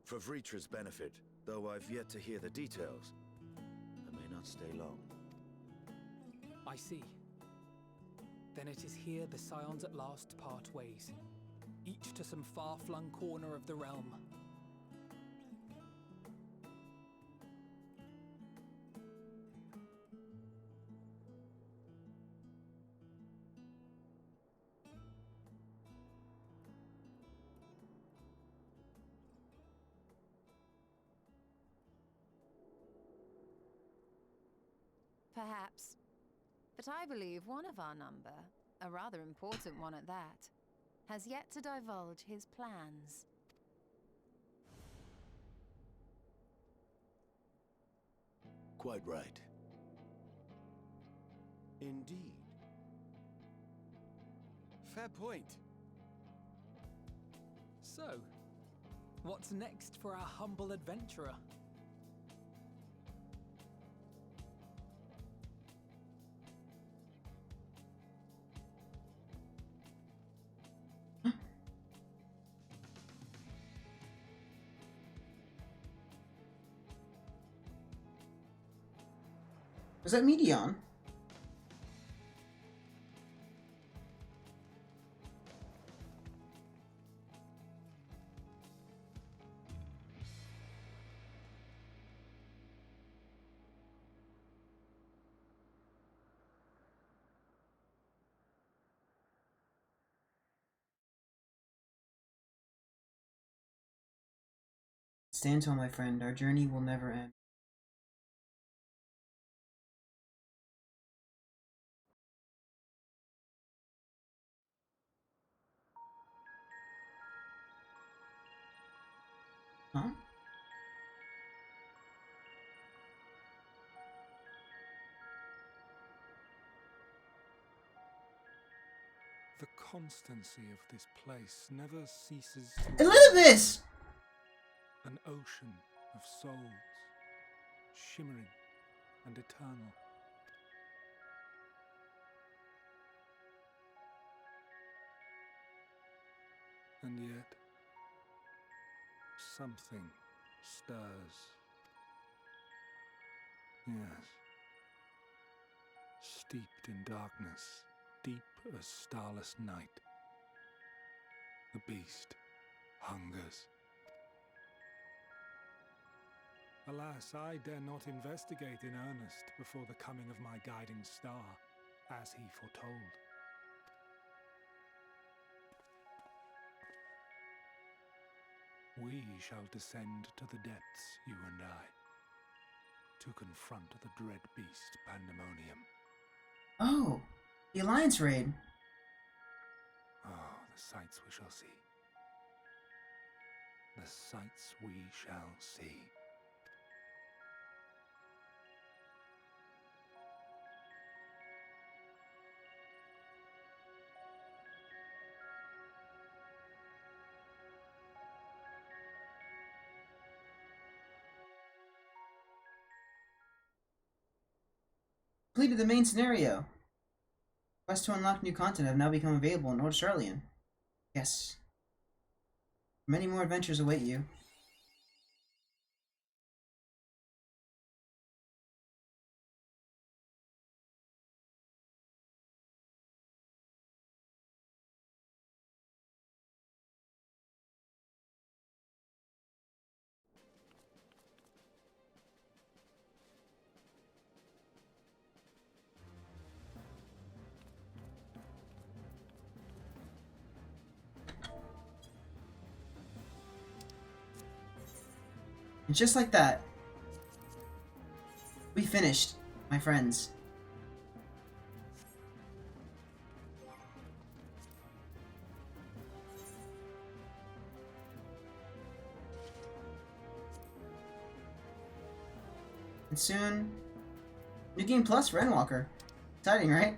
S18: For Vritra's benefit, though I've yet to hear the details. I may not stay long.
S12: I see. Then it is here the Scions at last part ways, each to some far-flung corner of the realm.
S14: Perhaps. But I believe one of our number, a rather important one at that, has yet to divulge his plans.
S13: Quite right. Indeed.
S19: Fair point.
S12: So, what's next for our humble adventurer?
S6: Was that Medion? Stand tall, my friend. Our journey will never end. Huh?
S16: The constancy of this place never ceases to...
S6: Elizabeth!
S16: An ocean of souls, shimmering and eternal. And yet, something stirs. Yes. Steeped in darkness, deep as starless night. The beast hungers. Alas, I dare not investigate in earnest before the coming of my guiding star, as he foretold. We shall descend to the depths, you and I, to confront the dread beast Pandemonium.
S6: Oh, the Alliance raid.
S16: Oh, the sights we shall see. The sights we shall see.
S6: Completed the main scenario. Quests to unlock new content have now become available in Old Charlian. Yes. Many more adventures await you. And just like that, we finished, my friends. And soon, New Game Plus for Endwalker. Exciting, right?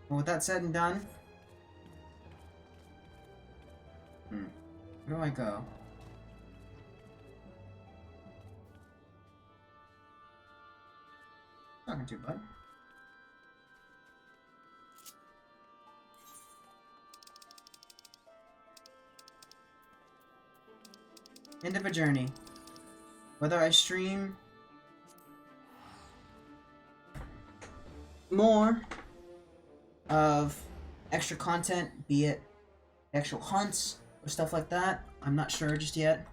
S6: Well, with that said and done, where do I go? Talking to you, bud. End of a journey. Whether I stream more of extra content, be it actual hunts or stuff like that, I'm not sure just yet.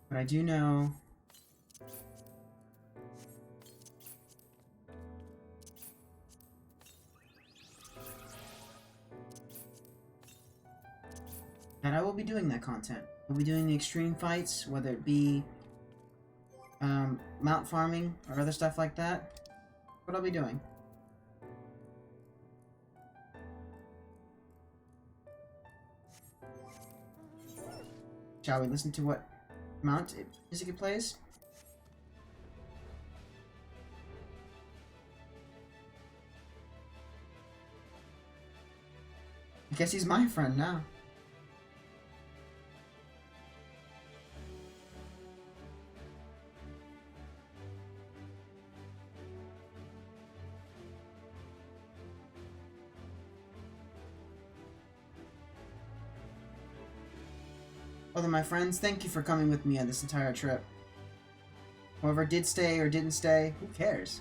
S6: But I do know that I will be doing that content. We'll be doing the extreme fights, whether it be mount farming or other stuff like that. What I'll be doing. Shall we listen to what mount music it plays? I guess he's my friend now. Well then, my friends, thank you for coming with me on this entire trip. Whoever did stay or didn't stay, who cares?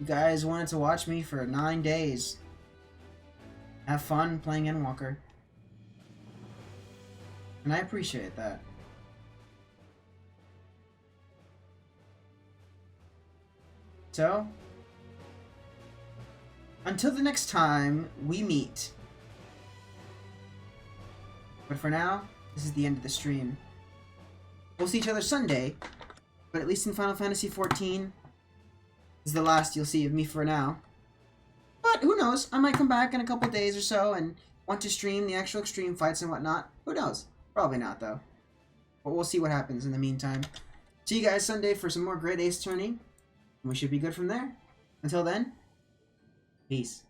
S6: You guys wanted to watch me for 9 days. Have fun playing Endwalker. And I appreciate that. So, until the next time we meet. But for now, this is the end of the stream. We'll see each other Sunday, but at least in Final Fantasy XIV, this is the last you'll see of me for now. But who knows? I might come back in a couple days or so and want to stream the actual extreme fights and whatnot. Who knows? Probably not, though. But we'll see what happens in the meantime. See you guys Sunday for some more Great Ace Tourney, and we should be good from there. Until then, peace.